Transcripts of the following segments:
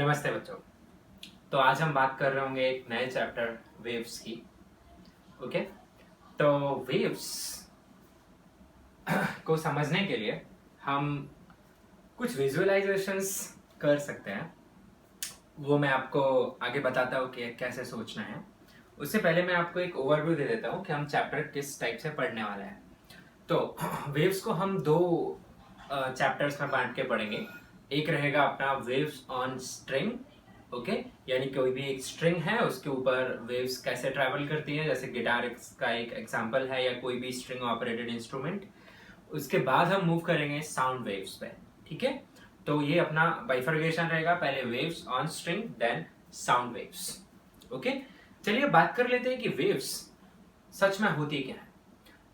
नमस्ते बच्चों। तो आज हम बात कर रहे होंगे एक नए चैप्टर वेव्स की। ओके, तो वेव्स को समझने के लिए हम कुछ विजुअलाइजेशंस कर सकते हैं। वो मैं आपको आगे बताता हूँ कि कैसे सोचना है। उससे पहले मैं आपको एक ओवरव्यू दे देता हूँ कि हम चैप्टर किस टाइप से पढ़ने वाले हैं। तो वेव्स को हम दो चैप्टर्स में बांट के पढ़ेंगे। एक रहेगा अपना वेव्स ऑन स्ट्रिंग, ओके, यानी कोई भी एक स्ट्रिंग है उसके ऊपर वेव्स कैसे ट्रैवल करती है, जैसे गिटार का एक एग्जांपल है या कोई भी स्ट्रिंग ऑपरेटेड इंस्ट्रूमेंट। उसके बाद हम मूव करेंगे साउंड वेव्स पे। ठीक है, तो ये अपना बाइफर्गेशन रहेगा, पहले waves on string then sound waves. Okay, चलिए बात कर लेते हैं कि वेव्स सच में होती क्या है।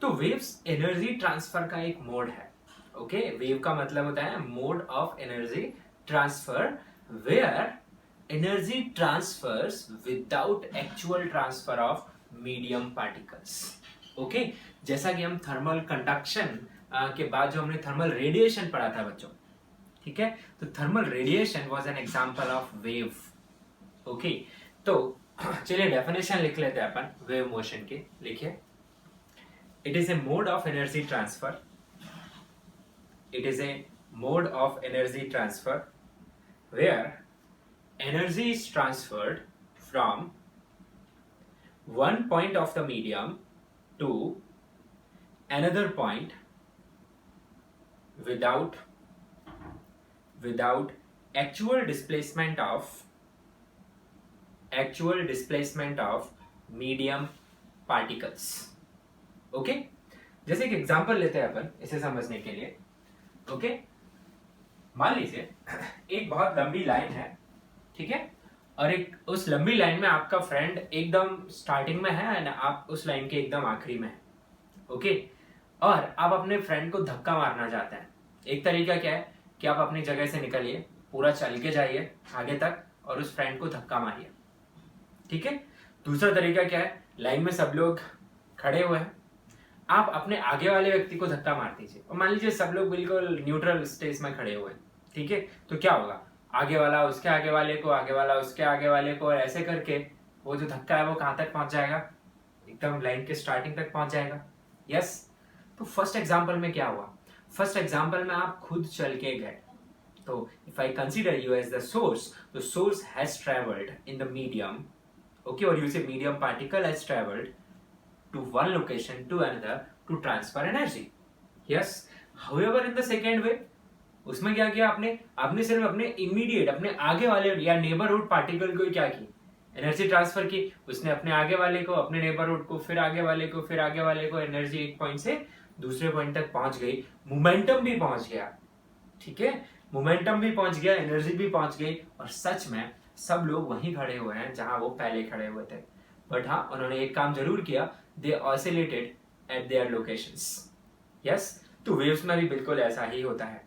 तो वेव्स एनर्जी ट्रांसफर का एक मोड है। ओके, वेव का मतलब होता है mode of energy transfer, where energy transfers without actual transfer of medium particles. Okay, जैसा कि हम थर्मल कंडक्शन के बाद जो हमने थर्मल रेडिएशन पढ़ा था बच्चों, ठीक है, तो thermal radiation was an example of wave. Okay, तो चलिए डेफिनेशन लिख लेते हैं अपन वेव मोशन की। लिखिए, it is a mode of energy transfer. It is a mode of energy transfer where energy is transferred from one point of the medium to another point without actual displacement of medium particles. Okay, जैसे एक example लेते हैं अपन इसे समझने के लिए। Okay, मान लीजिए एक बहुत लंबी लाइन है, ठीक है, और एक उस लंबी लाइन में आपका फ्रेंड एकदम स्टार्टिंग में है एंड आप उस लाइन के एकदम आखिरी में है। ओके, और आप अपने फ्रेंड को धक्का मारना चाहते हैं। एक तरीका क्या है कि आप अपनी जगह से निकलिए, पूरा चल के जाइए आगे तक और उस फ्रेंड को धक्का मारिए। ठीक है, दूसरा तरीका क्या है, लाइन में सब लोग खड़े हुए हैं, आप अपने आगे वाले व्यक्ति को धक्का मार दीजिए और मान लीजिए सब लोग बिल्कुल न्यूट्रल स्टेज में खड़े हुए हैं। ठीक है, तो क्या होगा, आगे वाला उसके आगे वाले को, आगे वाला उसके आगे वाले को, और ऐसे करके वो जो धक्का है वो कहां तक पहुंच जाएगा, एकदम लाइन के स्टार्टिंग तक पहुंच जाएगा। यस, तो फर्स्ट एग्जाम्पल में क्या हुआ, फर्स्ट एग्जाम्पल में आप खुद चल के गए। तो if I consider you as the source has travelled in the medium, okay, और यू से medium particle has travelled to one location to another to transfer energy. Yes, however in the second way, उसमें क्या किया आपने सिर्फ अपने immediate, अपने आगे वाले या नेबरहुड पार्टिकल को क्या की, एनर्जी ट्रांसफर की। उसने अपने आगे वाले को, अपने नेबरहुड को, फिर आगे वाले को, फिर आगे वाले को, एनर्जी एक पॉइंट से दूसरे पॉइंट तक पहुंच गई, मोमेंटम भी पहुंच गया। ठीक है, मोमेंटम भी पहुंच गया, एनर्जी भी पहुंच गई, और सच में सब लोग वहीं खड़े हुए हैं जहां वो पहले खड़े हुए थे। बट हाँ, उन्होंने एक काम जरूर किया, they oscillated at their locations. Yes, तो वेव्स में भी बिल्कुल ऐसा ही होता है।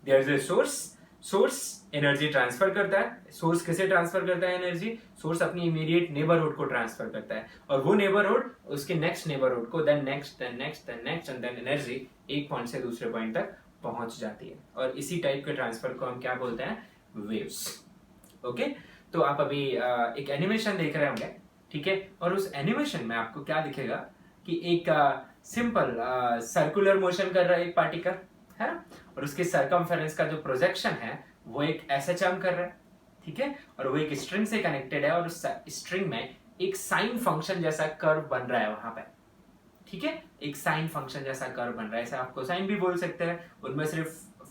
There is a source energy transfer करता है। सोर्स किसे ट्रांसफर करता है एनर्जी, सोर्स अपनी इमीडिएट नेबरहुड को ट्रांसफर करता है, और वो नेबरहुड उसके नेक्स्ट नेबरहुड को, then next, then next, then next, and then energy एक पॉइंट से दूसरे पॉइंट तक पहुंच जाती है। और इसी टाइप के ट्रांसफर को हम क्या बोलते हैं, वेव्स। ओके, तो आप अभी एक एनिमेशन देख रहे होंगे, ठीक है, और उस एनिमेशन में आपको क्या दिखेगा कि एक सिंपल सर्कुलर मोशन कर रहा है एक पार्टिकल है, और उसके सरकमफेरेंस का जो प्रोजेक्शन है वो एक SHM कर रहा है। ठीक है, और वो एक स्ट्रिंग से कनेक्टेड है, और उस स्ट्रिंग में एक साइन फंक्शन जैसा कर्व बन रहा है वहां पे। ठीक है, एक साइन फंक्शन जैसा कर्व बन रहा है, ऐसे आप कोसाइन भी बोल सकते हैं। उनमें सिर्फ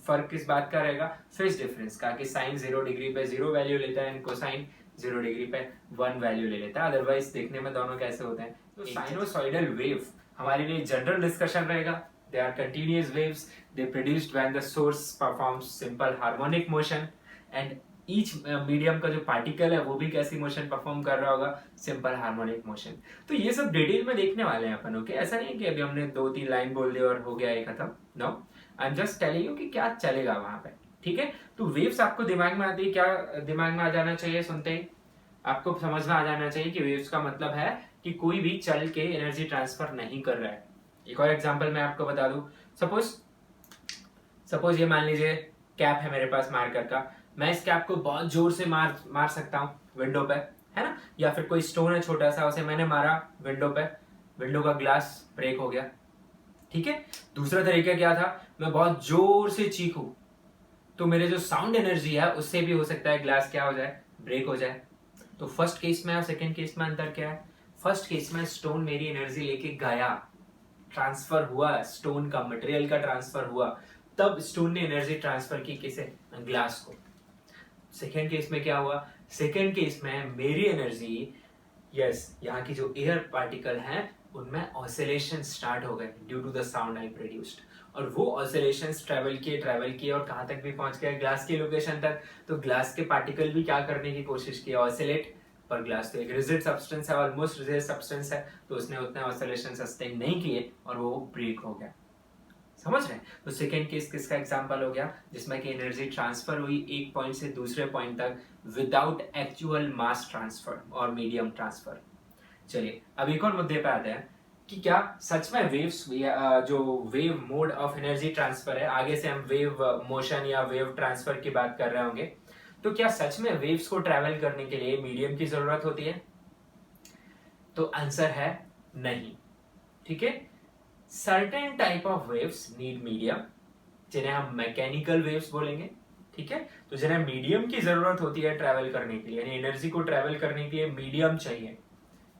फर्क किस बात का रहेगा, फेज डिफरेंस का, कि साइन 0 डिग्री पे 0 वैल्यू लेता है एंड कोसाइन 0 डिग्री पे 1 वैल्यू ले लेता है। अदरवाइज देखने में दोनों कैसे होते हैं। तो साइनोसॉइडल वेव हमारे लिए जनरल डिस्कशन रहेगा। They are continuous waves, they produced when the source performs simple harmonic motion, and each medium का जो पार्टिकल है वो भी कैसी मोशन परफॉर्म कर रहा होगा, सिंपल हार्मोनिक मोशन। तो ये सब डिटेल में देखने वाले हैं अपन। ओके, ऐसा नहीं कि अभी हमने 2-3 लाइन बोल दी और हो गया ये खत्म। No, I am just telling you कि क्या चलेगा वहां पे। ठीक है, तो वेव्स आपको दिमाग में आती है, क्या दिमाग में आ जाना चाहिए सुनते ही, आपको समझ में आ जाना चाहिए कि वेव्स का मतलब है कि कोई भी चल के एनर्जी ट्रांसफर नहीं कर रहा है। एक और एग्जांपल मैं आपको बता दूं, सपोज ये मान लीजिए कैप है मेरे पास मार्कर का, मैं इस कैप को बहुत जोर से मार सकता हूँ विंडो पे, है ना, या फिर कोई स्टोन है छोटा सा, उसे मैंने मारा विंडो पे, विंडो का ग्लास ब्रेक हो गया, ठीक है। दूसरा तरीका क्या था, मैं बहुत जोर से चीखूं तो मेरे जो साउंड एनर्जी है उससे भी हो सकता है ग्लास क्या हो जाए, ब्रेक हो जाए। तो फर्स्ट केस में और सेकंड केस में अंतर क्या है, फर्स्ट केस में स्टोन मेरी एनर्जी लेके गया, ट्रांसफर हुआ, स्टोन का मटेरियल का ट्रांसफर हुआ, तब स्टोन ने एनर्जी ट्रांसफर की किसे, ग्लास को। सेकेंड केस में क्या हुआ, सेकेंड केस में मेरी एनर्जी, यस, यहाँ की जो एयर पार्टिकल हैं उनमें ऑसिलेशन स्टार्ट हो गए due to the sound I produced, और वो ऑसिलेशंस ट्रेवल किए और कहां तक भी पहुंच गए, ग्लास की लोकेशन तक। तो ग्लास के पार्टिकल भी क्या करने की कोशिश की, ऑसिलेट, पर ग्लास तो एक रिजिड सब्सटेंस है, ऑलमोस्ट रिजिड सब्सटेंस है, तो उसने उतने ऑसिलेशन सस्टेन नहीं किए और वो ब्रेक हो गया। समझ रहे हैं? तो सेकेंड केस किसका एग्जांपल हो गया, जिसमें कि एनर्जी ट्रांसफर हुई एक पॉइंट से दूसरे पॉइंट तक विदाउट एक्चुअल मास ट्रांसफर और मीडियम ट्रांसफर। चलिए अब एक और मुद्दे पे आते हैं कि क्या सच में वेव्स, जो wave mode of energy transfer है, आगे से हम वेव मोशन या वेव ट्रांसफर की बात कर रहे होंगे, तो क्या सच में वेव्स को ट्रैवल करने के लिए मीडियम की जरूरत होती है? तो आंसर है नहीं, ठीक है। Certain type of waves need medium, जिन्हें हम मैकेनिकल वेव्स बोलेंगे, ठीक है। तो जिन्हें मीडियम की जरूरत होती है ट्रैवल करने के लिए, यानी एनर्जी को ट्रैवल करने के लिए मीडियम चाहिए,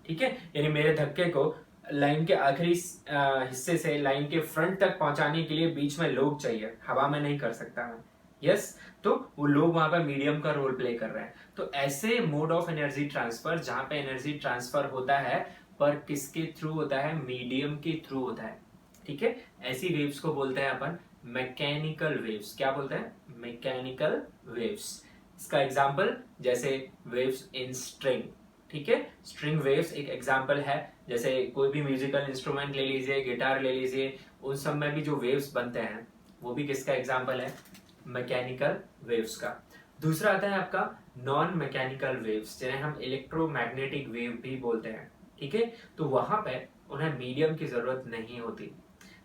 ठीक है। यानी मेरे धक्के को लाइन के आखिरी हिस्से से लाइन के फ्रंट तक पहुंचाने के लिए बीच में लोग चाहिए, हवा में नहीं कर सकता मैं, यस। तो वो लोग वहां पर मीडियम का रोल प्ले कर रहे हैं। तो ऐसे मोड ऑफ एनर्जी ट्रांसफर जहां पे एनर्जी ट्रांसफर होता है पर किसके थ्रू होता है, मीडियम के थ्रू होता है, ठीक है। ऐसी वेव्स को बोलते हैं अपन मैकेनिकल वेव्स। क्या बोलते हैं, मैकेनिकल वेव्स। इसका एग्जांपल जैसे वेव्स इन स्ट्रिंग, ठीक है। स्ट्रिंग वेव्स एक एग्जांपल है, जैसे कोई भी म्यूजिकल इंस्ट्रूमेंट ले लीजिए, गिटार ले लीजिए, उन सब में भी जो वेव्स बनते हैं वो भी किसका एग्जांपल है, मैकेनिकल वेव्स का। दूसरा आता है आपका नॉन मैकेनिकल वेव्स, जिन्हें हम इलेक्ट्रोमैग्नेटिक वेव भी बोलते हैं, ठीक है। तो वहां पे उन्हें मीडियम की जरूरत नहीं होती।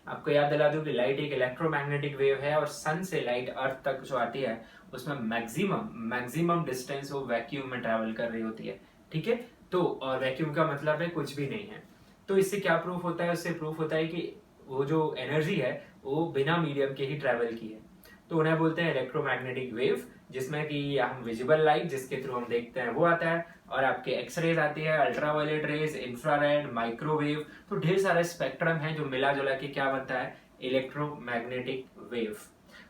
आपको याद दिला दूं कि लाइट एक इलेक्ट्रोमैग्नेटिक वेव है और सन से लाइट अर्थ तक जो आती है उसमें मैक्सिमम डिस्टेंस वो वैक्यूम में ट्रैवल कर रही होती है, ठीक है। तो और वैक्यूम का मतलब है कुछ भी नहीं है। तो इससे क्या प्रूफ होता है, उससे प्रूफ होता है कि वो जो एनर्जी है वो बिना मीडियम के ही ट्रैवल की है। तो उन्हें बोलते हैं इलेक्ट्रोमैग्नेटिक वेव, जिसमें कि हम विजिबल लाइट जिसके थ्रू हम देखते हैं वो आता है, और आपके एक्सरेज आती है, अल्ट्रावायलेट रेज, इंफ्रारेड, माइक्रोवेव, तो ढेर सारे स्पेक्ट्रम है जो मिला जुला के क्या बनता है, इलेक्ट्रोमैग्नेटिक वेव।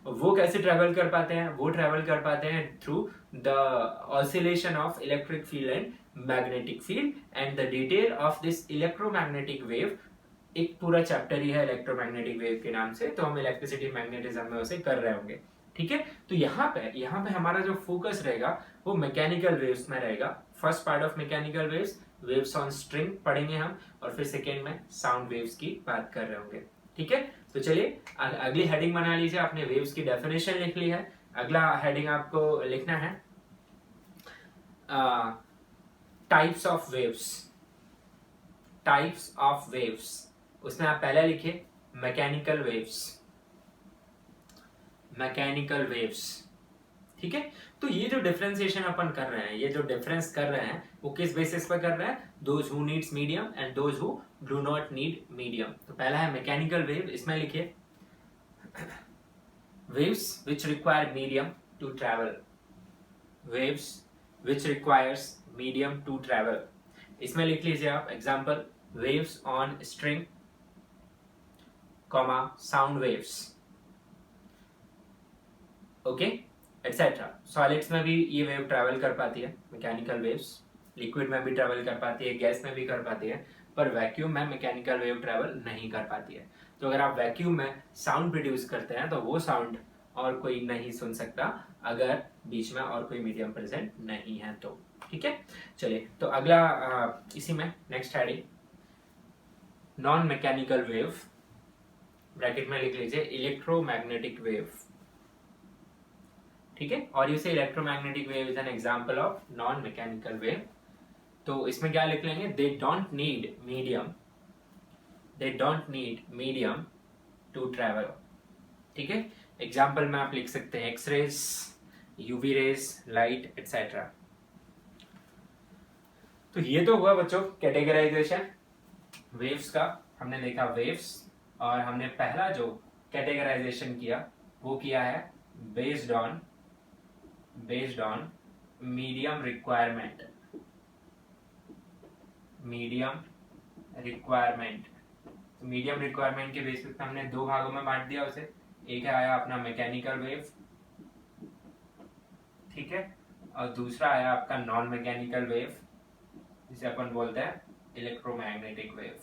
वो कैसे ट्रेवल कर पाते हैं, वो ट्रेवल कर पाते हैं through the oscillation of electric field and magnetic field, and the detail of this electromagnetic wave एक पूरा चैप्टर ही है इलेक्ट्रोमैग्नेटिक वेव के नाम से, तो हम इलेक्ट्रिसिटी मैग्नेटिज्म में उसे कर रहे होंगे, ठीक है। तो यहाँ पे हमारा जो फोकस रहेगा वो मैकेनिकल वेव्स में रहेगा। First part of mechanical waves, waves on string पढ़ेंगे हम, और फिर सेकेंड में साउंड वेव्स की बात कर रहे होंगे, ठीक है। तो चलिए अगली हेडिंग बना लीजिए, आपने वेव्स की डेफिनेशन लिख ली है। अगला हेडिंग आपको लिखना है types of waves, types of waves. उसमें आप पहले लिखिए मैकेनिकल वेव्स, मैकेनिकल वेव्स, ठीक है। तो ये जो डिफरेंशिएशन अपन कर रहे हैं, ये जो डिफरेंस कर रहे हैं वो किस बेसिस पर कर रहे हैं, those who needs medium and those who do not need medium. तो पहला है मैकेनिकल वेव, इसमें लिखिए waves which require medium to travel, waves which requires medium to travel। इसमें लिख लीजिए आप example, waves on string, comma sound waves, okay, etcetera. Solids में भी ये वेव ट्रैवल कर पाती है, मैकेनिकल वेव्स, लिक्विड में भी ट्रैवल कर पाती है, गैस में भी कर पाती है, पर वैक्यूम में मैकेनिकल वेव ट्रैवल नहीं कर पाती है। तो अगर आप वैक्यूम में साउंड प्रोड्यूस करते हैं तो वो साउंड और कोई नहीं सुन सकता अगर बीच में और कोई मीडियम प्रेजेंट नहीं है तो, ठीक है। चलिए तो अगला इसी में next heading non mechanical wave, bracket में लिख लीजिए इलेक्ट्रोमैग्नेटिक वेव, ठीक है। और you say electromagnetic wave is an example of non mechanical wave. तो इसमें क्या लिख लेंगे, they don't need medium, they don't need medium to travel, ठीक है। एग्जांपल में आप लिख सकते हैं X-rays, UV rays, light etcetera. तो ये तो हुआ बच्चों कैटेगराइजेशन वेव्स का। हमने देखा वेव्स, और हमने पहला जो कैटेगराइजेशन किया वो किया है based on medium requirement. Medium requirement के बेसिस पे हमने दो भागों में बांट दिया उसे। एक आया अपना मैकेनिकल वेव, ठीक है, और दूसरा आया आपका नॉन मैकेनिकल वेव जिसे अपन बोलते हैं electromagnetic wave.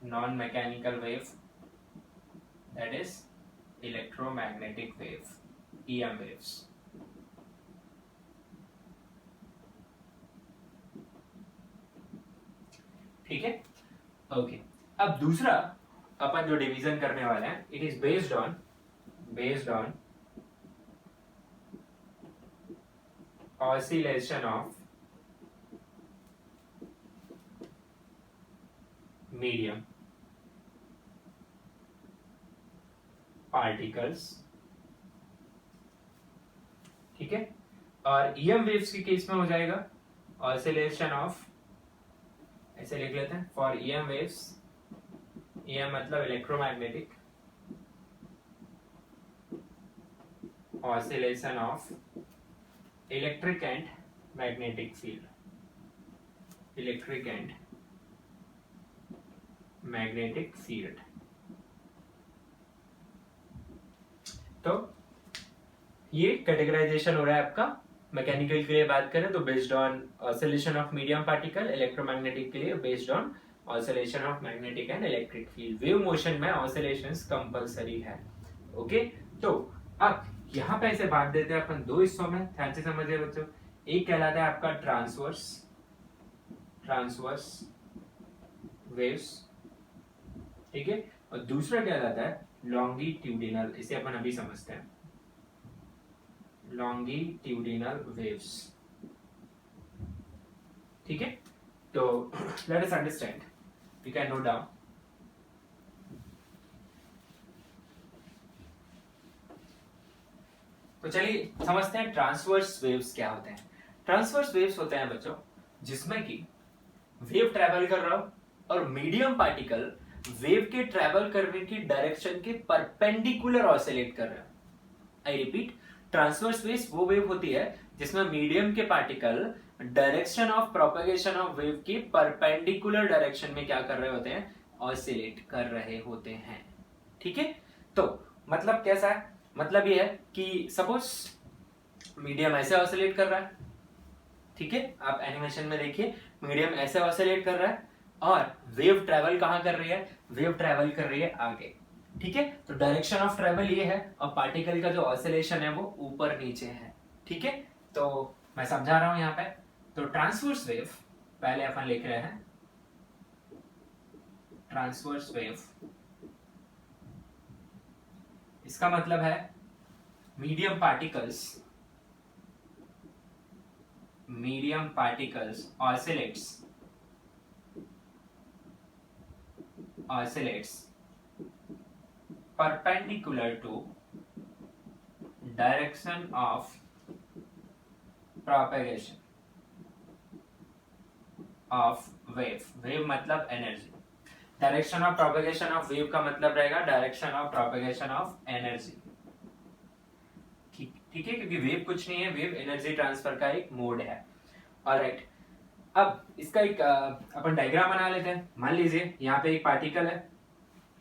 Non mechanical wave that is electromagnetic wave, EM waves। ठीक है, ओके। अब दूसरा अपन जो डिवीजन करने वाले हैं, it is based on oscillation of medium particles, ठीक है। और EM वेव्स के केस में हो जाएगा ऑसिलेशन ऑफ, ऐसे लिख लेते हैं, फॉर EM वेव्स, EM मतलब electromagnetic, oscillation of electric and magnetic field, electric and magnetic field. तो ये कैटेगराइजेशन हो रहा है आपका। मैकेनिकल के लिए बात करें तो based on oscillation of medium particle, electromagnetic के लिए based on oscillation of magnetic and electric field. Wave motion में ऑसिलेशंस कंपलसरी है, ओके। तो अब यहाँ पे ऐसे बांट देते हैं अपन दो हिस्सों में, ध्यान से समझिए बच्चों। एक कहलाता है आपका ट्रांसवर्स वेव्स, ठीक है, और दूसरा कहलाता है लॉन्गिट्यूडिनल, इसे अपन अभी समझते हैं, लॉन्गिट्यूडिनल वेव्स, ठीक है। तो let us understand, we can note down. तो चलिए समझते हैं ट्रांसवर्स वेव्स क्या होते हैं। ट्रांसवर्स वेव्स होते हैं बच्चों जिसमें कि वेव ट्रैवल कर रहा हो और मीडियम पार्टिकल वेव के ट्रैवल करने की डायरेक्शन के परपेंडिकुलर ऑसिलेट कर रहा है। आई रिपीट, ट्रांसवर्स वेव वो वेव होती है जिसमें मीडियम के particle direction of propagation of wave की परपेंडिकुलर डायरेक्शन में क्या कर रहे होते हैं, ऑसिलेट कर रहे होते हैं, ठीक है। तो मतलब कैसा है, मतलब ये है कि सपोज मीडियम ऐसे ऑसिलेट कर रहा है, ठीक है, आप एनिमेशन में देखिए मीडियम ऐसे ऑसिलेट कर रहा है और वेव ट्रैवल कहां कर रही है, वेव ट्रैवल कर रही है आगे, ठीक है। तो डायरेक्शन ऑफ ट्रैवल ये है और पार्टिकल का जो ऑसिलेशन है वो ऊपर नीचे है, ठीक है। तो मैं समझा रहा हूं यहाँ पे। तो ट्रांसवर्स वेव पहले अपन लिख रहे हैं, ट्रांसवर्स वेव इसका मतलब है medium particles oscillates perpendicular to direction of propagation of wave मतलब energy, direction of propagation of wave का मतलब रहेगा direction of propagation of energy, ठीक है, क्योंकि वेव कुछ नहीं है, वेव एनर्जी ट्रांसफर का एक मोड है। ऑलराइट, अब इसका एक अपन डायग्राम बना लेते हैं। मान लीजिए यहाँ पे एक पार्टिकल है,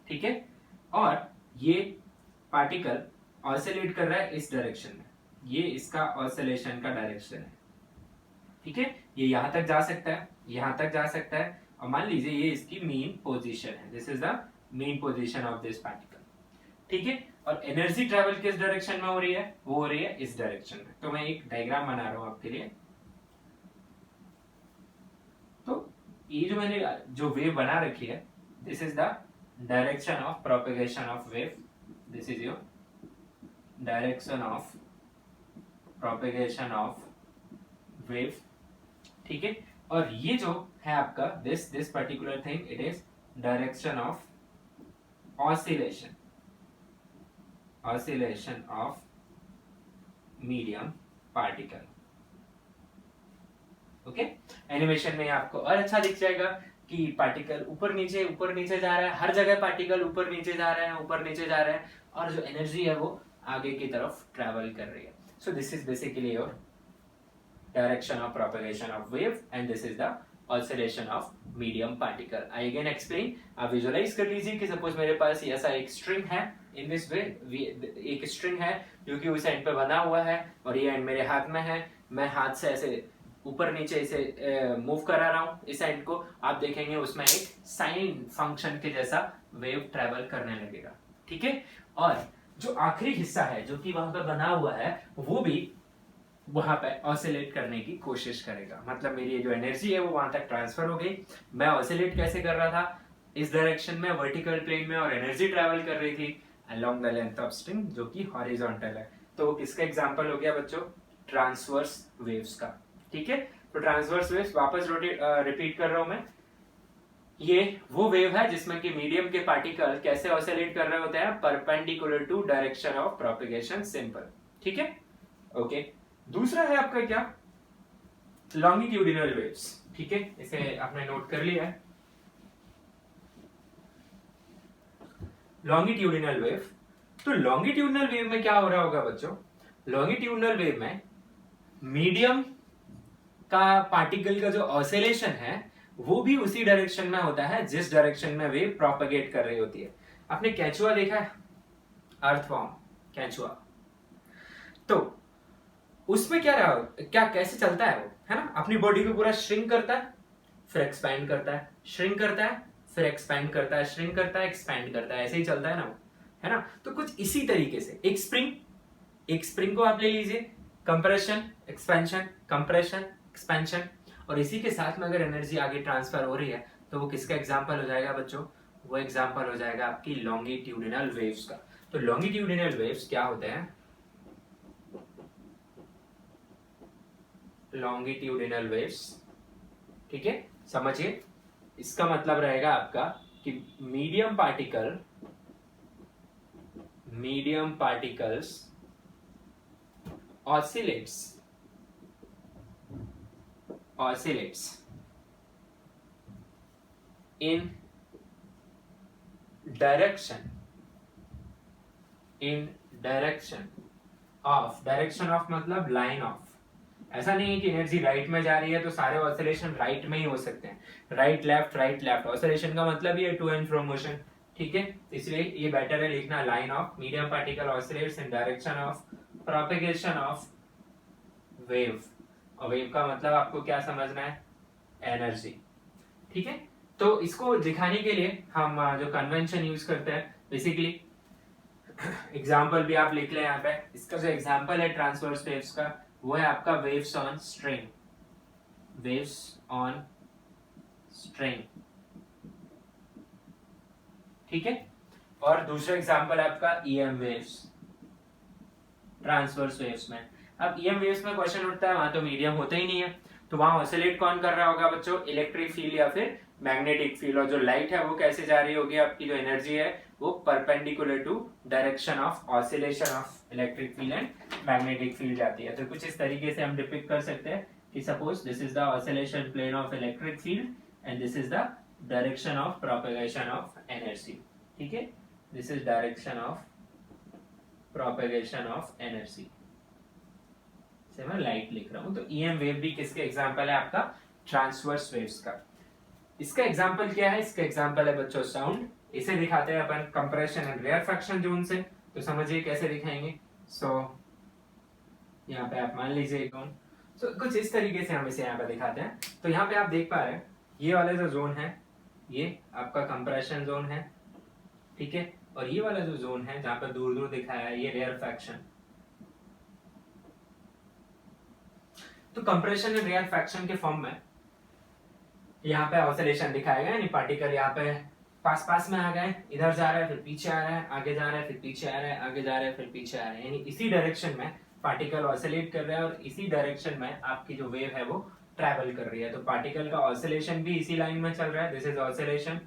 ठीक है, और ये पार्टिकल ऑसिलेट कर रहा है इस डायरेक्शन में, ये इसका ऑसिलेशन का डायरेक्शन है, ठीक है। ये यहां तक जा सकता है, यहां तक जा सकता है, और मान लीजिए ये इसकी मेन पोजीशन है, this is the main position of this particle, ठीक है। और एनर्जी ट्रैवल किस डायरेक्शन में हो रही है, वो हो रही है इस डायरेक्शन में। तो मैं एक डायग्राम बना रहा हूं आपके लिए। तो ये जो मैंने जो वेव बना रखी है, this is the direction of propagation of wave, this is your direction of propagation of wave, ठीक है। और ये जो है आपका this particular thing, it is direction of oscillation of medium particle. Okay, animation में आपको और अच्छा दिख जाएगा कि पार्टिकल ऊपर नीचे जा रहा है, हर जगह पार्टिकल ऊपर नीचे जा रहे हैं, ऊपर नीचे जा रहे हैं, और जो एनर्जी है वो आगे की तरफ ट्रैवल कर रही है। सो this is basically your direction of propagation of wave and this is the oscillation of medium particle. I again explain, आप visualize कर लीजिए कि suppose मेरे पास ऐसा एक string है, in this way एक string है जो कि उस end पे बना हुआ है और ये end मेरे हाथ में है, मैं हाथ से ऐसे ऊपर नीचे इसे मूव करा रहा हूँ इस एंड को, आप देखेंगे उसमें एक साइन फंक्शन के जैसा वेव ट्रेवल करने लगेगा। ठीक है, और जो आखिरी हिस्सा है जो कि वहां पे बना हुआ है वो भी वहां पे ऑसिलेट करने की कोशिश करेगा। मतलब मेरी जो एनर्जी है वो वहां तक ट्रांसफर हो गई, मैं ऑसिलेट कैसे कर रहा था, इस डायरेक्शन में वर्टिकल प्लेन में, और एनर्जी ट्रैवल कर रही थी along the length of string जो कि हॉरिजॉन्टल है। तो किसका एग्जांपल हो गया बच्चों, ट्रांसवर्स वेव्स का। ठीक है, तो ट्रांसवर्स वेव्स वापस रिपीट कर रहा हूं मैं, ये वो वेव है जिसमें कि मीडियम के पार्टिकल कैसे ऑसिलेट कर रहे होते हैं, perpendicular to direction of propagation, simple. ठीक है, ओके। दूसरा है आपका क्या, लॉन्गिट्यूडिनल वेव्स। ठीक है, इसे आपने नोट कर लिया है, लॉन्गिट्यूडिनल वेव। तो लॉन्गिट्यूडिनल वेव में क्या हो रहा होगा बच्चों, लॉन्गिट्यूडिनल वेव में मीडियम का पार्टिकल का जो ऑसिलेशन है वो भी उसी डायरेक्शन में होता है जिस डायरेक्शन में वेव प्रोपेगेट कर रही होती है। आपने केंचुआ देखा है, अर्थवॉर्म केंचुआ, तो उसमें क्या कैसे चलता है वो, है ना, अपनी बॉडी को पूरा श्रिंक करता है, फिर एक्सपैंड करता है, श्रिंक करता है, फिर एक्सपैंड करता है, श्रिंक करता है, एक्सपैंड करता है, ऐसे ही चलता है ना वो, है ना। तो कुछ इसी तरीके से एक स्प्रिंग को आप ले लीजिए, कंप्रेशन एक्सपेंशन, कंप्रेशन एक्सपेंशन, और इसी के साथ में अगर एनर्जी आगे ट्रांसफर हो रही है तो वो किसका एग्जांपल हो जाएगा बच्चों, वो एग्जांपल हो जाएगा आपकी लॉन्गिट्यूडिनल वेव्स का। तो लॉन्गिट्यूडिनल वेव्स क्या होते हैं, लॉन्गिट्यूडिनल वेव्स, ठीक है, समझिए, इसका मतलब रहेगा आपका कि medium particles oscillates in direction of मतलब लाइन ऑफ। ऐसा नहीं है कि एनर्जी राइट में जा रही है तो सारे ऑसिलेशन राइट में ही हो सकते हैं, राइट लेफ्ट ऑसिलेशन का मतलब ही है टू एंड फ्रो मोशन। ठीक है, इसलिए ये बेटर है लिखना line of medium particle oscillates in direction of propagation of wave, और वेव का मतलब आपको क्या समझना है, एनर्जी। ठीक है, तो इसको दिखाने के लिए हम जो कन्वेंशन यूज करते हैं, बेसिकली एग्जाम्पल भी आप लिख लें यहाँ पे। इसका जो एग्जाम्पल है ट्रांसवर्स वेव्स का वो है आपका वेव्स ऑन स्ट्रिंग, ठीक है, और दूसरा एग्जाम्पल है आपका ईएम वेव्स, ट्रांसवर्स वेव्स में। अब ईएम वेव्स में क्वेश्चन उठता है, वहां तो मीडियम होता ही नहीं है, तो वहां ऑसिलेट कौन कर रहा होगा बच्चों, इलेक्ट्रिक फील्ड या फिर मैग्नेटिक फील्ड, और जो लाइट है वो कैसे जा रही होगी, आपकी जो एनर्जी है वो perpendicular to direction of oscillation of electric field and magnetic field जाती है। तो कुछ इस तरीके से हम डिपिक्ट कर सकते हैं कि suppose this is the oscillation plane of electric field and this is the direction of propagation of energy. ठीक है, this is direction of propagation of energy से मैं लाइट लिख रहा हूं। तो ईएम वेव भी किसके एग्जांपल है, आपका ट्रांसवर्स वेव्स का। इसका एग्जांपल क्या है, इसका एग्जांपल है बच्चों साउंड। इसे दिखाते हैं अपन कंप्रेशन एंड रेयरफैक्शन जोन से, तो समझिए कैसे दिखाएंगे। सो यहाँ पे आप मान लीजिए जोन, सो कुछ इस तरीके से हम इसे यहाँ पे दिखाते हैं। तो यहाँ पे आप देख पा रहे हैं ये वाला जो जोन है ये आपका कंप्रेशन जोन है, ठीक है, और ये वाला जो जोन है जहां पर दूर दूर दिखाया है ये रेयरफैक्शन। तो कंप्रेशन एंड रेयरफैक्शन के फॉर्म में यहाँ पे ऑसिलेशन दिखाया गया, यानी पार्टिकल यहाँ पे पास पास में आ गए, इधर जा रहा है फिर पीछे आ रहा है, आगे जा रहा है फिर पीछे आ रहा है, आगे जा रहा है फिर पीछे आ रहा है, यानी इसी डायरेक्शन में पार्टिकल ऑसिलेट कर रहा है और इसी डायरेक्शन में आपकी जो वेव है वो ट्रैवल कर रही है। तो पार्टिकल का ऑसिलेशन भी इसी लाइन में चल रहा है, दिस इज ऑसिलेशन,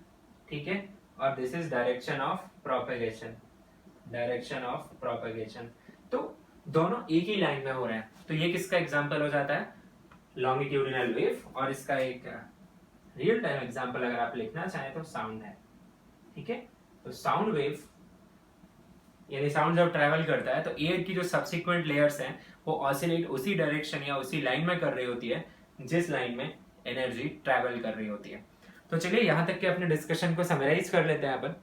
ठीक है, और this is direction of propagation. तो दोनों एक ही लाइन में हो रहे हैं, तो ये किसका एग्जाम्पल हो जाता है, लॉन्गिट्यूडिनल वेव। और इसका एक रियल टाइम एग्जाम्पल अगर आप लिखना चाहें तो साउंड है, ठीक है। तो साउंड वेव यानी साउंड जब ट्रैवल करता है तो एयर की जो सब्सिक्वेंट लेयर्स हैं वो ऑसिलेट उसी डायरेक्शन या उसी लाइन में कर रही होती है जिस लाइन में एनर्जी ट्रैवल कर रही होती है। तो चलिए यहाँ तक के अपने डिस्कशन को समराइज कर लेते हैं अपन।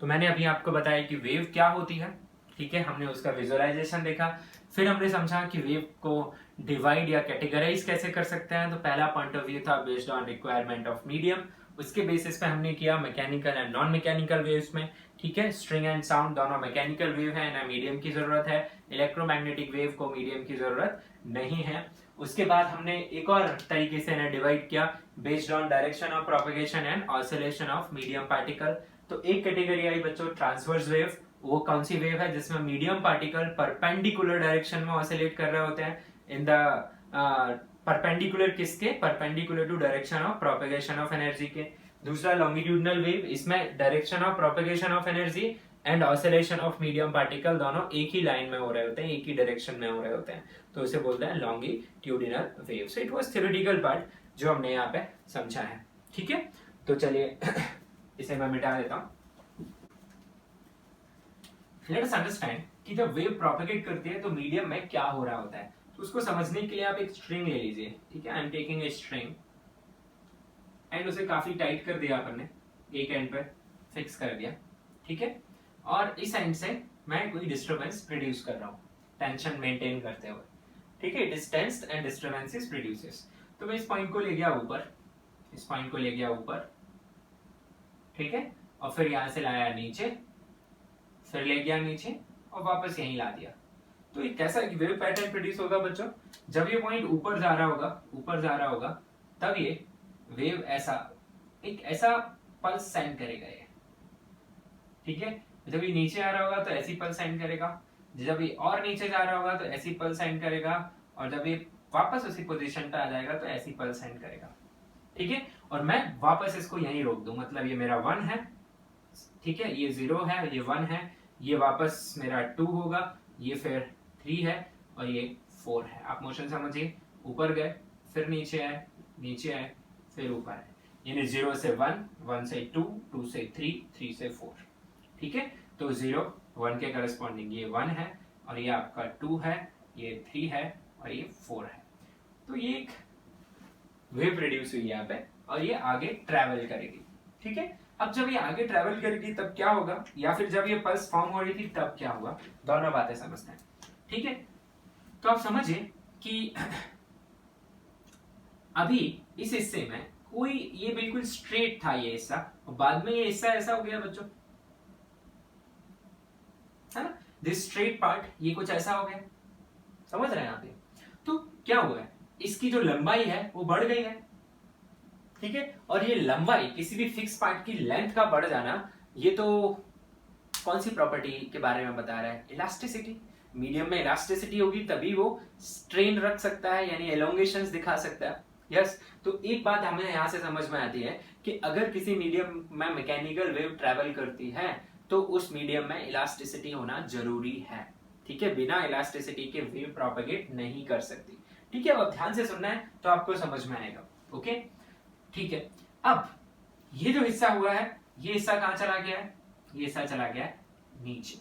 तो मैंने अभी आपको बताया कि वेव क्या होती है, ठीक है, हमने उसका विजुअलाइजेशन देखा, फिर हमने समझा कि वेव को डिवाइड या कैटेगराइज कैसे कर सकते हैं। तो पहला पॉइंट ऑफ व्यू था based on requirement of medium, उसके बेसिस पे हमने किया mechanical and non mechanical waves में, ठीक है। स्ट्रिंग एंड साउंड दोनों मैकेनिकल वेव है ना, मीडियम की जरूरत है। इलेक्ट्रोमैग्नेटिक वेव को मीडियम की जरूरत नहीं है। उसके बाद हमने एक और तरीके से इन्हें डिवाइड किया based on direction of propagation and oscillation of medium particle. तो एक कैटेगरी आई बच्चों ट्रांसवर्स वेव, वो कौन सी वेव है जिसमें मीडियम पार्टिकल परपेंडिकुलर डायरेक्शन में ऑसिलेट कर रहे होते हैं इन द परपेंडिकुलर किसके, perpendicular to direction of propagation of energy के। दूसरा लॉन्गिट्यूडिनल वेव, इसमें direction of propagation of energy and oscillation of medium particle दोनों एक ही लाइन में हो रहे होते हैं, एक ही डायरेक्शन में हो रहे होते हैं, तो उसे बोलते हैं longitudinal wave. So it was theoretical part जो हमने यहाँ पे समझा है, ठीक है। तो चलिए इसे मैं मिटा देता हूँ। लेट अस अंडरस्टैंड कि जब वेव प्रोपेगेट करती है तो मीडियम में क्या हो रहा होता है। तो उसको समझने के लिए आप एक स्ट्रिंग ले लीजिए, ठीक है। I am taking a string and उसे काफी टाइट कर दिया अपन ने, एक एंड पे फिक्स कर दिया, ठीक है। और इस एंड से मैं कोई डिस्टरबेंस प्रोड्यूस कर रहा हूँ टेंशन मेंटेन करते हुए, ठीक है। It is tensed and disturbances produces. तो मैं इस पॉइंट को ले गया ऊपर, इस पॉइंट को ले गया ऊपर, ठीक है, और फिर यहां से लाया नीचे, फिर ले गया नीचे और वापस यहीं ला दिया। तो ये कैसा वेव पैटर्न प्रोड्यूस होगा बच्चों, जब ये पॉइंट ऊपर जा रहा होगा, ऊपर जा रहा होगा, तब ये वेव ऐसा एक ऐसा पल्स सेंड करेगा ये, ठीक है। जब ये नीचे आ रहा होगा तो ऐसी पल्स सेंड करेगा, जब ये और नीचे जा रहा होगा तो ऐसी पल्स सेंड करेगा, और जब ये वापस उसी पोजीशन पे आ जाएगा तो ऐसी पल्स सेंड करेगा, ठीक है। और मैं वापस इसको यहीं रोक दूं, मतलब ये मेरा 1 है, ठीक है, ये 0 है, ये 1 है, ये वापस मेरा 2 होगा, ये फिर 3 है और ये 4 है। आप मोशन समझिए, ऊपर गए, फिर नीचे आए, नीचे आए, फिर ऊपर आए, यानी 0 से 1, 1 से 2, 2 से 3, 3 से 4, ठीक है। तो 0 1 के करस्पॉन्डिंग ये 1 है, और ये आपका 2 है, ये 3 है और ये 4 है। तो ये एक वेव प्रोड्यूस हुई यहाँ पे और ये आगे ट्रैवल करेगी, ठीक है। अब जब ये आगे ट्रैवल करेगी तब क्या होगा, या फिर जब ये पल्स फॉर्म हो रही थी तब क्या हुआ, दोनों बातें समझते हैं, ठीक है। तो आप समझिए कि अभी इस हिस्से में कोई ये बिल्कुल स्ट्रेट था ये हिस्सा, और बाद में ये हिस्सा ऐसा हो गया बच्चों, है ना, दिस स्ट्रेट पार्ट ये कुछ ऐसा हो गया, समझ रहे हैं आप ये। तो क्या हुआ है, इसकी जो लंबाई है वो बढ़ गई है, ठीक है। और ये लंबाई किसी भी फिक्स पार्ट की लेंथ का बढ़ जाना, ये तो कौन सी प्रॉपर्टी के बारे में बता रहा है, इलास्टिसिटी। मीडियम में इलास्टिसिटी होगी तभी वो स्ट्रेन रख सकता है, यानी एलोंगेशंस दिखा सकता है, यस। तो एक बात हमें यहाँ से समझ में आती है कि अगर किसी मीडियम में मैकेनिकल वेव ट्रैवल करती है तो उस मीडियम में इलास्टिसिटी होना जरूरी है, ठीक है। बिना इलास्टिसिटी के वेव प्रोपेगेट नहीं कर सकती, ठीक है। अब ध्यान से सुनना है तो आपको समझ में आएगा, ओके, ठीक है। अब ये जो हिस्सा हुआ है, ये हिस्सा कहां चला गया है, ये हिस्सा चला गया है नीचे,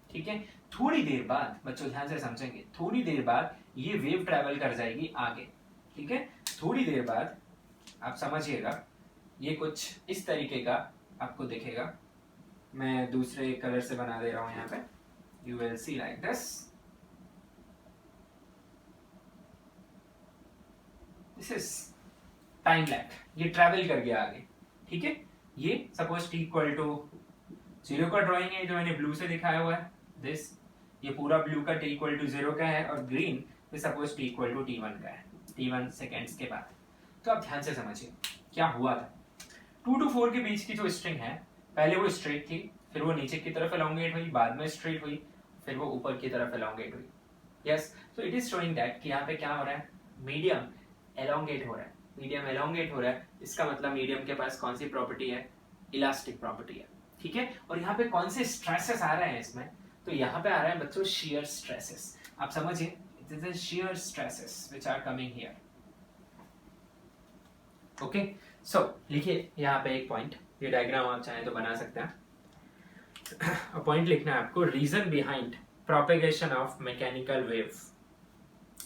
ठीक है। थोड़ी देर बाद बच्चों ध्यान से समझेंगे, थोड़ी देर बाद ये वेव ट्रैवल कर जाएगी आगे, ठीक है। थोड़ी देर बाद आप समझिएगा ये कुछ इस तरीके का आपको दिखेगा। मैं दूसरे कलर से बना दे रहा हूं यहाँ पे, you will see like this, this is time lag, ये ट्रैवल कर गया आगे, ठीक है। ये सपोज t इक्वल टू 0 का ड्राइंग है जो मैंने ब्लू से दिखाया हुआ है, दिस ये पूरा ब्लू का t इक्वल टू 0 का है, और ग्रीन ये suppose t equal to t1 का है, t1 सेकेंड्स के बाद। तो आप ध्यान से समझिए क्या हुआ था। 2 to 4 के बीच की जो स्ट्रिंग है, पहले वो स्ट्रेट थी, फिर वो नीचे की तरफ एलोंगेट हुई, बाद में स्ट्रेट हुई, फिर वो ऊपर की तरफ एलोंगेट हुई, yes. So it is showing that कि यहाँ पे क्या हो रहा है, मीडियम एलोंगेट हो रहा है, मीडियम एलोंगेट हो रहा है। इसका मतलब मीडियम के पास कौन सी प्रॉपर्टी है, इलास्टिक प्रॉपर्टी है, ठीक है। और यहाँ पे कौन से स्ट्रेसेस आ रहे हैं इसमें, तो यहाँ पे आ रहा है बच्चों शियर स्ट्रेसेस। आप समझिए, it is shear stresses which are coming here. Okay, so लिखिए यहाँ पे एक पॉइंट, ये डायग्राम आप चाहें तो बना सकते हैं। पॉइंट लिखना है आपको, reason behind propagation of mechanical wave.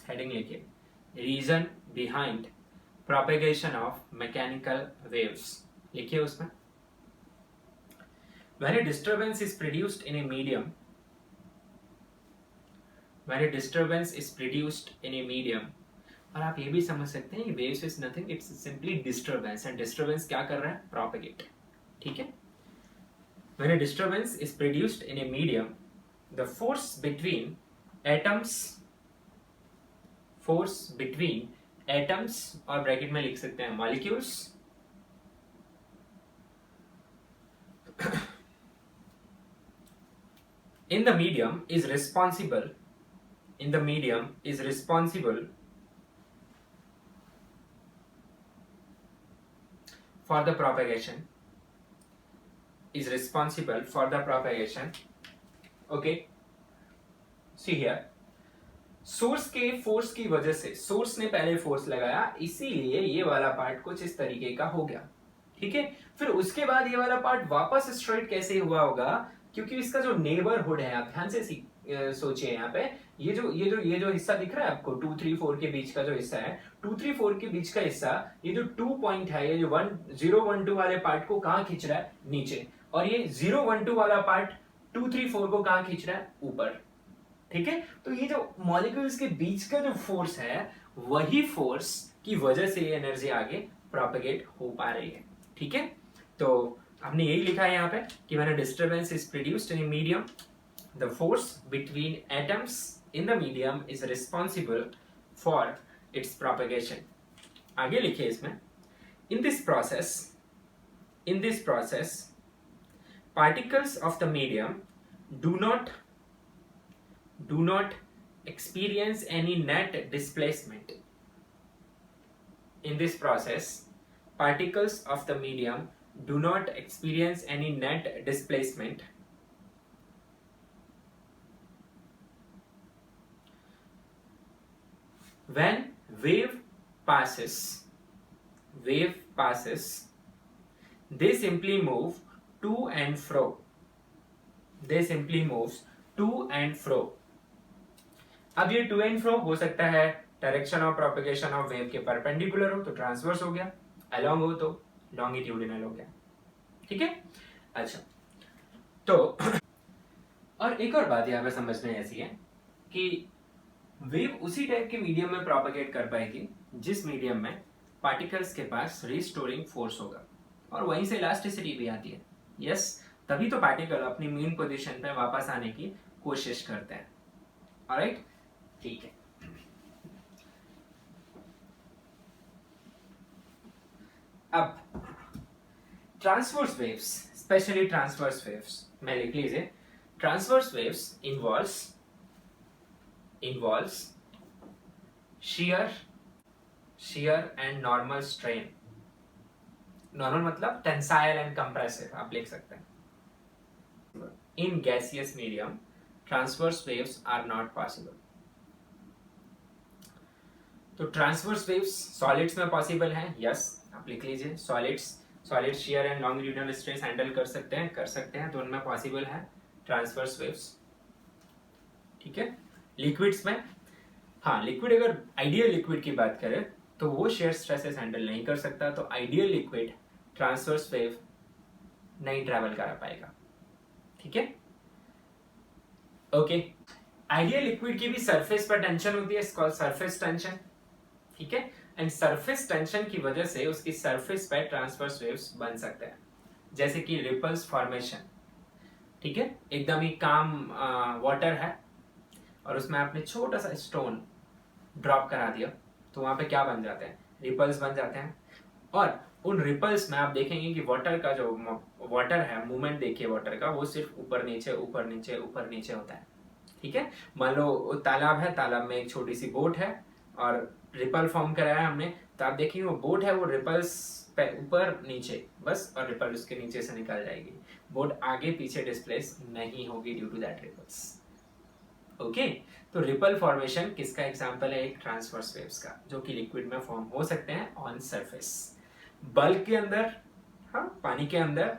Heading लिखिए, reason behind propagation of mechanical waves. लिखिए उसमें, when a disturbance is produced in a medium, when a disturbance is produced in a medium, और आप ये भी समझ सकते हैं waves is nothing, it's simply disturbance, and disturbance क्या कर रहा है, propagate, ठीक है। when a disturbance is produced in a medium, the force between atoms और ब्रैकेट में लिख सकते हैं molecules in the medium is responsible for the propagation, okay, see here, source के फोर्स की वजह से, सोर्स ने पहले फोर्स लगाया, इसीलिए ये वाला पार्ट कुछ इस तरीके का हो गया, ठीक है। फिर उसके बाद ये वाला पार्ट वापस स्ट्रेट कैसे हुआ होगा, क्योंकि इसका जो नेबरहुड है, आप ध्यान से सोचिए, यहाँ पे ये जो हिस्सा दिख रहा है आपको, 2 3 4 के बीच का जो हिस्सा है, 2 3 4 के बीच का हिस्सा, ये जो 2 पॉइंट है, ये जो 1 0 1 2 वाले पार्ट को कहाँ खींच रहा है, नीचे, और ये 0 1 2 वाला पार्ट 2 3 4 को कहाँ खींच रहा है, ऊपर, ठीक है। तो ये जो मॉलिक्यूल्स के बीच का जो फोर्स है, वही फोर्स की वजह से ये एनर्जी आगे प्रोपेगेट हो पा रही है, ठीक है। तो हमने यही लिखा है यहाँ पे कि when a disturbance is produced in a medium, the force between atoms in the medium is responsible for its propagation. आगे लिखिए इसमें, in this process particles of the medium do not experience any net displacement. In this process, particles of the medium do not experience any net displacement. When wave passes, they simply move to and fro. अब ये to and fro हो सकता है direction of propagation of wave के perpendicular हो तो transverse हो गया, अलोंग हो तो लॉन्गिट्यूडिनल हो गया, ठीक है। अच्छा, तो और एक और बात यहाँ पे समझने ऐसी है कि वेव उसी टाइप के मीडियम में प्रोपेगेट कर पाएगी जिस मीडियम में पार्टिकल्स के पास रिस्टोरिंग फोर्स होगा, और वहीं से इलास्टिसिटी भी आती है, यस, तभी तो पार्टिकल अपनी मेन पोजीशन पे वापस आने की कोशिश करते हैं, ऑलराइट, ठीक है। अब transverse waves, specially transverse waves में लिख लीजिए, transverse waves involves shear and normal strain. Normal मतलब टेंसाइल एंड कंप्रेसिव आप लिख सकते हैं। In gaseous medium transverse waves are not possible. तो ट्रांसवर्स वेव्स सॉलिड्स में पॉसिबल हैं, यस, आप लिख लीजिए, solid shear and longitudinal stress handle कर सकते हैं, तो उनमें पॉसिबल है ट्रांसवर्स वेव्स, ठीक है। लिक्विड्स में, हाँ, लिक्विड अगर आइडियल लिक्विड की बात करें तो वो शेयर स्ट्रेसेस हैंडल नहीं कर सकता, तो आइडियल लिक्विड ट्रांसवर्स वेव नहीं ट्रैवल कर पाएगा, ठीक है, ओके। आइडियल लिक्विड की भी सरफेस पर टेंशन होती है, इट्स कॉल्ड सरफेस टेंशन, ठीक है, एंड सरफेस टेंशन की वजह से उसकी सरफेस पर ट्रांसवर्स वेव्स बन सकते हैं, जैसे कि रिपल्स फॉर्मेशन, ठीक है। एकदम ही काम वाटर है और उसमें आपने छोटा सा स्टोन ड्रॉप करा दिया, तो वहां पे क्या बन जाते हैं, रिपल्स बन जाते हैं, और उन रिपल्स में आप देखेंगे कि वाटर का जो वाटर है, मूवमेंट देखिए वाटर का, वो सिर्फ ऊपर नीचे ऊपर नीचे ऊपर नीचे होता है, ठीक है। मान लो तालाब है, तालाब में एक छोटी सी बोट है और रिपल फॉर्म कराया है हमने, तो आप देखिए वो बोट है, वो रिपल्स पे ऊपर नीचे बस, और रिपल उसके नीचे से निकल जाएगी, बोट आगे पीछे डिस्प्लेस नहीं होगी due to that ripples, okay तो रिपल फॉर्मेशन किसका एग्जांपल है? एक ट्रांसवर्स वेव्स का, जो कि लिक्विड में फॉर्म हो सकते हैं ऑन सरफेस। बल्क के अंदर, हाँ पानी के अंदर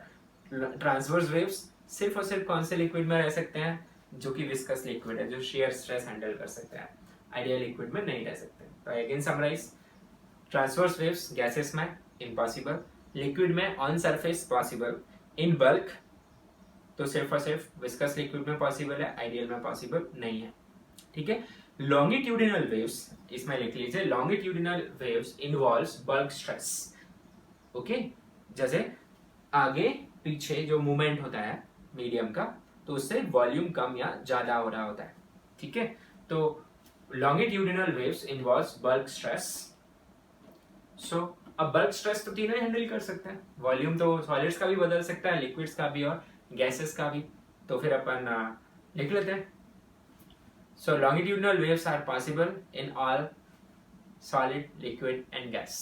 ट्रांसवर्स वेव्स सिर्फ और सिर्फ कौन से लिक्विड में रह सकते हैं? जो कि विस्कस लिक्विड है, जो शेयर स्ट्रेस हैंडल कर सकते हैं। आइडियल लिक्विड में नहीं रह सकते। तो again summarize, transverse waves gases में इम्पॉसिबल, लिक्विड में on surface possible, in bulk तो सिर्फ और सिर्फ विस्कस लिक्विड में पॉसिबल है, आइडियल में पॉसिबल नहीं है। ठीक है। लॉन्गिट्यूडिनल वेव्स, इसमें लिख लीजिए, longitudinal waves involves bulk stress. Okay, जैसे आगे पीछे जो मूवमेंट होता है मीडियम का, तो उससे वॉल्यूम कम या ज्यादा हो रहा होता है। ठीक है, तो longitudinal waves involves bulk stress. So अब बल्क स्ट्रेस तो तीनों हैंडल कर सकते हैं, वॉल्यूम तो सॉलिड्स का भी बदल सकता है, लिक्विड्स का भी और गैसेस का भी। तो फिर अपन लिख लेते हैं। So longitudinal waves are possible in all solid, liquid and gas.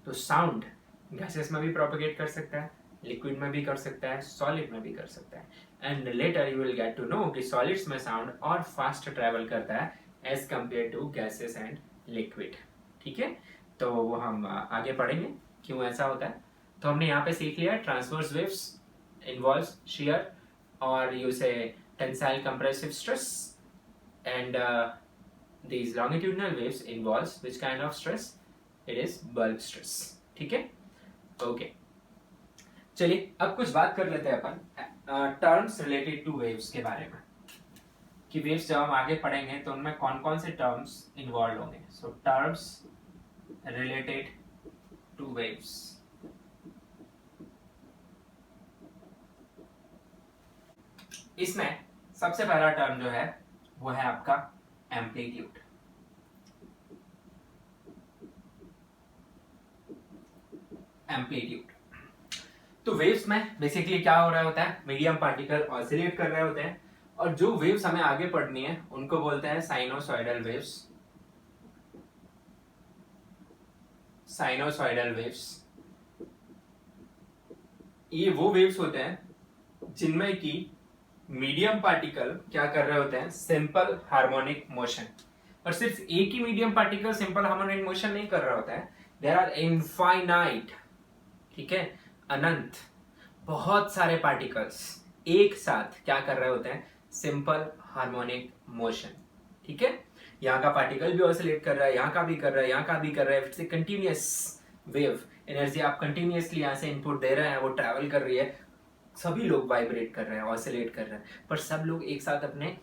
तो साउंड गैसेस में भी प्रोपेगेट कर सकता है, लिक्विड में भी कर सकता है, सॉलिड में भी कर सकता है। And later you will get to know कि सॉलिड्स में साउंड और फास्ट ट्रेवल करता है as compare to gases and liquid. ठीक है, तो वो हम आगे पढ़ेंगे क्यों ऐसा होता है। तो हमने यहाँ पे सीख लिया ट्रांसवर्स वेव्स इन्वॉल्व्स शियर और यू से tensile compressive stress, and these longitudinal waves involves which kind of stress? It is bulk stress. ठीक है, ओके चलिए अब कुछ बात कर लेते हैं अपन टर्म्स रिलेटेड टू वेव्स के बारे में, कि वेव्स जब हम आगे पढ़ेंगे तो उनमें कौन कौन से टर्म्स इन्वॉल्व होंगे। सो टर्म्स रिलेटेड टू वेव्स। इसमें सबसे पहला टर्म जो है वो है आपका एम्पलीट्यूड। एम्पलीट्यूड तो वेव्स में बेसिकली क्या हो रहा होता है, मीडियम पार्टिकल ऑसिलेट कर रहे होते हैं, और जो वेव्स हमें आगे पढ़नी है उनको बोलते हैं साइनोसॉइडल वेव्स। साइनोसॉइडल वेव्स ये वो वेव्स होते हैं जिनमें की मीडियम पार्टिकल क्या कर रहे होते हैं, सिंपल हार्मोनिक मोशन। और सिर्फ एक ही medium particle simple harmonic motion नहीं कर रहा होता है, देयर आर इनफाइनाइट, ठीक है, अनंत बहुत सारे पार्टिकल्स एक साथ क्या कर रहे होते हैं, सिंपल हार्मोनिक मोशन। ठीक है, यहाँ का पार्टिकल भी ऑसिलेट कर रहा है, यहाँ का भी कर रहा है, यहाँ का भी कर रहा है। It's a continuous wave, energy आप कंटिन्यूअसली यहाँ से इनपुट दे रहे हैं, वो ट्रैवल कर रही है, सभी लोग वाइब्रेट कर रहे हैं, ऑसिलेट कर रहे हैं, पर सब लोग एक साथ अपने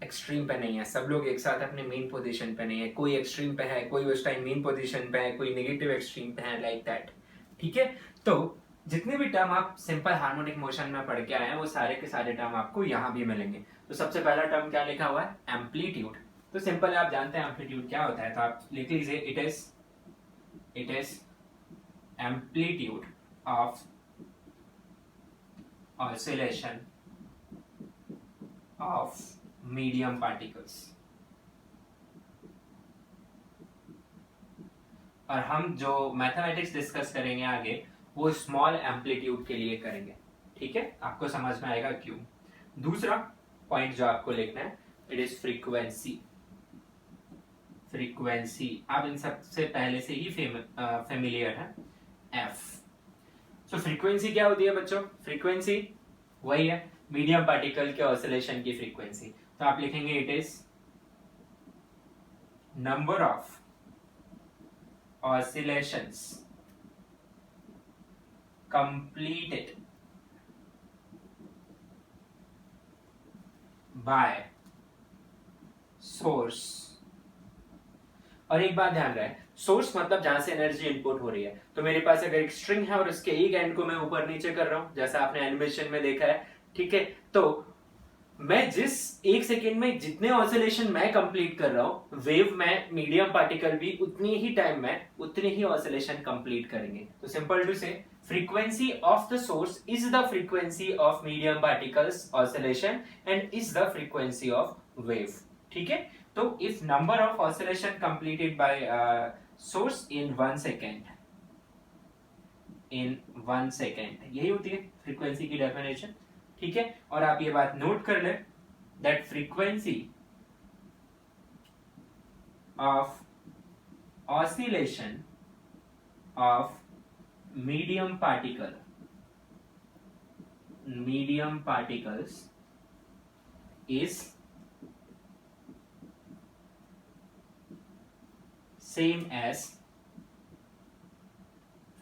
एक्सट्रीम पे नहीं है, सब लोग एक साथ अपने मेन पोजीशन पे नहीं है। कोई एक्सट्रीम पे है, कोई उस टाइम मेन पोजीशन पे है, कोई नेगेटिव एक्सट्रीम पे है, लाइक दैट। ठीक है, तो जितने भी टर्म आप सिंपल हार्मोनिक मोशन में पढ़ के आए हैं वो सारे के सारे टर्म आपको यहाँ भी मिलेंगे। तो सबसे पहला टर्म क्या लिखा हुआ है, एम्पलीट्यूड। तो सिंपल आप जानते हैं एम्पलीट्यूड क्या होता है, तो आप लिख लीजिए it is amplitude of oscillation of medium particles. और हम जो मैथमेटिक्स डिस्कस करेंगे आगे वो स्मॉल एम्पलीट्यूड के लिए करेंगे। ठीक है, आपको समझ में आएगा क्यों। दूसरा पॉइंट जो आपको लिखना है, इट इज फ्रीक्वेंसी। फ्रीक्वेंसी आप इन सबसे पहले से ही फेमिलियर है, एफ। सो फ्रीक्वेंसी क्या होती है बच्चों, फ्रीक्वेंसी वही है मीडियम पार्टिकल के ऑसिलेशन की फ्रीक्वेंसी। तो आप लिखेंगे it is number of oscillations completed by source। और एक बात ध्यान रहे, सोर्स मतलब जहां से एनर्जी इनपुट हो रही है। तो मेरे पास अगर एक स्ट्रिंग है और इसके एक एंड को मैं ऊपर नीचे कर रहा हूं, जैसा आपने एनिमेशन में देखा है, ठीक है, तो मैं जिस एक सेकेंड में जितने ऑसिलेशन मैं कंप्लीट कर रहा हूं, वेव में मीडियम पार्टिकल भी उतनी ही टाइम में उतने ही ऑसिलेशन कंप्लीट करेंगे। तो सिंपल टू से frequency of the source is the frequency of medium particles oscillation and is the frequency of wave। ठीक है, तो if number of oscillation completed by source in 1 second, यही होती है फ्रीक्वेंसी की डेफिनेशन। ठीक है, और आप ये बात नोट कर ले that frequency of oscillation of medium particles is same as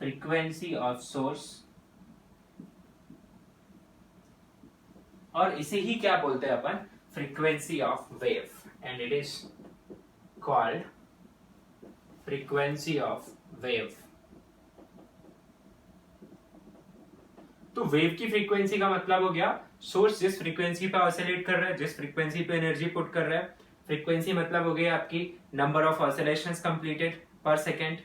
frequency of source, और इसे ही क्या बोलते हैं अपन, frequency of wave, and it is called frequency of wave. तो वेव की फ्रीक्वेंसी का मतलब हो गया सोर्स जिस फ्रीक्वेंसी पे ऑसिलेट कर रहा है, जिस फ्रीक्वेंसी पे एनर्जी पुट कर रहा है। फ्रीक्वेंसी मतलब हो गई आपकी number of oscillations completed per second,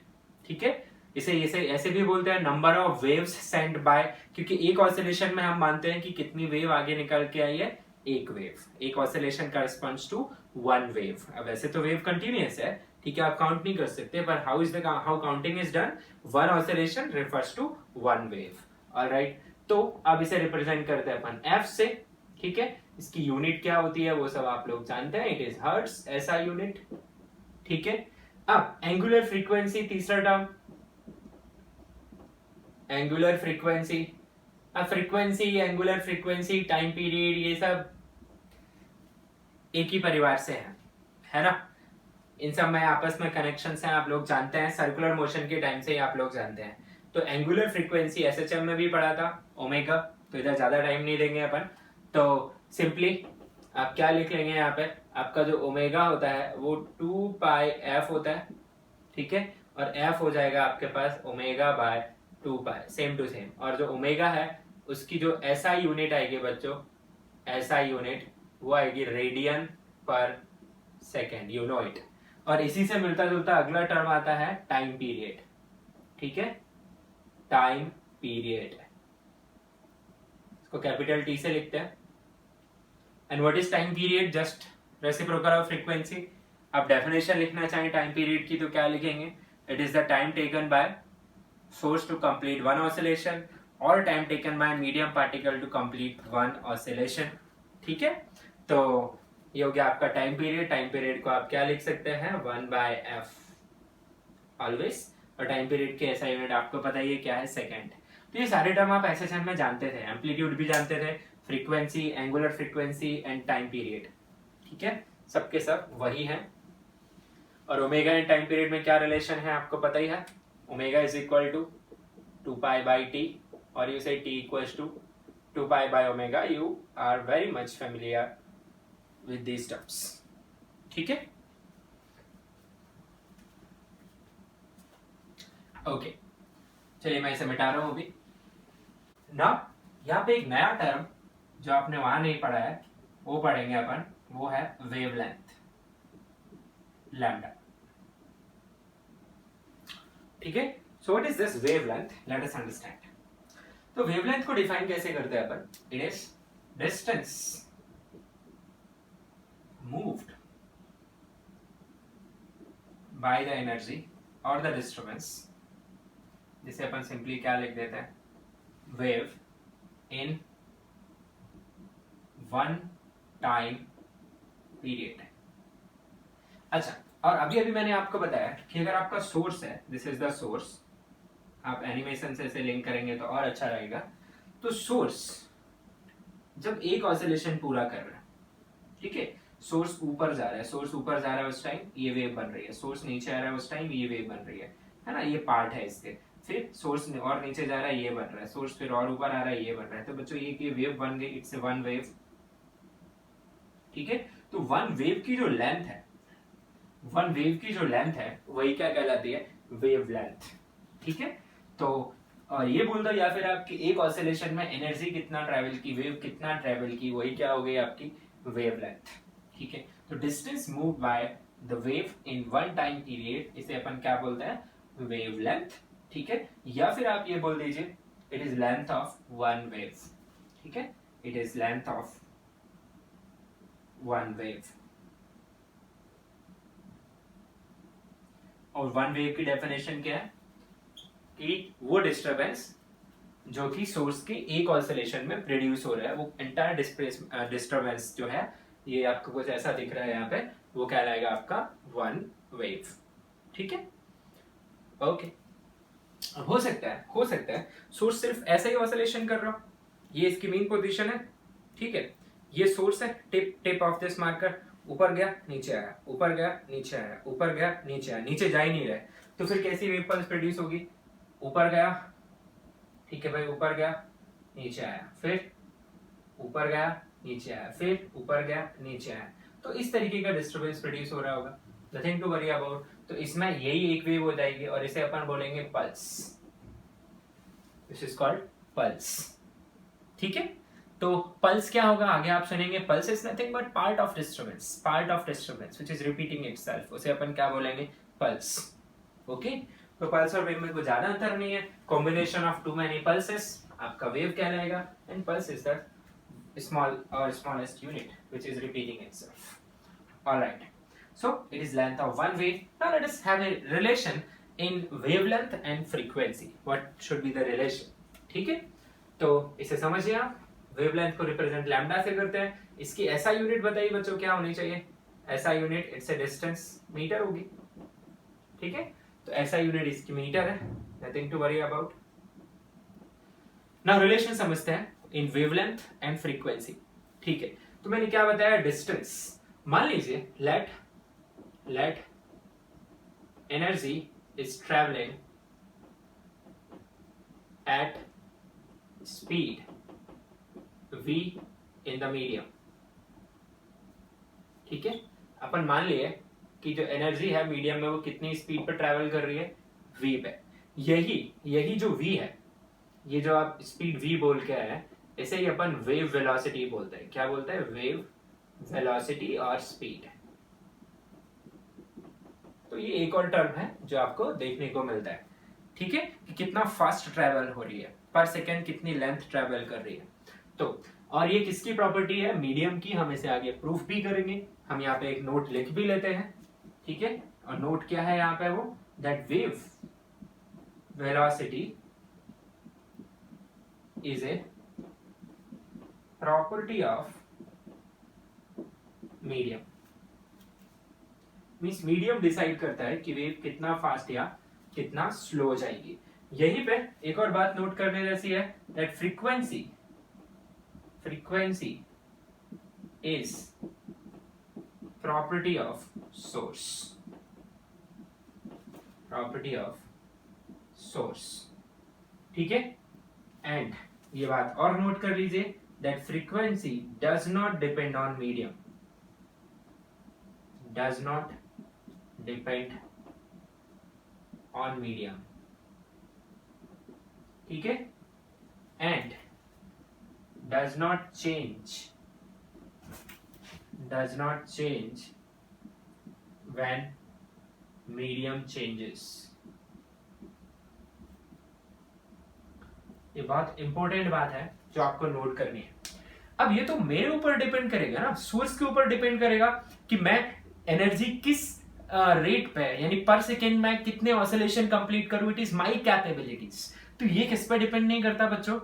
ठीक है। इसे ऐसे भी बोलते हैं number of waves send by, क्योंकि एक ऑसिलेशन में हम मानते हैं कि कितनी वेव आगे निकल के आई है, एक वेव। एक oscillation corresponds to one wave. अब वैसे तो वेव कंटिन्यूअस है, ठीक है, आप काउंट नहीं कर सकते, पर how counting is done, one oscillation refers to one wave. Alright, तो अब इसे रिप्रेजेंट करते हैं अपन एफ से, ठीक है। इसकी यूनिट क्या होती है वो सब आप लोग जानते हैं, इट इज हर्ट्ज, ऐसा यूनिट, ठीक है। अब एंगुलर फ्रीक्वेंसी, तीसरा टर्म एंगुलर फ्रीक्वेंसी। अब frequency, angular frequency, time period, ये सब एक ही परिवार से है ना। इन सब में आपस में कनेक्शंस हैं, आप लोग जानते हैं, सर्कुलर मोशन के टाइम से ही आप लोग जानते हैं। तो एंगुलर फ्रीक्वेंसी एसएचएम में भी पढ़ा था, ओमेगा, तो इधर ज्यादा टाइम नहीं देंगे अपन। तो सिंपली आप क्या लिख लेंगे यहाँ पे, आपका जो ओमेगा होता है वो 2 पाई एफ होता है, ठीक है, और एफ हो जाएगा आपके पास omega by 2 pi, same to same. और जो ओमेगा है उसकी जो एसआई यूनिट आएगी बच्चों, एसआई यूनिट वो आएगी रेडियन पर सेकेंड, यू नो इट। और इसी से मिलता जुलता अगला टर्म आता है टाइम पीरियड, ठीक है, टाइम पीरियड, इसको कैपिटल टी से लिखते हैं। And what is time period, just reciprocal of frequency. आप डेफिनेशन लिखना चाहें टाइम पीरियड की तो क्या लिखेंगे, it is the time taken by source to complete one oscillation और time taken by medium particle to complete one oscillation, ठीक है। तो ये हो गया आपका टाइम पीरियड। टाइम पीरियड को आप क्या लिख सकते हैं, 1/f ऑलवेज। और टाइम पीरियड के ऐसा यूनिट आपको पता ही है क्या है, सेकंड। तो ये सारे टर्म आप एसएचएम में जानते थे, एम्पलीट्यूड भी जानते थे, frequency, angular frequency and time period, ठीक है, सबके सब वही है। और ओमेगा एंड टाइम पीरियड में क्या रिलेशन है आपको पता ही है, omega is equal to 2 pi by T, और you say T equals to 2 pi by omega. You are very much familiar with these terms, ठीक है। ओके, चलिए मैं इसे मिटा रहा हूं अभी ना। यहाँ पे एक नया टर्म जो आपने वहां नहीं पढ़ा है वो पढ़ेंगे अपन, वो है वेवलेंथ, लैम्डा, ठीक है। So what is this wavelength, let us understand. तो वेवलेंथ को डिफाइन कैसे करते हैं अपन, it is distance moved by the energy और द डिस्टर्बेंस, जिसे अपन सिंपली क्या लिख देते हैं, wave in one time period. अच्छा, और अभी मैंने आपको बताया कि अगर आपका सोर्स है, दिस इज द सोर्स, आप एनिमेशन से इसे लिंक करेंगे तो और अच्छा रहेगा। तो सोर्स जब एक ऑसिलेशन पूरा कर रहा है, ठीक है, सोर्स ऊपर जा रहा है, सोर्स ऊपर जा रहा है उस टाइम ये वेव बन रही है, सोर्स नीचे आ रहा है उस टाइम ये वेव बन रही है ना, ये पार्ट है इसके। फिर सोर्स और नीचे जा रहा है ये बन रहा है, सोर्स फिर और ऊपर आ रहा है ये बन रहा है। तो बच्चों ये वेव बन गई, इट्स वन वेव, ठीक है। तो वन वेव की जो लेंथ है, वन वेव की जो लेंथ है वही क्या कहलाती है, वेव लेंथ, ठीक है। तो ये बोल दो, या फिर आपकी एक ऑसिलेशन में एनर्जी कितना ट्रैवल की, वेव कितना ट्रैवल की, वही क्या हो गई आपकी वेव लेंथ, ठीक है। तो distance move by the wave in one time period, इसे अपन क्या बोलते हैं, वेव लेंथ, ठीक है। या फिर आप ये बोल दीजिए it is length of one wave, ठीक है, it is length of one wave. और वन वेव की डेफिनेशन क्या है कि वो डिस्टरबेंस जो कि सोर्स के एक ऑसिलेशन में प्रोड्यूस हो रहा है, वो एंटायर डिस्टरबेंस जो है ये आपको कुछ ऐसा दिख रहा है यहाँ पे, वो कहलाएगा आपका वन वेव। ठीक है, ओके। अब हो सकता है सोर्स सिर्फ ऐसा ही ऑसिलेशन कर रहा हो, ये इसकी मेन पोजीशन है। ठीक है, ये सोर्स है, टिप ऑफ दिस मार्कर, ऊपर गया नीचे आया, ऊपर गया नीचे आया, ऊपर गया नीचे आया, नीचे जा ही नहीं रहा है, तो फिर कैसी वेव पल्स प्रोड्यूस होगी? ऊपर गया, ठीक है भाई, ऊपर गया नीचे आया, फिर ऊपर गया नीचे आया, फिर ऊपर गया नीचे आया, तो इस तरीके का डिस्टर्बेंस प्रोड्यूस हो रहा होगा, नथिंग टू वरी अबाउट। तो इसमें यही एक वेव हो जाएगी और इसे अपन बोलेंगे pulse, this is called pulse. ठीक है, तो पल्स क्या होगा आगे आप सुनेंगे। Pulse is nothing but part of disturbance which is repeating itself, उसे अपन क्या बोलेंगे? पल्स। ओके, तो पल्स और वेव में कोई ज्यादा अंतर नहीं है, combination of too many pulses आपका वेव कहलाएगा, and pulse is the small or smallest unit which is repeating itself. All right, so it is length of one wave. Now let us have a relation in wavelength and frequency. What should be the relation? ठीक है, तो इसे समझिए आप। Wavelength को represent lambda से करते हैं, इसकी ऐसा यूनिट बताइए बच्चों क्या होनी चाहिए? ऐसा unit it's a distance, metre होगी। ठीक है, तो ऐसा यूनिट इसकी मीटर है, nothing to worry about. Now relation समझते हैं इन वेवलेंथ एंड फ्रीक्वेंसी। ठीक है, तो मैंने क्या बताया? डिस्टेंस। मान लीजिए let energy is travelling at speed v in the medium. ठीक है, अपन मान लिए कि जो एनर्जी है मीडियम में वो कितनी स्पीड पर ट्रेवल कर रही है? v पे। यही जो v है, ये जो आप स्पीड v बोल के आए हैं, इसे ही अपन वेव वेलोसिटी बोलते हैं। क्या बोलते हैं? वेव वेलोसिटी और स्पीड। तो ये एक और टर्म है जो आपको देखने को मिलता है। ठीक है, कि कितना फास्ट ट्रैवल हो रही है, पर सेकेंड कितनी लेंथ ट्रैवल कर रही है। तो और ये किसकी प्रॉपर्टी है? मीडियम की। हम इसे आगे प्रूफ भी करेंगे। हम यहाँ पे एक नोट लिख भी लेते हैं। ठीक है, और नोट क्या है यहाँ पे? वो that wave velocity is a property of medium, means medium decide करता है कि वेव कितना फास्ट या कितना स्लो जाएगी। यहीं पे एक और बात नोट करने जैसी है, that frequency is property of source. ठीक है, एंड ये बात और नोट कर लीजिए, that frequency does not depend on medium, ठीक है, and does not change when medium changes. ये बहुत इंपॉर्टेंट बात है जो आपको नोट करनी है। अब ये तो मेरे ऊपर डिपेंड करेगा ना, सोर्स के ऊपर डिपेंड करेगा कि मैं एनर्जी किस रेट पे यानी पर सेकेंड में कितने ऑसिलेशन कंप्लीट करूं। It is my capabilities. तो ये किस पे डिपेंड नहीं करता बच्चों?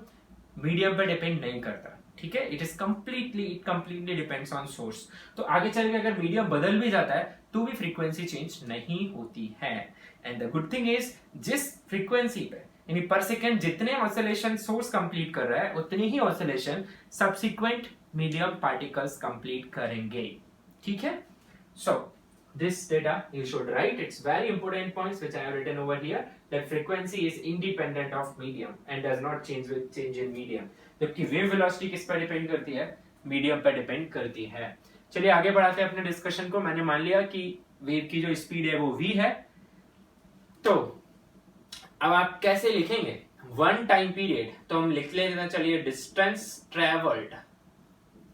मीडियम पे डिपेंड नहीं करता। ठीक है, it completely depends on source. तो आगे चल के अगर मीडियम बदल भी जाता है तो भी फ्रीक्वेंसी चेंज नहीं होती है। And the good thing is, जिस फ्रीक्वेंसी पे यानी पर सेकेंड जितने ऑसिलेशन सोर्स कंप्लीट कर रहा है, उतनी ही oscillation subsequent medium particles complete करेंगे। ठीक है, so this data you should write. It's very important points which I have written over here, that frequency is independent of medium and does not change with change in medium. जबकि wave velocity किस पर depend करती है? Medium पर depend करती है। चलिए आगे बढ़ाते हैं अपने डिस्कशन को। मैंने मान लिया कि वेव की जो स्पीड है वो v है। तो अब आप कैसे लिखेंगे वन टाइम पीरियड? तो हम लिख लेते हैं, चलिए, डिस्टेंस ट्रेवल्ड।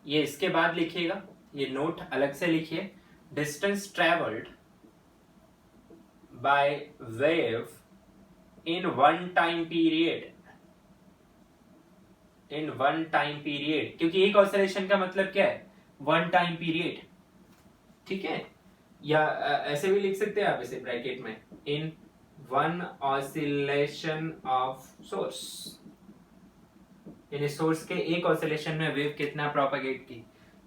ये इसके बाद लिखिएगा, ये नोट अलग से लिखिए। Distance travelled by wave in one time period, क्योंकि एक ऑसिलेशन का मतलब क्या है? One time period. ठीक है, या ऐसे भी लिख सकते हैं आप इसे ब्रैकेट में, in one oscillation of source, यानी सोर्स के एक ऑसिलेशन में वेव कितना प्रोपेगेट की।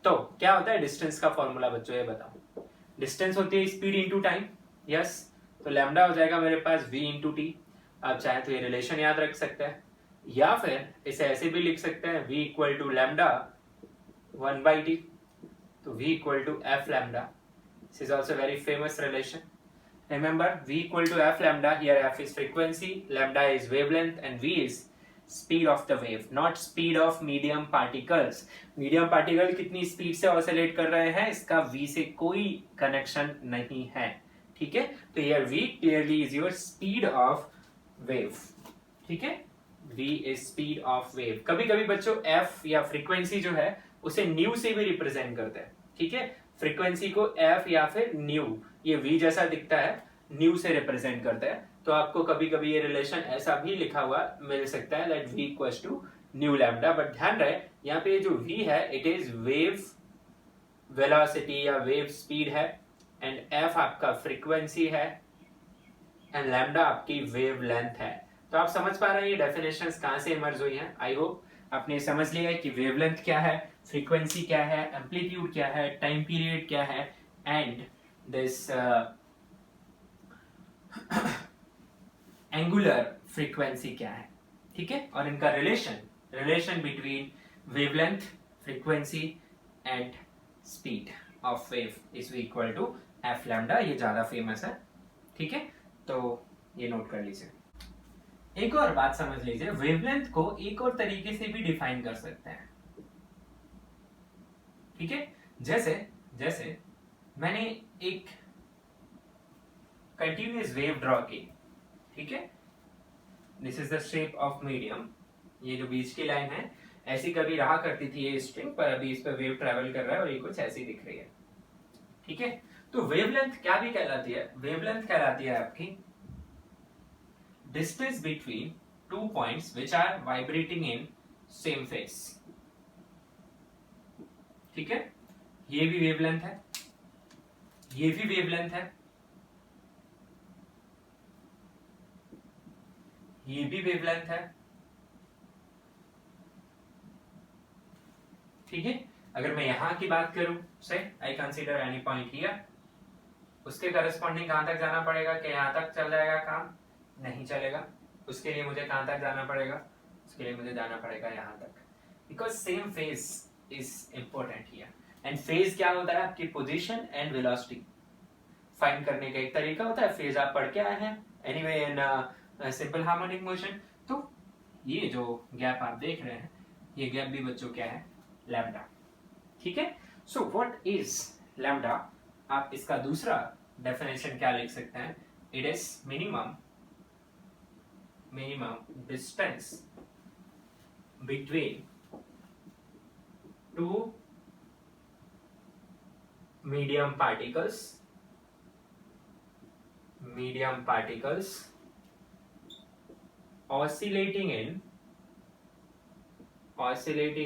तो क्या होता है डिस्टेंस का फॉर्मूला बच्चों, ये बताओ। डिस्टेंस होती है स्पीड इंटू टाइम, यस। तो लैम्डा हो जाएगा मेरे पास v इंटू टी। आप चाहे तो ये रिलेशन याद रख सकते हैं, या फिर इसे ऐसे भी लिख सकते हैं v equal to lambda 1/t। तो v equal to f lambda, this is also very famous relation. Remember, v equal to f lambda. Here f is frequency, lambda is wavelength, and v is speed of the wave, not speed of medium particles. Medium particle कितनी speed से oscillate कर रहे हैं इसका v से कोई connection नहीं है, ठीक है। तो here v clearly is your speed of wave, ठीक है। v is speed of wave। कभी कभी बच्चों f या फ्रीक्वेंसी जो है उसे न्यू से भी रिप्रेजेंट करते हैं, ठीक है। फ्रीक्वेंसी को f या फिर न्यू, ये v जैसा दिखता है, न्यू से रिप्रेजेंट करता है। तो आपको कभी कभी ये रिलेशन ऐसा भी लिखा हुआ मिल सकता है, like v equals to nu lambda. But ध्यान रहे यहाँ पे जो v है इट इज वेव वेलोसिटी या वेव स्पीड है, एंड f आपका फ्रीक्वेंसी है, एंड लैम्डा आपकी वेव लेंथ है। तो आप समझ पा रहे हैं ये डेफिनेशंस कहाँ से इमर्ज हुई हैं। आई होप आपने समझ लिया है कि वेवलेंथ क्या है, फ्रीक्वेंसी क्या है, एम्पलीट्यूड क्या है, टाइम पीरियड क्या है, एंड दिस एंगुलर फ्रीक्वेंसी क्या है, ठीक है। और इनका relation between wavelength, frequency and speed of wave is equal to F lambda. ये ज्यादा फेमस है, ठीक है, तो ये नोट कर लीजिए। एक और बात समझ लीजिए, वेवलेंथ को एक और तरीके से भी डिफाइन कर सकते हैं, ठीक है। जैसे मैंने एक कंटिन्यूअस वेव ड्रॉ की, ठीक है। This is the shape of medium. ये जो बीच की लाइन है ऐसी कभी रहा करती थी ये स्ट्रिंग पर, अभी इस पर वेव ट्रेवल कर रहा है और ये कुछ ऐसी दिख रही है, ठीक है। तो वेवलेंथ क्या भी कहलाती है, वेवलेंथ कहलाती है आपकी distance between two points which are vibrating in same phase, ठीक है। ये भी वेवलेंथ है, ये भी वेवलेंथ है, ये भी वेवलेंथ है, ठीक है। अगर मैं यहां की बात करूं, से I consider any point here, उसके करस्पॉन्डिंग कहां तक जाना पड़ेगा कि यहां तक चल जाएगा काम, नहीं चलेगा। उसके लिए मुझे कहां तक जाना पड़ेगा, उसके लिए मुझे जाना पड़ेगा यहां तक, because same phase is important here. And phase क्या होता है, आपकी पोजीशन एंड वेलोसिटी फाइंड करने का एक तरीका होता है। फेज आप पढ़ के आए हैं anyway in simple harmonic motion. तो ये जो गैप आप देख रहे हैं, ये गैप भी बच्चों क्या है, लैम्डा, ठीक है। सो व्हाट इज लैम्डा, आप इसका दूसरा डेफिनेशन क्या लिख सकते हैं, it is minimum distance between two medium particles oscillating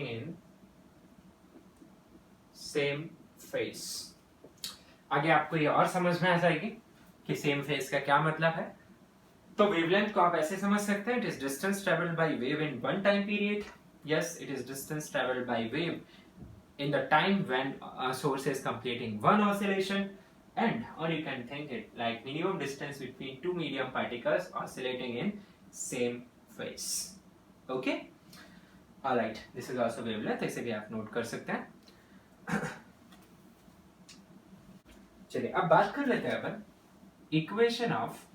in same phase। आगे आपको ये और समझ में आ जाएगी कि सेम फेज का क्या मतलब है। तो वेवलेंथ को आप ऐसे समझ सकते हैं, it is distance travelled by wave in one time period. Yes, it is distance travelled by wave in the time when a source is completing one oscillation, and or you can think it like minimum distance between two medium particles oscillating in same phase। Okay, all right, this is also wavelength, इसे भी आप note कर सकते हैं। चलिए अब बात कर लेते हैं अपन इक्वेशन ऑफ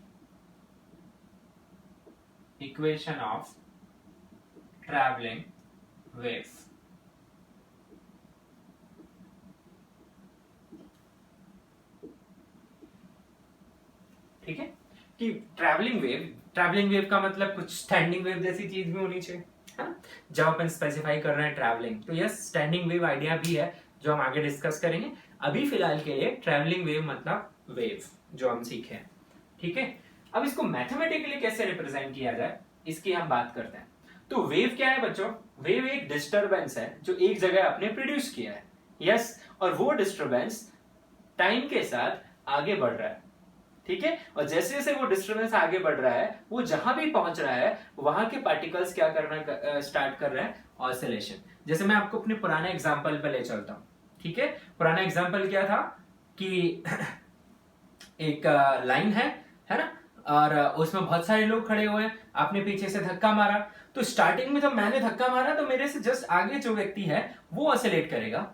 ट्रैवलिंग वेव। ठीक है कि ट्रैवलिंग वेव का मतलब कुछ स्टैंडिंग वेव जैसी चीज भी होनी चाहिए, है ना। जब अपन स्पेसिफाई कर रहे हैं ट्रैवलिंग, तो यस स्टैंडिंग वेव आइडिया भी है जो हम आगे डिस्कस करेंगे। अभी फिलहाल के लिए ट्रैवलिंग वेव मतलब वेव जो हम सीखे हैं, ठीक है। अब इसको मैथमेटिकली कैसे रिप्रेजेंट किया जाए इसकी हम बात करते हैं। तो वेव क्या है बच्चों, वेव एक डिस्टरबेंस है जो एक जगह आपने प्रोड्यूस किया है, यस, और वो डिस्टरबेंस टाइम के साथ आगे बढ़ रहा है, ठीक है। और जैसे जैसे वो डिस्टरबेंस आगे बढ़ रहा है, वो जहां भी पहुंच रहा है वहां के पार्टिकल्स क्या करना स्टार्ट कर रहे हैं, ऑसिलेशन। जैसे मैं आपको अपने पुराने एग्जांपल पे ले चलता हूं, ठीक है, पुराना एग्जाम्पल क्या था कि एक लाइन है ना, और उसमें बहुत सारे लोग खड़े हुए हैं, आपने पीछे से धक्का मारा, तो स्टार्टिंग में जब मैंने धक्का मारा तो मेरे से जस्ट आगे जो व्यक्ति है वो ऑसिलेट करेगा,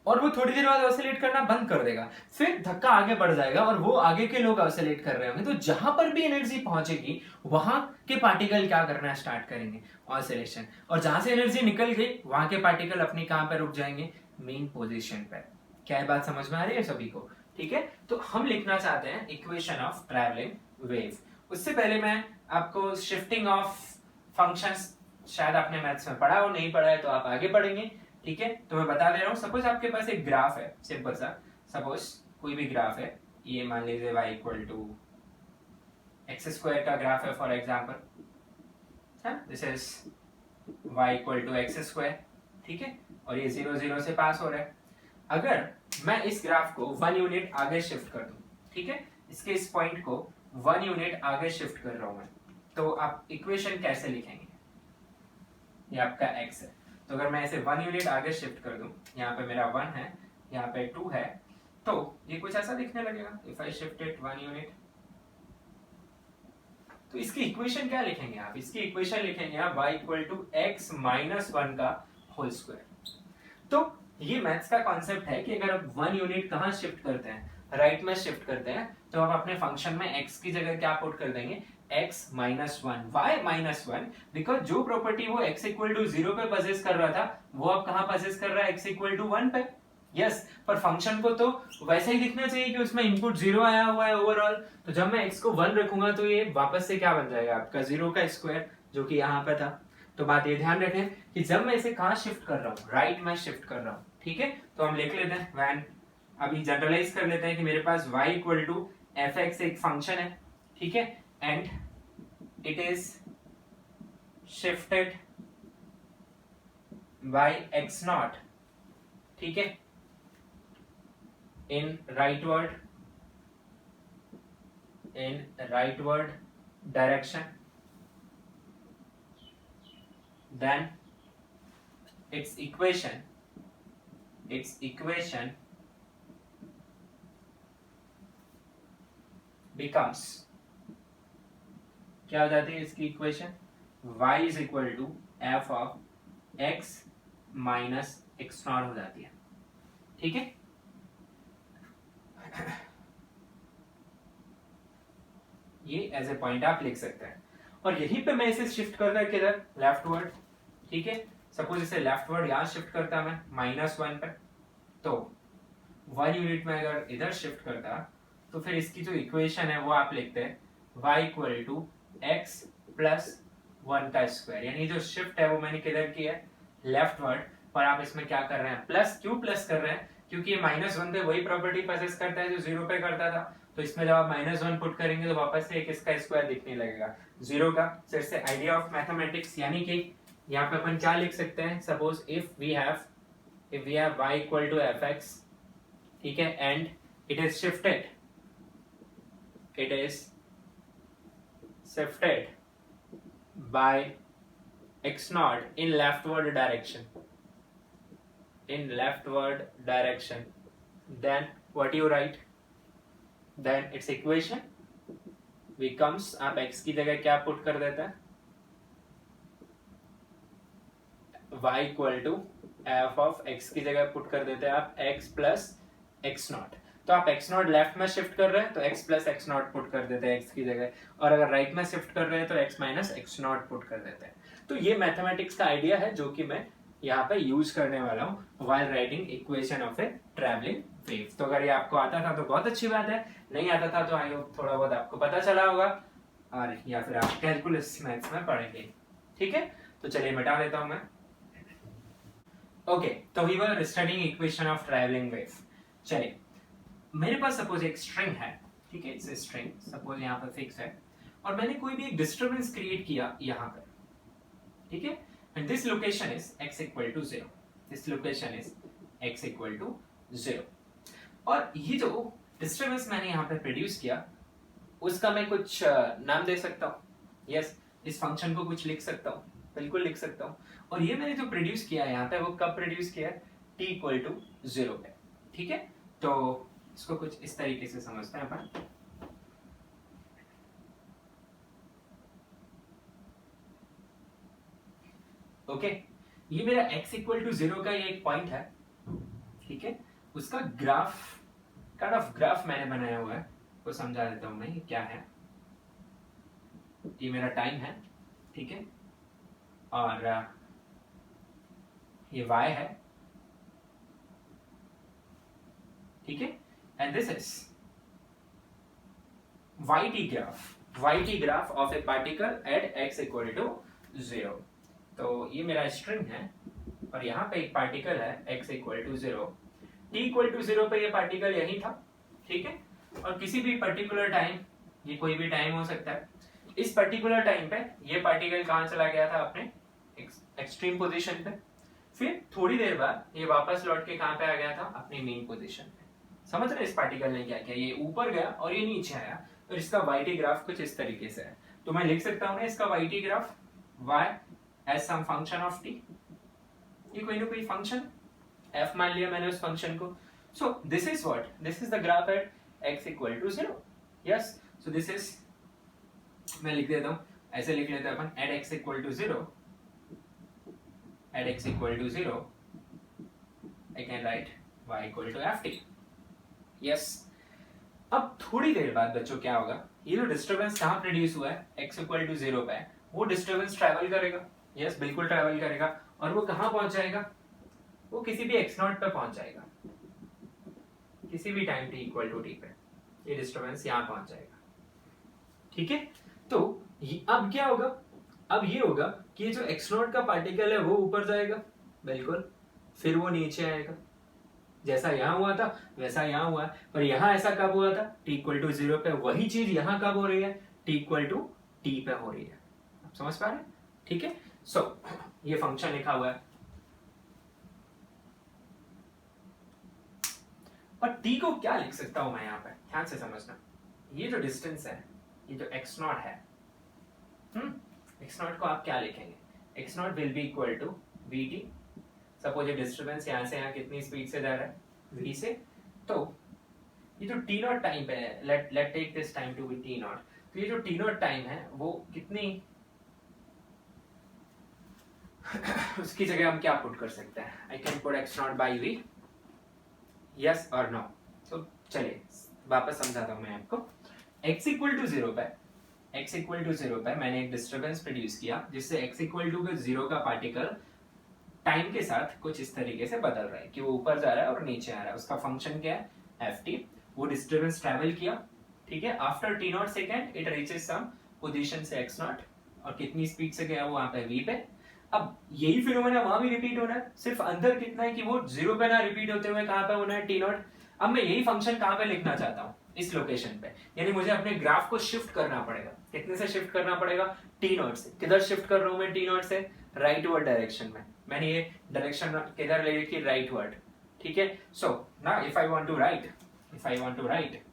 और वो थोड़ी देर बाद ऑसिलेट करना बंद कर देगा, फिर धक्का आगे बढ़ जाएगा और वो आगे के लोग ऑसिलेट कर रहे होंगे, तो जहां पर भी एनर्जी पहुंचेगी वहां के पार्टिकल क्या करना स्टार्ट करेंगे, ऑसिलेशन, और जहां से एनर्जी निकल गई वहां के पार्टिकल अपनी कहां पर रुक जाएंगे, मेन पोजीशन पर। क्या ये बात समझ में आ रही है सभी को? ठीक है, तो हम लिखना चाहते हैं इक्वेशन ऑफ ट्रैवलिंग वेव। उससे पहले मैं आपको शिफ्टिंग ऑफ फंक्शंस, शायद आपने मैथ्स में पढ़ा हो, नहीं पढ़ा है तो आप आगे पढ़ेंगे, ठीक है, तो मैं बता दे रहा हूं। सपोज आपके पास एक ग्राफ है, सिंपल सा, सपोज कोई भी ग्राफ है, ये मान लीजिए y equal to X square का ग्राफ है for example, this is y equal to X square, ठीक है, और ये 0 0 से पास हो रहा है। अगर मैं इस ग्राफ को 1 यूनिट आगे शिफ्ट कर दूं, ठीक है, इसके इस पॉइंट को 1 यूनिट आगे शिफ्ट कर रहा हूं मैं, तो आप इक्वेशन कैसे लिखेंगे? ये आपका x है, तो अगर मैं इसे 1 यूनिट आगे शिफ्ट कर दूं, यहाँ पे मेरा 1 है, यहाँ पे 2 है, तो ये कुछ ऐसा दिखने लगेगा, if I shift it 1 unit. तो इसकी इक्वेशन क्या लिखेंगे आप? इसकी इक्वेशन लिखेंगे आप y equal to x minus 1 का होल स्क्वायर। तो ये मैथ्स का कॉन्सेप्ट है कि अगर आप 1 यूनिट कहाँ शिफ्ट करते हैं, राइट में शिफ्ट करते हैं, तो आप अपने फंक्शन में x की जगह क्या पुट कर देंगे, x minus 1। Y minus 1? Because जो प्रॉपर्टी वो x इक्वल टू 0 पे पजेस कर रहा था वो अब कहाँ पजेस कर रहा है, x इक्वल टू 1 पे। यस, पर फंक्शन को तो वैसे ही दिखना चाहिए कि उसमें इनपुट 0 आया हुआ है ओवरऑल, तो जब मैं x को 1 रखूंगा तो ये वापस से क्या बन जाएगा, आपका 0 का स्क्वायर, जो कि यहाँ पे था। तो बात ये ध्यान रखें कि जब मैं इसे कहाँ शिफ्ट कर रहा हूँ, राइट में शिफ्ट कर रहा हूँ, ठीक है, तो हम लिख लेते हैं व्हेन, अभी जनरलाइज कर लेते हैं कि मेरे पास y इक्वल टू fx एक फंक्शन है, ठीक है, and it is shifted by x naught, ठीक है, in rightward direction, then its equation becomes, क्या हो जाती है इसकी equation, y is equal to F of x minus X naught हो जाती है, ठीक है। ये एज ए पॉइंट आप लिख सकते हैं, और यहीं पे मैं इसे शिफ्ट करता है किधर, लेफ्टवर्ड, ठीक है, सपोज इसे लेफ्टवर्ड यहां शिफ्ट करता मैं -1 पे, तो 1 यूनिट में अगर इधर शिफ्ट करता तो फिर इसकी जो इक्वेशन है वो आप लिखते हैं y equal to x plus 1 का स्क्वायर, यानी जो शिफ्ट है वो मैंने किधर की है, लेफ्टवर्ड, पर आप इसमें क्या कर रहे हैं, प्लस। क्यों प्लस कर रहे हैं? क्योंकि ये -1 पे वही प्रॉपर्टी पोजेस करता है जो 0 पे करता था, तो इसमें जब आप -1 पुट करेंगे तो वापस से एक इसका स्क्वायर दिखने लगेगा 0 का। फिर से आइडिया ऑफ मैथमेटिक्स, यानी कि यहाँ पे अपन क्या लिख सकते हैं, suppose if we have y equal to fx, ठीक है, and it is shifted by x naught in leftward direction, then what you write, then its equation becomes, आप x की जगह क्या पुट कर देते हैं, y equal to F of x की जगह पुट कर देते हैं आप x प्लस एक्स नॉट। तो आप x नॉट लेफ्ट में शिफ्ट कर रहे हैं तो x plus x not put कर देते हैं x की जगह, और अगर राइट में शिफ्ट कर रहे हैं तो x minus X not put कर देते हैं। तो ये मैथमेटिक्स का आइडिया है जो कि मैं यहाँ पे यूज करने वाला हूँ while writing equation of A travelling wave. तो अगर ये आपको आता था तो बहुत अच्छी बात है, नहीं आता था तो आई होप थोड़ा बहुत आपको पता चला होगा, और या फिर आप कैलकुलस मैथ्स में पढ़ेंगे, ठीक है। तो चलिए मिटा देता हूँ मैं। ओके, तो we were studying equation of travelling wave. चलिए, मेरे पास सपोज एक स्ट्रिंग है, ठीक है, इट्स ए स्ट्रिंग, सपोज यहाँ पर फिक्स है, और मैंने कोई भी एक डिस्टर्बेंस क्रिएट किया यहाँ पर, ठीक है, and this location is x equal to 0, this location is x equal to 0, और ये जो डिस्टर्बेंस मैंने यहाँ पे प्रोड्यूस किया उसका मैं कुछ नाम दे सकता हूँ, यस, इस फंक्शन को कुछ लिख सकता हूँ, बिल्कुल लिख सकता हूँ। और ये मैंने जो प्रोड्यूस किया है यहाँ पे वो कब प्रोड्यूस किया है, t इक्वल टू 0 पे, ठीक है, तो इसको कुछ इस तरीके से समझते हैं अपन। ओके, ये मेरा x इक्वल टू 0 का ये एक पॉइंट है, ठीक है, उसका ग्राफ, काइंड ऑफ ग्राफ मैंने बनाया हुआ है, वो समझा देता हूं मैं ये क्या है। ये मेरा टाइम है, ठीक है, और ये y है, ठीक है, and this is yt graph of a particle at x equal to 0। तो ये मेरा स्ट्रिंग है और यहाँ पे एक पार्टिकल है x equal to 0, t equal to 0 पे ये पार्टिकल यही था, ठीक है, और किसी भी पर्टिकुलर टाइम, ये कोई भी टाइम हो सकता है, इस पर्टिकुलर टाइम पे ये पार्टिकल कहाँ चला गया था, अपने एक्सट्रीम पोजीशन पे, फिर थोड़ी देर बाद ये वापस लौट के कहाँ पे आ गया था, अपनी मेन पोजीशन पे। समझ रहे इस पार्टिकल ने क्या किया, ये ऊपर गया और ये नीचे आया, और इसका yt ग्राफ कुछ इस तरीके से है। तो मैं लिख सकता हूँ ना इसका yt graph y as some function of t, ये कोई ना कोई फंक्शन f मान लिया मैंने उस फंक्शन को। So this is what, this is the graph at x equal to 0। Yes, so this is, मैं लिख देता हूँ, ऐसे लिख लेते हैं अपन, at x equal to 0, at x equal to 0 I can write y equal to ft। Yes, अब थोड़ी देर बाद बच्चों क्या होगा, ये जो डिस्टरबेंस कहाँ प्रोड्यूस हुआ है, x इक्वल टू 0 पे है, वो डिस्टरबेंस ट्रैवल करेगा, यस बिल्कुल ट्रैवल करेगा, और वो कहाँ पहुंच जाएगा, वो किसी भी x0 पे पहुंच जाएगा, किसी भी time t equal to t पे ये डिस्टरबेंस यहाँ पहुंच जाएगा, ठीक है। तो अब क्या होगा, अब ये होगा कि ये जो x0 का पार्टिकल है वो ऊपर जाएगा, बिल्कुल, फिर वो नीचे आएगा, जैसा यहाँ हुआ था वैसा यहाँ हुआ है, पर यहाँ ऐसा कब हुआ था, t इक्वल टू 0 पे, वही चीज यहाँ कब हो रही है, t इक्वल टू t पे हो रही है। आप समझ पा रहे हैं, ठीक है। सो ये फंक्शन लिखा हुआ है, और t को क्या लिख सकता हूं मैं यहाँ पे, ध्यान से समझना, ये जो डिस्टेंस है, ये जो x0 है, x0 को आप क्या लिखेंगे, x0 will be equal to vt। Suppose ये डिस्टरबेंस यहाँ से यहाँ कितनी स्पीड से जा रहा है, v से, तो ये जो t0 टाइम पे है, let take this time to be t0, तो ये जो t0 टाइम है वो कितनी उसकी जगह हम क्या पुट कर सकते हैं, I can put x0 by v, yes और नो। तो चलिए वापस समझाता हूं मैं आपको, x इक्वल टू 0 पे, x इक्वल टू 0 पे मैंने एक डिस्टरबेंस प्रोड्यूस किया, जिससे x इक्वल टू 0 का पार्टिकल टाइम के साथ कुछ इस तरीके से बदल रहा है कि वो ऊपर जा रहा है और नीचे आ रहा है, उसका फंक्शन क्या है ft। वो डिस्टरबेंस ट्रैवल किया, ठीक है, after t0 second it reaches some position से x0, और कितनी स्पीड से गया वो वहां पे v पे। अब यही फिनोमेना वहां भी रिपीट होना है, सिर्फ अंदर कितना है कि वो 0 पे ना रिपीट होते हुए कहां पे होना है, t0। अब मैं यही फंक्शन कहां पे लिखना चाहता हूं, इस लोकेशन पे, यानी मुझे अपने ग्राफ को शिफ्ट करना पड़ेगा, कितने से शिफ्ट करना पड़ेगा, t0 से। किधर शिफ्ट कर रहा हूं मैं t0 से, राइटवर्ड डायरेक्शन में, मैंने ये डायरेक्शन किधर ले ली, राइटवर्ड, ठीक है। So now if I want to write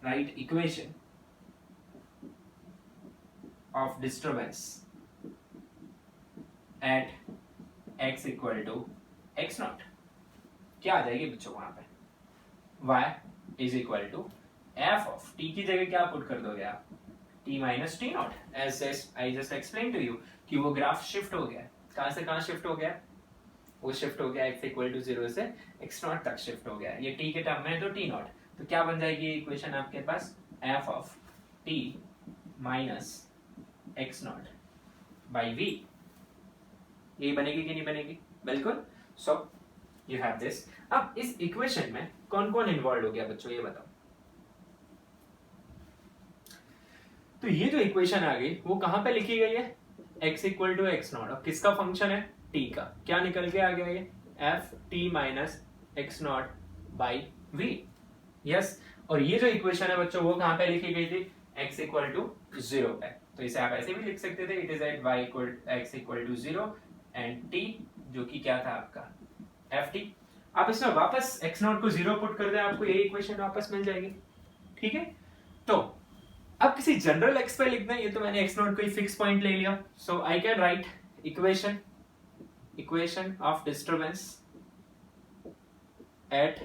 write equation of disturbance at x equal to x0, क्या आ जाएगी बच्चों वहां पे, y is equal to f of t की जगह क्या पुट कर दोगे आप, t minus t0, as I just explained to you कि वो ग्राफ शिफ्ट हो गया, कहां से कहां शिफ्ट हो गया, वो शिफ्ट हो गया x इक्वल टू 0 से x0 तक शिफ्ट हो गया, ये t के टर्म में तो t0, तो क्या बन जाएगी इक्वेशन आपके पास, f of t minus x0 by v, ये बनेगी कि नहीं बनेगी, बिल्कुल। So you have this. अब इस इक्वेशन में कौन कौन इन्वॉल्व हो गया बच्चों, ये बताओ। तो ये जो इक्वेशन आ गई वो कहां पे लिखी गई है, x इक्वल टू x0, अब किसका फंक्शन है, t का, क्या निकल के आ गया ये, f t minus x0 by v, yes. और ये जो इक्वेशन है बच्चों वो कहां पे लिखी गई थी, x इक्वल टू 0 पे, तो इसे आप ऐसे भी लिख सकते थे, it is at y equal x equal to 0 and t जो कि क्या था आपका ft। आप इसमें वापस x0 को 0 पुट कर दें, आपको यही इक्वेशन वापस मिल जाएगी, ठीक है। तो अब किसी जनरल x पे लिखना है, ये तो मैंने x0 को ही फिक्स पॉइंट ले लिया, so I can write equation equation of disturbance at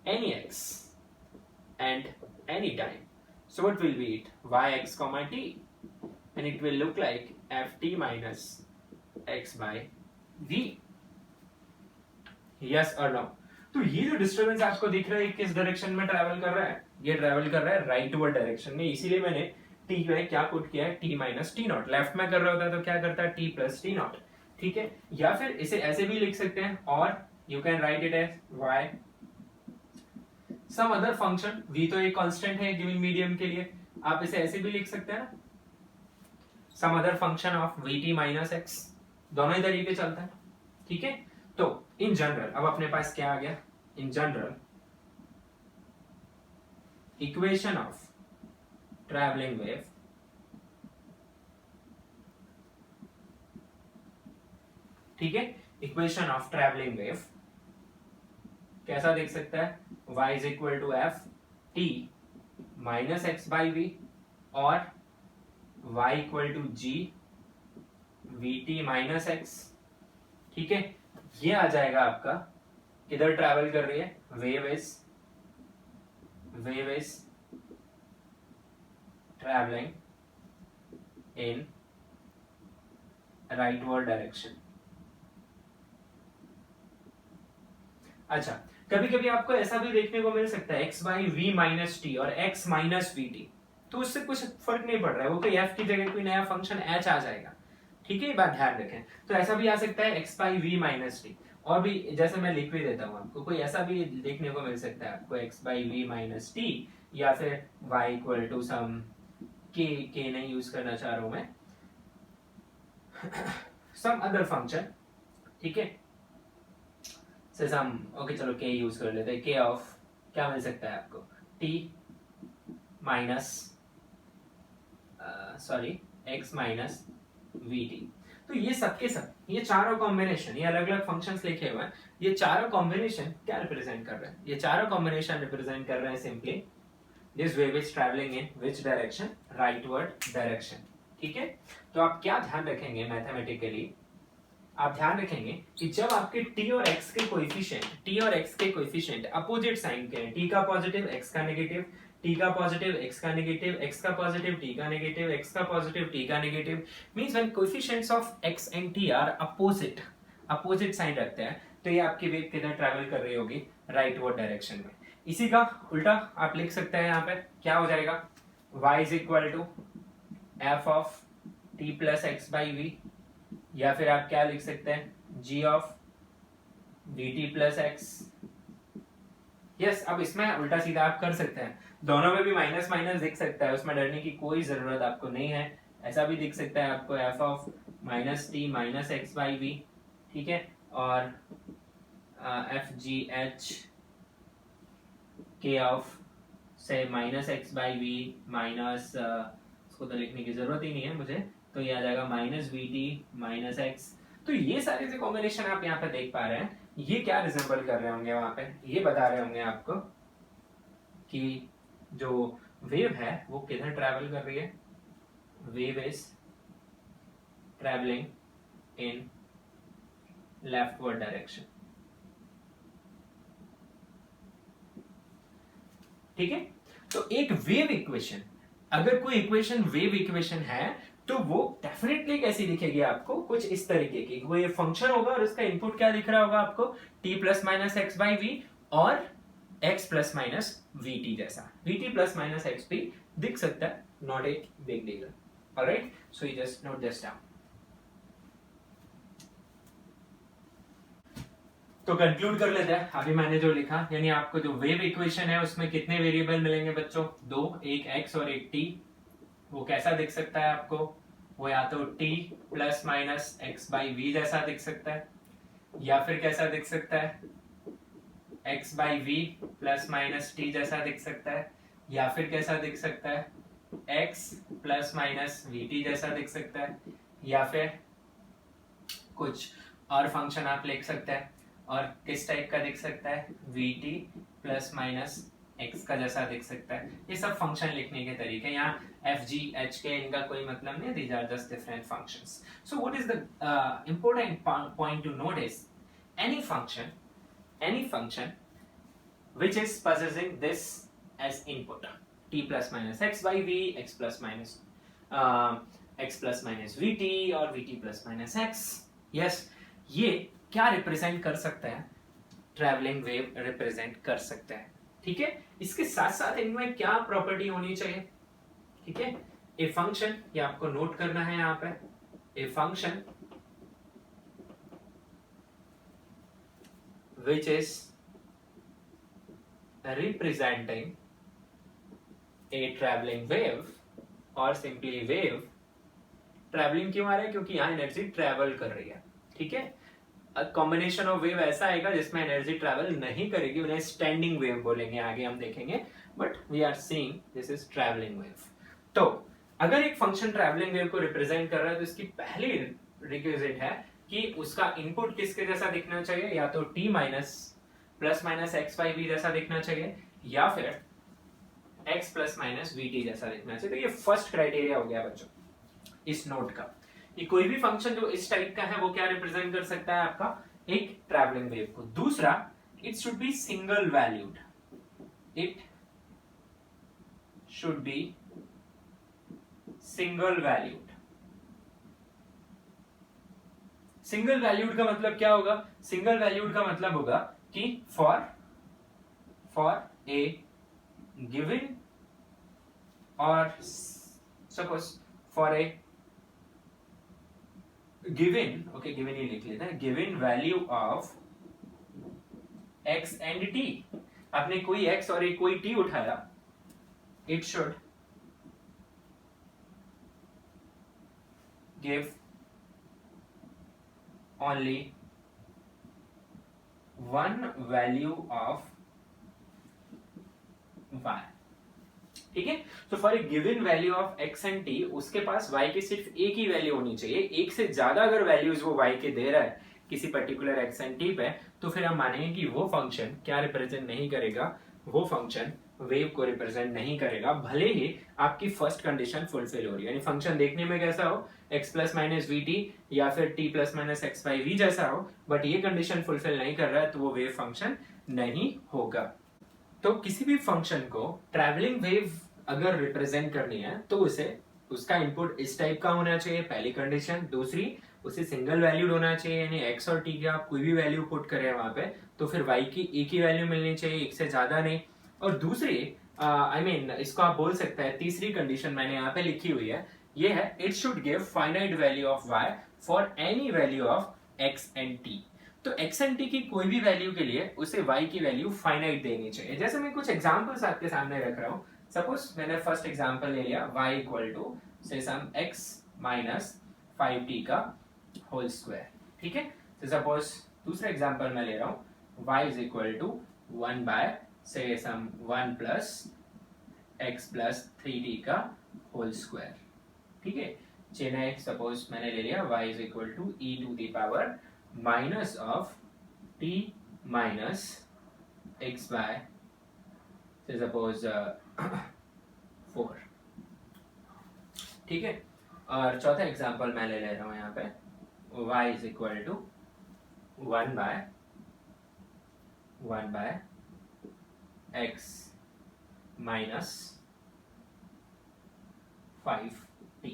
any x and any time. So what will be it? Yx comma t, and it will look like ft minus x by v. Yes or no? तो ये जो disturbance आपको दिख रहा है किस direction में travel कर रहा है? ये ट्रैवल कर रहा है राइटवर्ड डायरेक्शन में, इसीलिए मैंने टी में क्या पुट किया है, T minus T not. Left में कर रहा होता है तो क्या करता है, टी प्लस टी नॉट. ठीक है, या फिर इसे ऐसे भी लिख सकते हैं, और you can write it as Y some other function. v तो एक कांस्टेंट है गिवन मीडियम के लिए, आप इसे ऐसे भी लिख सकते हैं ना, some other function of vt minus x. दोनों ही तरीके चलता है. ठीक है, तो इन जनरल अब अपने पास क्या आ गया, in general equation of travelling wave ठीक है, इक्वेशन ऑफ ट्रैवलिंग वेव कैसा देख सकता है, y is equal to F T minus x by V, और y equal to G V T minus X. ठीक है, ये आ जाएगा आपका, किधर ट्रैवल कर रही है, wave is travelling in rightward direction. अच्छा, कभी कभी आपको ऐसा भी देखने को मिल सकता है x by V minus T और x माइनस वी टी, तो उससे कुछ फर्क नहीं पड़ रहा है, वो कोई f की जगह कोई नया फंक्शन h आ जाएगा. ठीक है, ये बात ध्यान रखें. तो ऐसा भी आ सकता है x by V minus T, और भी जैसे मैं लिख भी देता हूँ आपको, कोई ऐसा भी देखने को मिल सकता है आपको x by V minus T, या फिर y equal to some k नहीं यूज करना चाह रहा हूं मैं, सम अदर फंक्शन. ठीक है, से सम ओके चलो k यूज कर लेते हैं, k ऑफ क्या मिल सकता है आपको, t minus sorry x minus we T. तो ये सबके सब, ये चारों कॉम्बिनेशन, ये अलग अलग फंक्शंस लिखे हुए हैं, ये चारों कॉम्बिनेशन क्या रिप्रेजेंट कर रहे हैं, ये चारों कॉम्बिनेशन रिप्रेजेंट कर रहे हैं simply this wave is travelling in which direction, rightward direction. ठीक है, तो आप क्या ध्यान रखेंगे मैथमेटिकली, आप ध्यान रखेंगे कि जब आपके t और x के कोएफिशिएंट अपोजिट साइन के हैं, t का पॉजिटिव x का नेगेटिव, t का पॉजिटिव x का नेगेटिव, x का पॉजिटिव t का नेगेटिव, x का पॉजिटिव t का negative, means when coefficients of x and t are opposite sign रखते हैं, तो ये आपकी वेव किधर ट्रैवल कर रही होगी, राइटवर्ड डायरेक्शन में. इसी का उल्टा आप लिख सकते हैं, यहाँ पे क्या हो जाएगा, y is equal to F of t plus X by V, या फिर आप क्या लिख सकते हैं, g of dt plus X. Yes, अब इसमें उल्टा सीधा आप कर सकते हैं, दोनों में भी माइनस माइनस दिख सकता है, उसमें डरने की कोई जरूरत आपको नहीं है. ऐसा भी दिख सकता है आपको f of minus T minus x by V. ठीक है, और F G H K of से minus x by V minus, उसको तो लिखने की जरूरत ही नहीं है मुझे, तो ये आ जाएगा minus we T minus x. तो ये सारे जो कॉम्बिनेशन आप यहाँ पे देख पा रहे हैं, ये क्या रिजेंबल कर रहे होंगे, वहां पे ये बता रहे होंगे आपको कि जो वेव है वो किधर ट्रैवल कर रही है, wave is travelling in leftward direction. ठीक है, तो एक वेव इक्वेशन, अगर कोई इक्वेशन वेव इक्वेशन है तो वो डेफिनेटली कैसी दिखेगी आपको, कुछ इस तरीके की, वो ये फंक्शन होगा और उसका इनपुट क्या दिख रहा होगा आपको, t plus minus x by V और x plus minus we T जैसा, V T plus minus X भी दिख सकता है, not a big deal. Alright, so you just note this down. तो कंक्लूड कर लेते हैं अभी मैंने जो लिखा, यानी आपको जो वेव इक्वेशन है उसमें कितने वेरिएबल मिलेंगे बच्चों, दो, एक x और एक t. वो कैसा दिख सकता है आपको, वो या तो t plus minus x by we जैसा दिख सकता है, या फिर कैसा दिख सकता है, x by V plus minus T जैसा दिख सकता है, या फिर कैसा दिख सकता है, x plus minus we T जैसा दिख सकता है, या फिर कुछ और फंक्शन आप लिख सकते हैं, और किस टाइप का दिख सकता है, we T plus minus x का जैसा दिख सकता है। ये सब फंक्शन लिखने के तरीके, यहाँ f g h k इनका कोई मतलब नहीं, these are just different functions. So what is the important point to note is any function which is possessing this as input, t plus minus x by v, x plus minus vt और vt plus minus x. yes, ये क्या represent कर सकता है? Travelling wave represent कर सकता है। ठीक है, इसके साथ साथ इनमें क्या प्रॉपर्टी होनी चाहिए? ठीक है, ए फंक्शन, ये आपको नोट करना है यहाँ पे, a function which is representing a traveling wave or simply wave. Travelling क्यों आ रहा है? क्योंकि यहाँ एनर्जी ट्रैवल कर रही है। ठीक है, कॉम्बिनेशन ऑफ वेव ऐसा आएगा जिसमें एनर्जी ट्रैवल नहीं करेगी, उन्हें स्टैंडिंग वेव बोलेंगे, आगे हम देखेंगे, but we are seeing this is travelling wave. तो अगर एक फंक्शन ट्रैवलिंग वेव को रिप्रेजेंट कर रहा है तो इसकी पहली रिक्विजिट है कि उसका इनपुट किसके जैसा दिखना चाहिए, या तो t minus plus minus x by we जैसा दिखना चाहिए, या फिर x plus minus we T जैसा दिखना चाहिए। तो ये फर्स्ट क्राइटेरिया हो गया बच्चों इस नोट का, कि कोई भी फंक्शन जो इस टाइप का है वो क्या रिप्रेजेंट कर सकता है? आपका एक ट्रैवलिंग वेव को। दूसरा, it should be single valued, it should be single valued. Single valued का मतलब क्या होगा? सिंगल वैल्यूड का मतलब होगा कि फॉर ए गिवन, और suppose for a given, okay given ही लिख लेते हैं, given value of x and t, आपने कोई x और एक कोई t उठाया, it should give only one value of y। ठीक है, तो for a given value of x and t, उसके पास y की सिर्फ एक ही वैल्यू होनी चाहिए। एक से ज्यादा अगर वैल्यूज वो y के दे रहा है किसी पर्टिकुलर x एंड t पे, तो फिर हम मानेंगे कि वो फंक्शन क्या रिप्रेजेंट नहीं करेगा, वो फंक्शन वेव को रिप्रेजेंट नहीं करेगा, भले ही आपकी फर्स्ट कंडीशन फुलफिल हो रही है। यानी फंक्शन देखने में कैसा हो, x plus minus we T या फिर t plus minus x by we जैसा हो, बट ये कंडीशन फुलफिल नहीं कर रहा है तो वो वेव फंक्शन नहीं होगा। तो किसी भी फंक्शन को ट्रैवलिंग वेव अगर रिप्रेजेंट करनी है तो उसे उसका इनपुट इस टाइप का होना चाहिए, पहली कंडीशन। दूसरी, उसे सिंगल वैल्यूड होना चाहिए, यानी x और t के आप कोई भी वैल्यू पुट करें वहां पे तो फिर y की एक ही वैल्यू मिलनी चाहिए, एक से ज्यादा नहीं। और दूसरी इसको आप बोल सकते हैं, तीसरी कंडीशन मैंने यहाँ पे लिखी हुई है, ये है it should give finite value of y for any value of x and t। तो x एंड t की कोई भी वैल्यू के लिए उसे y की वैल्यू फाइनाइट देनी चाहिए। जैसे मैं कुछ एग्जांपल्स आपके सामने रख रहा हूँ, सपोज मैंने फर्स्ट एग्जांपल ले लिया y इक्वल टू से सम x माइनस 5t का होल स्क्वायर। ठीक है, तो सपोज दूसरा एग्जांपल मैं ले रहा हूँ y is equal to 1 by say some 1 plus x plus 3t का होल स्क्वायर। ठीक है, चलिए सपोज मैंने ले लिया y is equal to e to the power minus of t minus x by say suppose 4। ठीक है, और चौथा एग्जांपल मैं ले रहा हूं यहाँ पे y is equal to 1 by x minus 5t।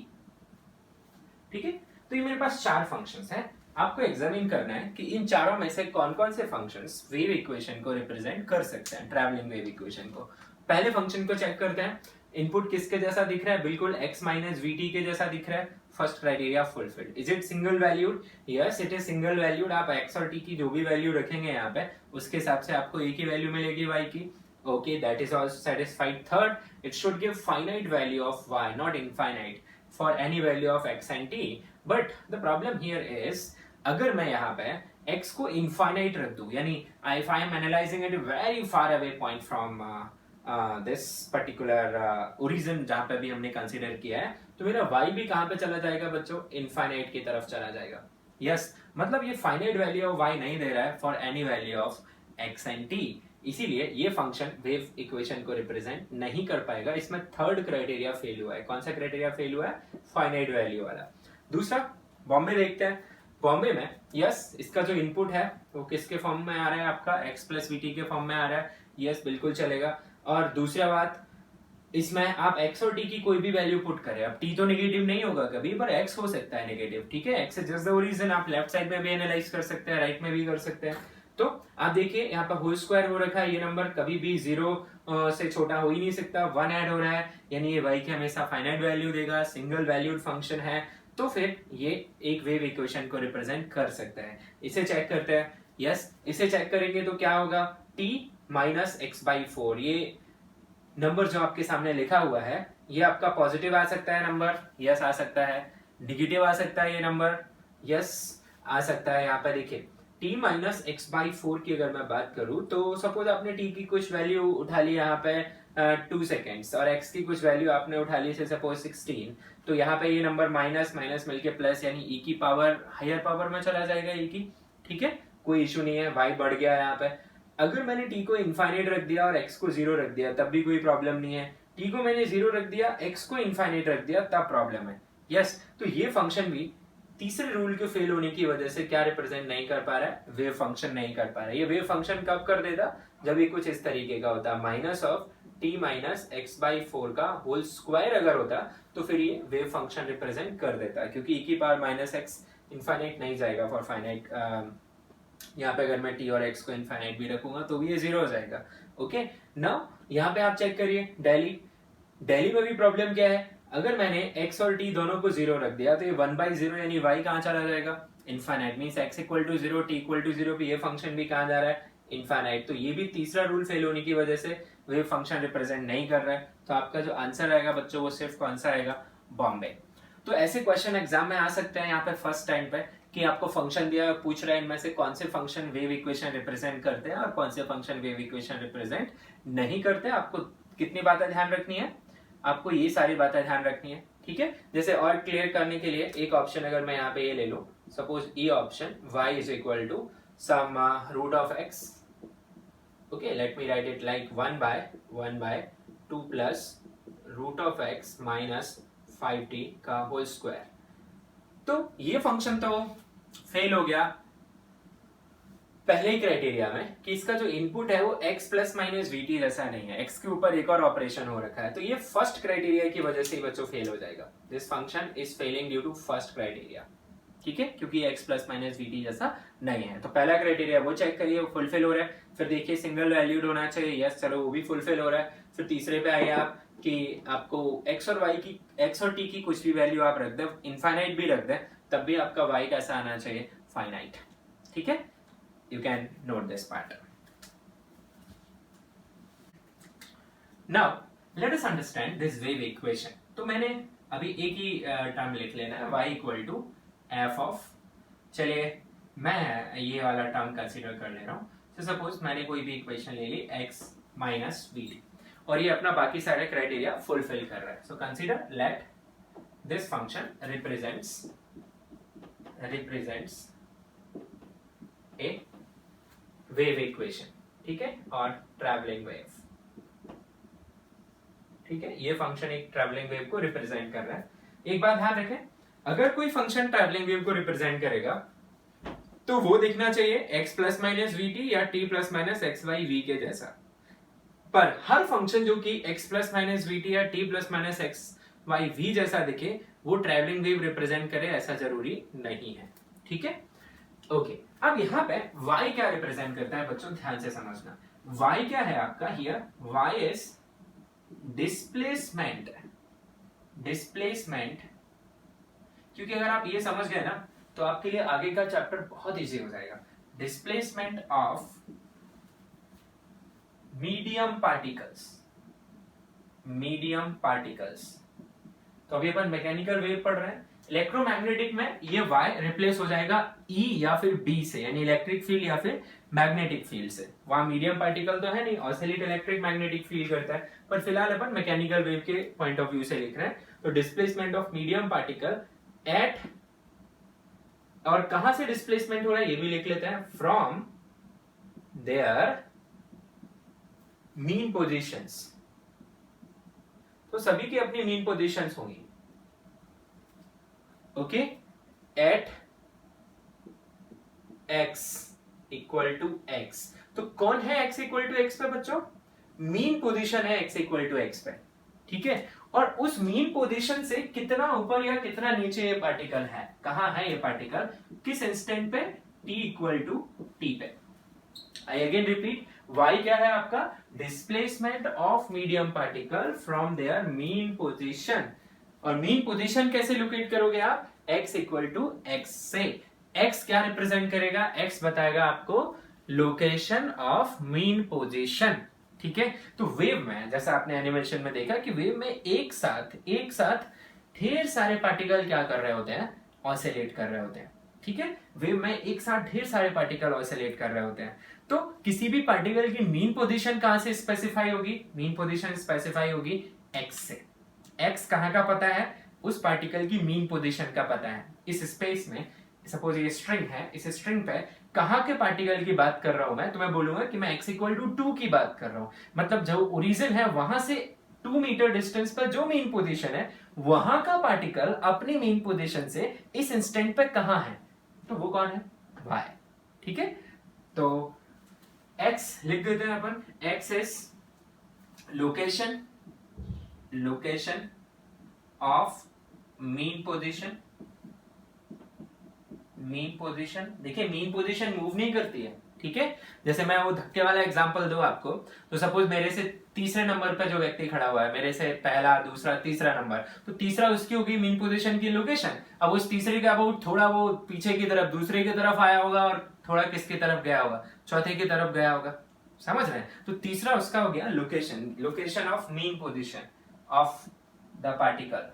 ठीक है, तो ये मेरे पास चार फंक्शंस हैं। आपको एग्जामिन करना है कि इन चारों में से कौन कौन से फंक्शंस वेव इक्वेशन को रिप्रेजेंट कर सकते हैं, ट्रैवलिंग वेव इक्वेशन को। पहले फंक्शन को चेक करते हैं, इनपुट किसके जैसा दिख रहा है? बिल्कुल x माइनस वी टी के जैसा दिख रहा है। First criteria fulfilled. Is it single valued? Yes it is single valued. आप x और t की जो भी वैल्यू रखेंगे यहाँ पे उसके हिसाब से आपको एक ही वैल्यू मिलेगी y की। Okay, that is also satisfied. Third, it should give finite value of y, not infinite, for any value of x and t। But the problem here is, अगर मैं यहाँ पे x को इनफाइनाइट रख दूं, यानी if I am analysing it very far away point from this particular origin जहां पे भी हमने कंसीडर किया है, तो मेरा y भी कहां पे चला जाएगा बच्चों? इनफाइनाइट की तरफ चला जाएगा। यस, मतलब ये फाइनाइट वैल्यू ऑफ y नहीं दे रहा है for any value of x and t। इसीलिए ये फंक्शन वेव इक्वेशन को रिप्रेजेंट नहीं कर पाएगा। इसमें थर्ड क्राइटेरिया फेल हुआ है। कौन सा क्राइटेरिया फेल हुआ है? फाइनाइट वैल्यू वाला। दूसरा बॉम्बे देखते हैं। बॉम्बे में यस इसका जो इनपुट है वो किसके फॉर्म में आ रहा है? आपका x प्लस वीटी के फॉर्म में आ रहा है। यस बिल्कुल चलेगा। और दूसरा बात, इसमें आप x और t की कोई भी वैल्यू पुट करें, अब t तो नेगेटिव नहीं होगा कभी, पर x हो सकता है नेगेटिव, ठीक है। x जस्ट द रीजन आप लेफ्ट साइड में भी एनालाइज कर सकते हैं, राइट में भी कर सकते हैं। तो आप देखिए यहाँ पर होल स्क्वायर हो रखा है, ये नंबर कभी भी 0 से छोटा हो ही नहीं सकता। 1 ऐड हो रहा है यानी ये y की हमेशा फाइनाइट वैल्यू देगा, सिंगल वैल्यूड फंक्शन है, तो फिर ये एक वेव इक्वेशन को रिप्रेजेंट कर सकता है। इसे चेक करते हैं। यस इसे चेक करेंगे तो क्या होगा? t माइनस एक्स बाई 4, ये नंबर जो आपके सामने लिखा हुआ है ये आपका पॉजिटिव आ सकता है नंबर, यस आ सकता है। नेगेटिव आ सकता है ये नंबर, यस आ सकता है। यहाँ पर देखिए t माइनस एक्स बाई 4 की अगर मैं बात करूं तो सपोज आपने t की कुछ वैल्यू उठा ली यहाँ पे 2 सेकेंड्स और x की कुछ वैल्यू आपने उठा ली से सपोज 16, तो यहाँ पे ये नंबर माइनस माइनस मिलके प्लस यानी e की पावर हायर पावर में चला जाएगा e की, ठीक है, कोई इशू नहीं है, y बढ़ गया यहाँ पे। अगर मैंने t को इनफाइनाइट रख दिया और x को 0 रख दिया तब भी कोई प्रॉब्लम नहीं है। t को मैंने 0 रख दिया, x को इनफाइनाइट रख दिया तब प्रॉब्लम है। यस तो ये फंक्शन भी तीसरे रूल के फेल होने की वजह से क्या रिप्रेजेंट नहीं कर पा रहा है? वेव फंक्शन नहीं कर पा रहा है। ये वेव फंक्शन कब कर देता? जब ये कुछ इस तरीके का होता, minus of t minus x by 4 का होल स्क्वायर अगर होता तो फिर ये वेव फंक्शन रिप्रेजेंट कर देता, क्योंकि e की पावर माइनस एक्स इनफाइनाइट नहीं जाएगा फॉर फाइनाइट। यहाँ पे अगर मैं t और x को इनफाइनाइट भी रखूंगा तो भी ये 0 हो जाएगा। ओके नाउ यहाँ पे आप चेक करिए दिल्ली में भी प्रॉब्लम क्या है? अगर मैंने x और t दोनों को 0 रख दिया तो ये 1/0 यानी y कहाँ चला जाएगा? Infinite means x equal to 0 t equal to 0 पे ये फंक्शन भी कहाँ जा रहा है? इनफाइनाइट। तो ये भी तीसरा रूल फेल होने की वजह से वेव फंक्शन रिप्रेजेंट नहीं कर रहा है। तो आपका जो आंसर आएगा बच्चों वो सिर्फ कौन सा आएगा? बॉम्बे। तो ऐसे क्वेश्चन एग्जाम में आ सकते हैं यहाँ पे फर्स्ट टाइम पे कि आपको फंक्शन दिया, पूछ रहा है इनमें से कौन से फंक्शन वेव इक्वेशन रिप्रेजेंट करते हैं और कौन से फंक्शन वेव इक्वेशन रिप्रेजेंट नहीं करते। आपको कितनी बातें ध्यान रखनी है? आपको ये सारी बातें ध्यान रखनी है, ठीक है। जैसे और क्लियर करने के लिए एक ऑप्शन अगर मैं यहाँ पे ये ले लूं, suppose E option y is equal to some root of x, okay let me write it like 1/2 plus root of x minus 5t का होल स्क्वायर। तो ये फंक्शन तो फेल हो गया पहले ही क्राइटेरिया में कि इसका जो इनपुट है वो x plus minus we T जैसा नहीं है, x के ऊपर एक और ऑपरेशन हो रखा है। तो ये फर्स्ट क्राइटेरिया की वजह से ही बच्चों फेल हो जाएगा। This function is failing due to first criteria, ठीक है, क्योंकि x plus minus we T जैसा नहीं है। तो पहला क्राइटेरिया वो चेक करिए, वो फुलफिल हो रहा है। फिर देखिए सिंगल वैल्यूड होना चाहिए, यस चलो वो भी फुलफिल हो रहा है। फिर तीसरे पे आइए आप कि आपको x और y की, x और t की कुछ भी वैल्यू आप रख दें, इनफाइनाइट भी रख दें, तब भी आपका y कैसा आना चाहिए? फाइनाइट, ठीक है। You can note this part. Now, let us understand this wave equation. तो मैंने अभी एक ही टर्म लिख लेना है, y equal to F of, चलिए मैं ये वाला टर्म कंसीडर कर ले रहा हूँ। तो सपोज मैंने कोई भी इक्वेशन ले ली x माइनस वी और ये अपना बाकी सारे क्राइटेरिया फुलफिल कर रहा है। So consider let this function represents A wave equation, ठीक है, और ट्रैवलिंग वेव, ठीक है। ये फंक्शन एक ट्रैवलिंग वेव को रिप्रेजेंट कर रहा है। एक बात ध्यान रखें, अगर कोई फंक्शन ट्रैवलिंग वेव को रिप्रेजेंट करेगा तो वो दिखना चाहिए x plus minus we T या t plus minus x by v के जैसा। पर हर फंक्शन जो कि x plus minus we T या t plus minus x by v जैसा दिखे वो ट्रैवलिंग वेव रिप्रेजेंट करे ऐसा जरूरी नहीं है, ठीक है। ओके अब यहाँ पे y क्या रिप्रेजेंट करता है बच्चों, ध्यान से समझना। y क्या है आपका? हियर y इज डिस्प्लेसमेंट, क्योंकि अगर आप ये समझ गए ना तो आपके लिए आगे का चैप्टर बहुत इजी हो जाएगा। Displacement of medium particles. तो अभी अपन मैकेनिकल वेव पढ़ रहे हैं, इलेक्ट्रोमैग्नेटिक में ये y रिप्लेस हो जाएगा E या फिर B से, यानी इलेक्ट्रिक फील्ड या फिर मैग्नेटिक फील्ड से। वहां मीडियम पार्टिकल तो है नहीं, ऑसिलेट इलेक्ट्रिक मैग्नेटिक फील्ड करता है, पर फिलहाल अपन मैकेनिकल वेव के पॉइंट ऑफ व्यू से लिख रहे हैं। तो displacement of medium particle at, और कहां से डिस्प्लेसमेंट हो रहा है ये भी लिख लेते हैं, फ्रॉम देयर मीन पोजीशंस, तो सभी की अपनी मीन पोजीशंस होंगी। Okay, at x equal to x, तो कौन है x इक्वल टू x पे बच्चों? मीन पोजीशन है x इक्वल टू x पे, ठीक है। और उस मीन पोजीशन से कितना ऊपर या कितना नीचे ये पार्टिकल है, कहां है ये पार्टिकल, किस इंस्टेंट पे, t इक्वल टू t पे। आई अगेन रिपीट, y क्या है आपका? Displacement of medium particle from there mean position. और मीन पोजीशन कैसे लोकेट करोगे आप? x इक्वल टू x से। x क्या रिप्रेजेंट करेगा? x बताएगा आपको लोकेशन ऑफ मीन पोजीशन, ठीक है। तो वेव में, जैसा आपने एनिमेशन में देखा कि वेव में एक साथ ढेर सारे पार्टिकल क्या कर रहे होते हैं? ऑसिलेट कर रहे होते हैं, ठीक है। वेव में एक साथ ढेर सारे पार्टिकल ऑसिलेट कर रहे होते हैं। तो किसी भी पार्टिकल की मीन पोजीशन कहां से स्पेसिफाई होगी? मीन पोजीशन स्पेसिफाई होगी x से। x कहां का पता है? उस पार्टिकल की मीन पोजीशन का पता है। इस स्पेस में सपोज ये स्ट्रिंग है, इस स्ट्रिंग पे कहां के पार्टिकल की बात कर रहा हूं मैं, तो मैं बोलूंगा कि मैं x इक्वल टू 2 की बात कर रहा हूं। मतलब जो ओरिजिन है वहां से 2 मीटर डिस्टेंस पर जो मीन पोजीशन है, वहां का पार्टिकल अपनी मीन पोजीशन से इस इंस्टेंट पे कहां है, तो वो कौन है? y, ठीक है। तो x लिख देते हैं अपन, x is location of mean position. देखिए मीन पोजीशन मूव नहीं करती है, ठीक है। जैसे मैं वो धक्के वाला एग्जांपल दूं आपको, तो सपोज मेरे से तीसरे नंबर पर जो व्यक्ति खड़ा हुआ है, मेरे से पहला, दूसरा, तीसरा नंबर, तो तीसरा उसकी होगी मीन पोजीशन की लोकेशन। अब उस तीसरे का अबाउट थोड़ा वो पीछे की तरफ, दूसरे की तरफ आया होगा, और थोड़ा किसकी तरफ गया होगा? चौथे की तरफ गया होगा, समझ रहे हैं? तो तीसरा उसका हो गया location of mean position of the particle.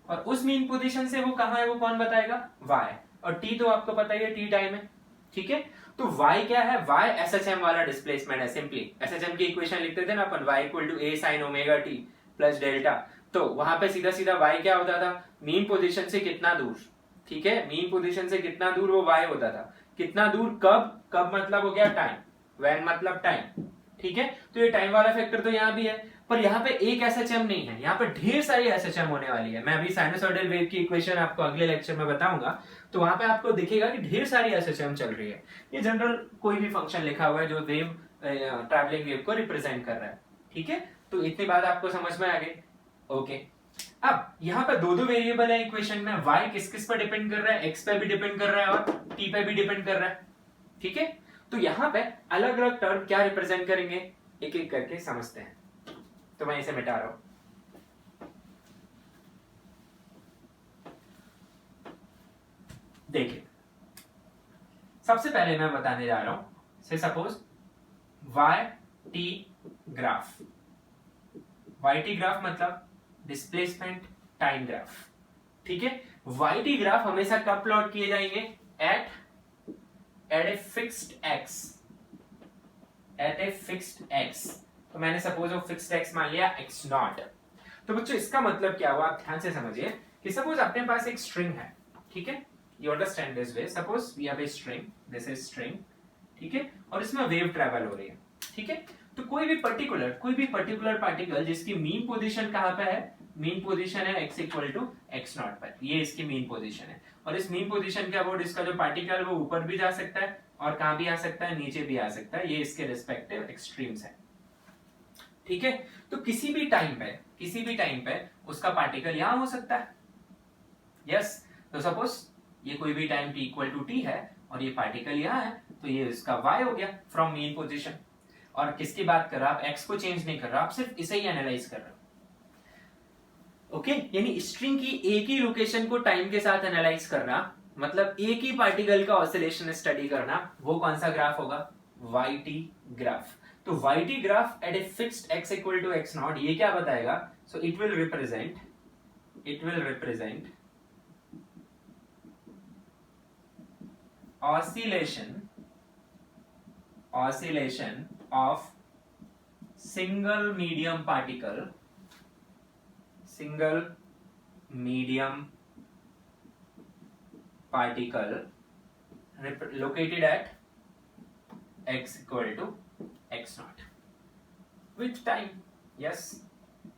और उस मीन पोजीशन से वो कहां है, वो कौन बताएगा? y। और t तो आपको पता ही है, t टाइम है, ठीक है। तो y क्या है? y SHM वाला डिस्प्लेसमेंट है। सिंपली SHM की इक्वेशन लिखते थे ना अपन, y equal to a sin omega t plus delta. तो वहां पे सीधा सीधा y क्या होता था? मीन पोजीशन से कितना दूर, ठीक है। मीन पोजीशन से कितना दूर, वो y होता था। कितना दूर, कब मतलब हो गया टाइम, व्हेन मतलब टाइम, ठीक है। तो ये टाइम वाला फैक्टर तो यहाँ भी है, पर यहाँ पे एक SHM नहीं है, यहाँ पे ढेर सारी SHM होने वाली है। मैं अभी साइनसॉइडल वेव की इक्वेशन आपको अगले लेक्चर में बताऊंगा, तो वहां पे आपको दिखेगा कि ढेर सारी SHM चल रही है। ये जनरल कोई भी फंक्शन लिखा हुआ है जो वेव, ट्रैवलिंग वेव को रिप्रेजेंट कर रहा है, ठीक है। तो इतनी बात आपको समझ में आ गई, ओके। अब यहाँ पे दो वेरिएबल है इक्वेशन में, y किस किस पर डिपेंड कर रहा है? x पे भी डिपेंड कर रहा है और t पे भी डिपेंड कर रहा है, ठीक है। तो यहाँ पे अलग अलग टर्म क्या रिप्रेजेंट करेंगे, एक एक करके समझते हैं। तो मैं इसे मिटा रहा हूं। देखिए, सबसे पहले मैं बताने जा रहा हूं, say suppose YT graph. YT graph मतलब डिस्प्लेसमेंट टाइम ग्राफ, ठीक है। YT ग्राफ हमेशा कब प्लॉट किए जाएंगे? At a fixed x। तो मैंने सपोज वो फिक्स्ड x मान लिया x नॉट। तो बच्चों इसका मतलब क्या हुआ, आप ध्यान से समझिए कि सपोज अपने पास एक स्ट्रिंग है, ठीक है। You understand this way, suppose we have a string, this is string, ठीक है। और इसमें वेव ट्रैवल हो रही है, ठीक है। तो कोई भी पर्टिकुलर पार्टिकल जिसकी मीन पोजीशन कहां पे है? मीन पोजीशन है x equal to x not पर, ये इसकी मीन पोजीशन है। और इस मीन पोजीशन के अबाउट इसका जो पार्टिकल वो ऊपर भी जा सकता है और कहां भी आ सकता है, नीचे भी आ सकता है। ये इसके रिस्पेक्टिव एक्सट्रीम्स है, ठीक है। तो किसी भी टाइम पे उसका पार्टिकल यहां हो सकता है, यस। तो सपोज ये कोई भी time t equal to t है और ये पार्टिकल यहां है, तो ये इसका y हो गया फ्रॉम मीन पोजीशन। और किसकी बात कर रहा आप? x को चेंज नहीं कर रहा, आप सिर्फ इसे ही एनालाइज कर रहे हो, ओके। यानी स्ट्रिंग की एक ही लोकेशन को टाइम के साथ एनालाइज करना, मतलब एक ही पार्टिकल का ऑसिलेशन स्टडी करना, वो कौन सा ग्राफ होगा? YT graph. तो YT graph at a fixed x equal to x not, ये क्या बताएगा? So it will represent oscillation of single medium particle located at x equal to x not with time. Yes,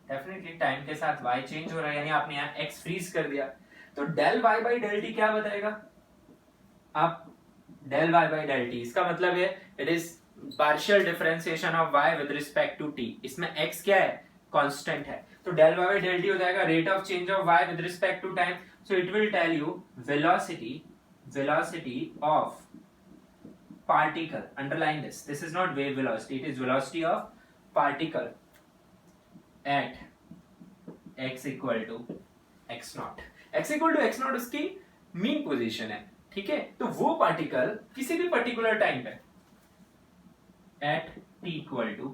definitely time के साथ y change हो रहा है, यानी आपने यहाँ x फ्रीज कर दिया, तो del y by del t क्या बताएगा? आप del y by del t, इसका मतलब है it is partial differentiation of y with respect to t। इसमें x क्या है? कांस्टेंट है, तो del y by del t हो जाएगा rate of change of y with respect to time. So it will tell you velocity of particle, underline this is not wave velocity, it is velocity of particle at x equal to x naught। x equal to x naught उसकी mean position है, ठीक है? तो वो particle किसी भी particular time पे at t equal to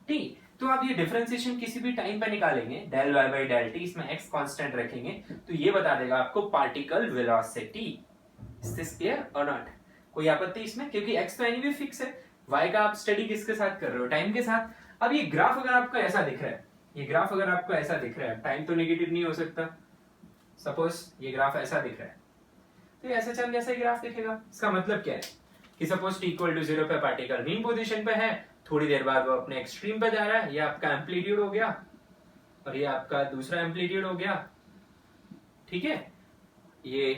t, तो आप ये डिफरेंशिएशन किसी भी टाइम पे निकालेंगे, del y by del t, इसमें x कांस्टेंट रखेंगे, तो ये बता देगा आपको particle velocity. Is this clear और नॉट? कोई आपत्ति इसमें? क्योंकि x तो एनीवे फिक्स है, y का आप स्टडी किसके साथ कर रहे हो? टाइम के साथ। अब ये ग्राफ अगर आपको ऐसा दिख रहा है, ये ग्राफ अगर आपको ऐसा दिख रहा है, टाइम तो नेगेटिव नहीं हो सकता। सपोज ये ग्राफ ऐसा दिख रहा है, तो ऐसा चल जैसा ही ग्राफ दिखेगा। इसका मतलब क्या है कि सपोज t इक्वल टू 0 पे पार्टिकल मीन पोजीशन पे है, थोड़ी देर बाद वो अपने एक्सट्रीम पे जा रहा है, ये आपका एम्पलीट्यूड हो गया और ये आपका दूसरा एम्पलीट्यूड हो गया, ठीक है? ये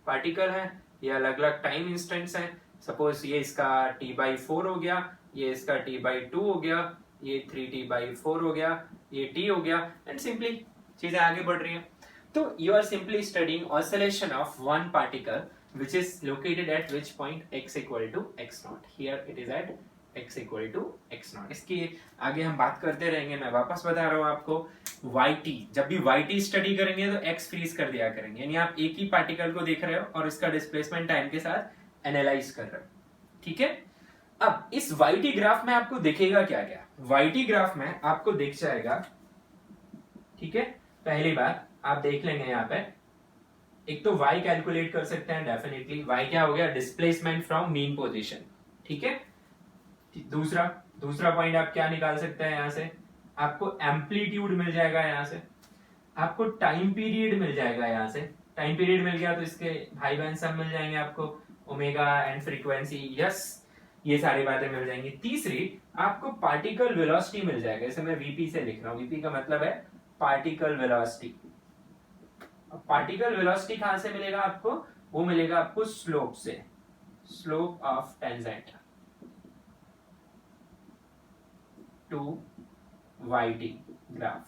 पार्टिकल है, ये अलग अलग टाइम इंस्टेंट्स हैं। सपोज ये इसका t/4 हो गया, ये इसका t/2 हो गया, ये 3t/4 हो गया, ये t हो गया, एंड सिंपली चीजें आगे बढ़ रही हैं। तो you are simply studying oscillation of one particle which is located at which point x equal to x naught। Here it is at x equal to x naught। इसकी आगे हम बात करते रहेंगे, मैं वापस बता रहा हूँ आपको, yt, जब भी yt स्टडी करेंगे तो x फ्रीज कर दिया करेंगे, यानी आप एक ही पार्टिकल को देख रहे हो और इसका डिस्प्लेसमेंट टाइम के साथ एनालाइज कर रहे हो, ठीक है? अब इस yt ग्राफ में आपको दिखेगा क्या क्या? yt ग्राफ में आपको दिख जाएगा, ठीक है? पहली बात आप देख लेंगे यहाँ पे, एक तो y कैलकुलेट कर सकते हैं डेफिनेटली, y क्या हो गया? डिस्प्लेसमेंट फ्रॉम मीन पोजीशन, ठीक है? दूसरा पॉइंट आप क्या निकाल सकते हैं यहाँ से? आपको एम्पलीट्यूड मिल जाएगा यहाँ से, आपको टाइम पीरियड मिल जाएगा यहाँ से। टाइम पीरियड मिल गया तो इसके भाई बहन सब मिल जाएंगे आपको, ओमेगा एंड फ्रीक्वेंसी, यस, ये सारी बातें मिल जाएंगी। तीसरी आपको पार्टिकल वेलोसिटी मिल जाएगा, इसे मैं वीपी से लिख रहा हूँ, वीपी का मतलब है पार्टिकल वेलोसिटी। पार्टिकल वेलोसिटी कहां से मिलेगा आपको? वो मिलेगा आपको स्लोप से, slope of tangent to yt graph.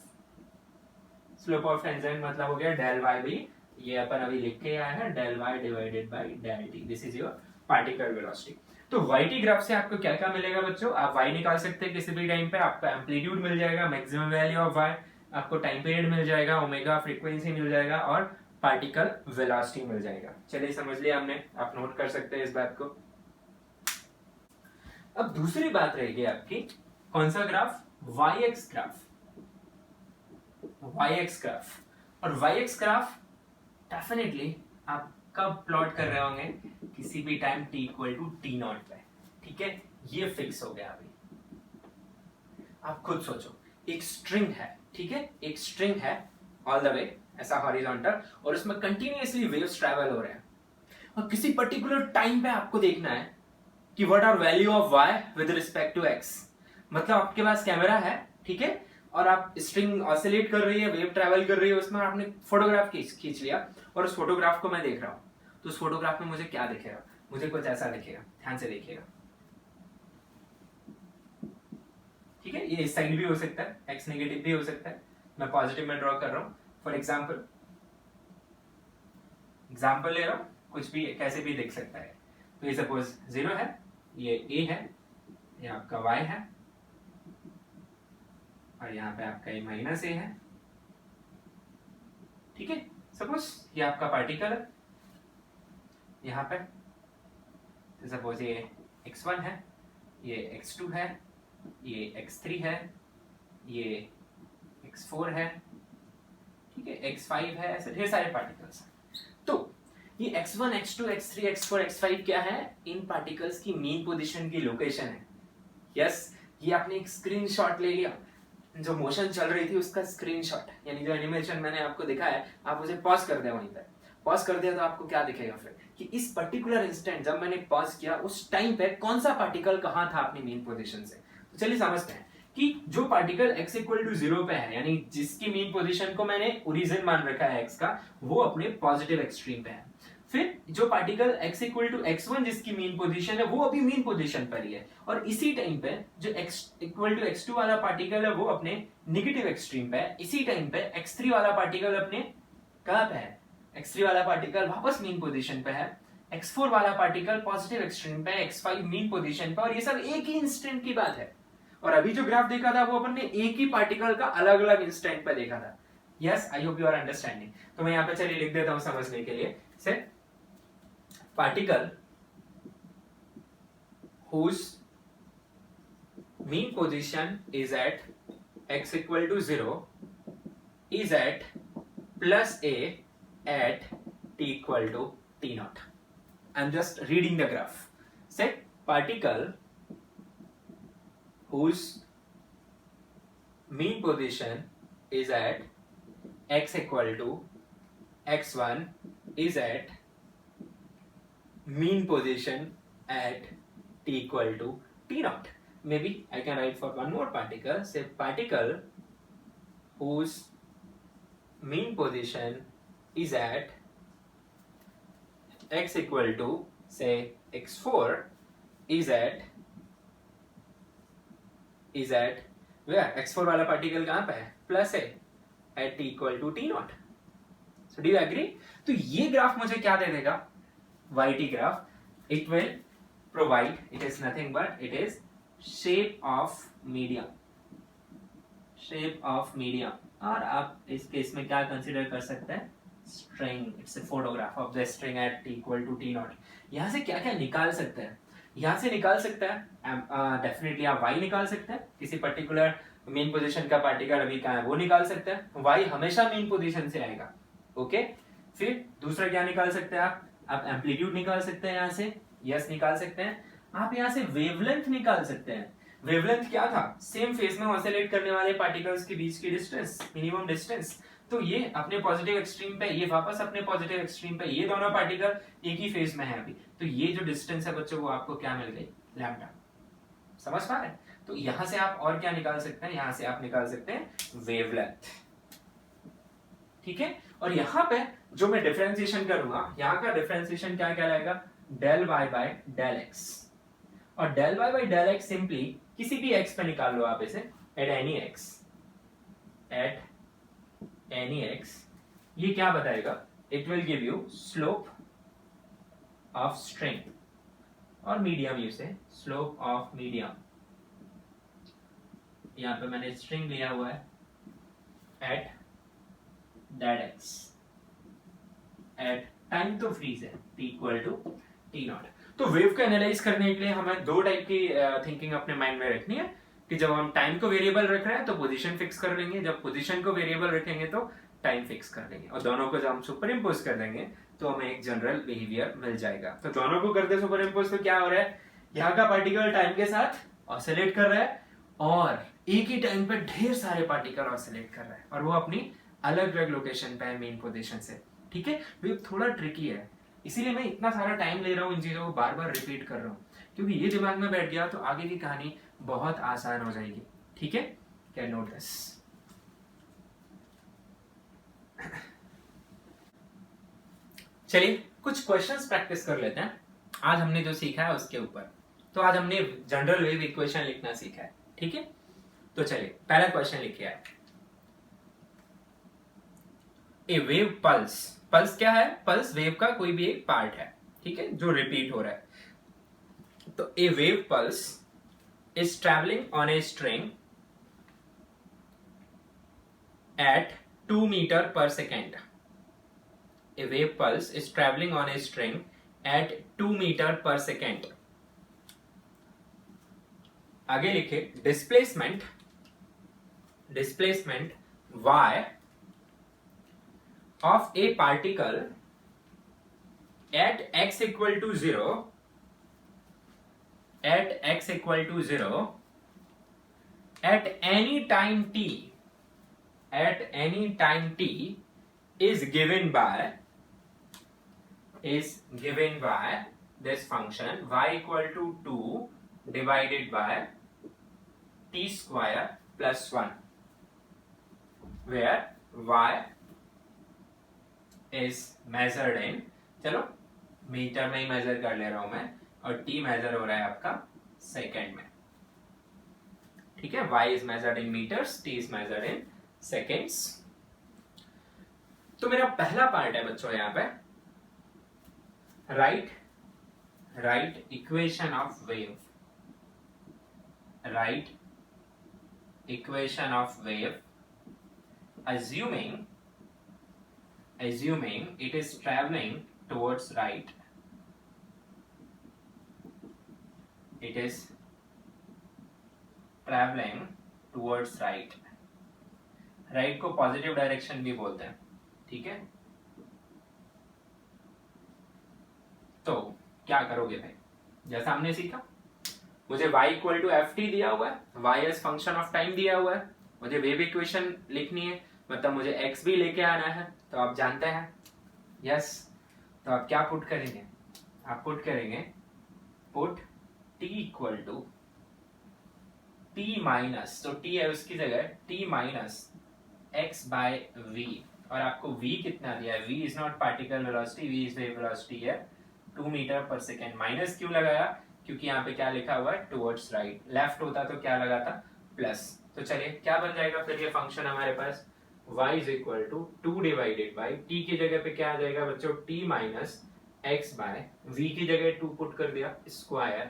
Slope of tangent मतलब हो गया डेल y बाई, ये अपन अभी लिख के आया है, del y divided by del t, this is your particle velocity. तो yt ग्राफ से आपको क्या क्या मिलेगा बच्चों? आप y निकाल सकते हैं किसी भी टाइम पे, आपका एम्पलीट्यूड मिल जाएगा, मैक्सिमम वैल्यू ऑफ y, आपको टाइम पीरियड मिल जाएगा, ओमेगा फ्रीक्वेंसी मिल जाएगा और पार्टिकल वेलोसिटी मिल जाएगा। चलिए समझ लिया हमने, आप नोट कर सकते हैं इस बात को। अब दूसरी बात रहेगी आपकी, कौन सा graph? yx graph. yx graph, और yx ग्राफ डेफिनेटली आप कब प्लॉट कर रहे होंगे? किसी भी time t equal to t not पे, ठीक है? ये फिक्स हो गया अभी। आप खुद सोचो, एक स्ट्रिंग है, ठीक है? एक स्ट्रिंग है ऑल द वे ऐसा हॉरिजॉन्टल, और उसमें कंटिन्यूअसली वेव्स ट्रैवल हो रहे हैं, और किसी पर्टिकुलर टाइम पे आपको देखना है कि what are value of y with respect to x। मतलब आपके पास कैमरा है, ठीक है, और आप स्ट्रिंग ऑसिलेट कर रही है, वेव ट्रैवल कर रही है, उसमें आपने फोटोग्राफ खींच लिया और उस फोटोग्राफ को मैं देख रहा हूं, तो उस फोटोग्राफ में मुझे क्या दिखेगा? मुझे कुछ ऐसा दिखेगा, ध्यान से देखिएगा, ठीक है? ये इस साइड भी हो सकता है, x नेगेटिव भी हो सकता है, मैं पॉजिटिव में ड्रॉ कर रहा हूं फॉर एग्जांपल ले रहा हूं, कुछ भी कैसे भी दिख सकता है। तो ये सपोज 0 है, ये a है, ये आपका y है, और यहाँ पे आपका ये माइनस a है, ठीक है? सपोज ये आपका पार्टिकल है यहाँ पे, तो सपोज ये x1 है, ये x2 है, ये x3 है, ये x4 है, ठीक है, x5 है, ऐसे ढेर सारे पार्टिकल्स हैं। तो ये x1, x2, x3, x4, x5 क्या है? इन पार्टिकल्स की मीन पोजीशन की लोकेशन है। यस, ये आपने एक स्क्रीनशॉट ले लिया, जो मोशन चल रही थी उसका स्क्रीनशॉट, यानी जो एनिमेशन मैंने आपको दिखाया है, आप उसे पॉज कर दें वहीं पर, पॉज कर दिया तो आपको क्या दिखेगा फिर कि इस पर्टिकुलर इंस्टेंट जब मैंने पॉज किया उस टाइम पे कौन सा पार्टिकल कहां था अपनी मेन पोजीशन से। तो चलिए समझते हैं कि जो पार्टिकल x इक्वल टू 0 पे है, यानी जिसकी मेन पोजीशन को मैंने ओरिजिन मान रखा है x का, वो अपने पॉजिटिव एक्सट्रीम पे है। फिर जो particle x equal to x1 जिसकी मेन पोजीशन है वो अभी मेन पोजीशन पर ही है, और इसी टाइम पे जो x इक्वल टू x2 वाला पार्टिकल है वो अपने नेगेटिव एक्सट्रीम पे है। इसी टाइम पे x3 वाला पार्टिकल अपने कहां पे है, x3 वाला पार्टिकल वापस मेन पोजीशन पे है, x4 वाला पार्टिकल पॉजिटिव एक्सट्रीम पे है, x5 मेन पोजीशन पे, और ये सब एक ही इंस्टेंट की बात है। और अभी जो ग्राफ देखा था वो अपन ने एक ही पार्टिकल का अलग अलग इंस्टेंट पे देखा था। Yes, I hope you are understanding. तो मैं यहाँ पे चलिए लिख देता हूं समझने के लिए से particle whose mean position is at x equal to 0 is at plus a at t equal to t naught. I'm just reading the graph. Set particle whose mean position is at x equal to x1 is at mean position at t equal to t naught. Maybe I can write for one more particle. Say particle whose mean position is at x equal to say x4 is at where x4 वाला particle कहां पे है, plus है at t equal to t naught. So do you agree? तो ये graph मुझे क्या दे देगा, yt graph. It will provide, it is nothing but it is shape of medium, shape of medium. और आप इस केस में क्या कंसीडर कर सकते हैं, string. It's a photograph of the string at t equal to t naught. यहाँ से क्या क्या निकाल सकते हैं, यहाँ से निकाल सकते हैं डेफिनेटली आप y निकाल सकते हैं, किसी पर्टिकुलर मेन पोजीशन का पार्टिकल अभी कहाँ है वो निकाल सकते हैं, y हमेशा मेन पोजीशन से आएगा। ओके, फिर दूसरा क्या निकाल सकते हैं आप एम्पलीट्यूड निकाल सकते हैं, यहाँ से यस निकाल सकते हैं, आप यहाँ से वेवलेंथ निकाल सकते हैं। वेवलेंथ क्या था, सेम फेज में ऑसिलेट करने वाले पार्टिकल्स के बीच की डिस्टेंस, मिनिमम डिस्टेंस। तो ये अपने पॉजिटिव एक्सट्रीम पे, ये वापस अपने पॉजिटिव एक्सट्रीम पे, ये दोनों पार्टिकल एक ही फेज में है अभी, तो ये जो डिस्टेंस है बच्चों वो आपको क्या मिल गई, लैम्डा। समझ पा रहे हैं? तो यहां से आप और क्या निकाल सकते हैं, यहां से आप निकाल सकते हैं वेवलेंथ। ठीक है, और यहां पे जो मैं डिफरेंशिएशन करूंगा, यहां का डिफरेंशिएशन क्या कहलाएगा, del y by del x। और del y by del x simply किसी भी x पे निकाल लो आप इसे, एट एनी x, ये क्या बताएगा, it will give you slope of string, और medium you say slope of medium. यहां पे मैंने स्ट्रिंग लिया हुआ है at that x, at time तो फ्रीज है t equal to t not. तो वेव को एनालाइज करने के लिए हमें दो टाइप की थिंकिंग अपने माइंड में रखनी है कि जब हम टाइम को वेरिएबल रख रहे हैं तो पोजीशन फिक्स कर लेंगे, जब पोजीशन को वेरिएबल रखेंगे तो टाइम फिक्स कर लेंगे, और दोनों को जब हम सुपर इम्पोज कर देंगे तो हमें एक जनरल बिहेवियर मिल जाएगा। तो दोनों को करते सुपर इम्पोज तो क्या हो रहा है, यहाँ का पार्टिकल टाइम के साथ ऑसिलेट कर रहा है और एक ही टाइम पे ढेर सारे पार्टिकल ऑसिलेट कर रहा है, और वो अपनी अलग अलग लोकेशन पे है मेन पोजीशन से। ठीक है, वेव थोड़ा ट्रिकी है, इसीलिए मैं इतना सारा टाइम ले रहा हूँ इन चीजों को बार बार रिपीट कर रहा हूँ, क्योंकि ये दिमाग में बैठ गया तो आगे की कहानी बहुत आसान हो जाएगी। ठीक है, कैन नोट दिस। चलिए कुछ क्वेश्चंस प्रैक्टिस कर लेते हैं आज हमने जो सीखा है उसके ऊपर। तो आज हमने जनरल वेव इक्वेशन लिखना सीखा है। ठीक है, तो चलिए पहला क्वेश्चन लिखिए आप, ए वेव पल्स। पल्स क्या है, पल्स वेव का कोई भी एक पार्ट है, ठीक है, जो रिपीट हो रहा है। तो a wave pulse is travelling on a string at 2 metre per second. A wave pulse is traveling on a string at 2 meter per second. आगे लिखे displacement y of a particle at x equal to 0 at any time t is given by is given by this function y equal to 2 divided by t square plus 1, where y is measured in, चलो metre में ही major कर ले रहा हूं मैं, और t major हो रहा है आपका सेकेंड में, ठीक है। y is measured in meters, t is measured in seconds। तो मेरा पहला पार्ट है बच्चों यहाँ पे, right equation of wave, right equation of wave assuming it is traveling towards right, it is traveling towards right, right को positive direction भी बोलते हैं, ठीक है। तो क्या करोगे भाई, जैसा हमने सीखा, मुझे y equal to F t दिया हुआ है, y as function of time दिया हुआ है, मुझे वेव इक्वेशन लिखनी है, मतलब मुझे x भी लेके आना है, तो आप जानते हैं, यस। तो आप क्या पुट करेंगे, आप पुट करेंगे, put t equal to t minus, तो t है उसकी जगह t minus x by v, और आपको v कितना दिया है, v is not particle velocity, v is wave velocity है 2 मीटर पर सेकेंड। माइनस क्यों लगाया, क्योंकि यहाँ पे क्या लिखा हुआ है, टुवर्ड्स राइट, लेफ्ट होता तो क्या लगा था, प्लस। तो चलिए क्या बन जाएगा फिर ये फंक्शन हमारे पास, y is equal to 2 divided by t की जगह पे क्या आ जाएगा बच्चों, t minus x by v की जगह 2 पुट कर दिया, स्क्वायर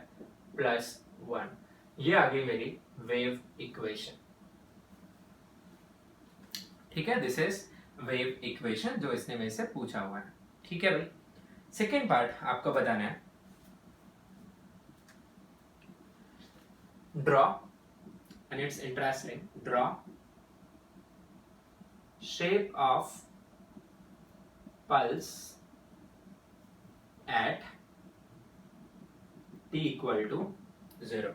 प्लस 1, ये आ गई मेरी वेव इक्वेशन, ठीक है। दिस इज वेव इक्वेशन जो इसने मेरे से पूछा हुआ है, ठीक है भाई। सेकेंड पार्ट आपको बताना है, draw, and it's interesting, draw shape of pulse at t equal to 0।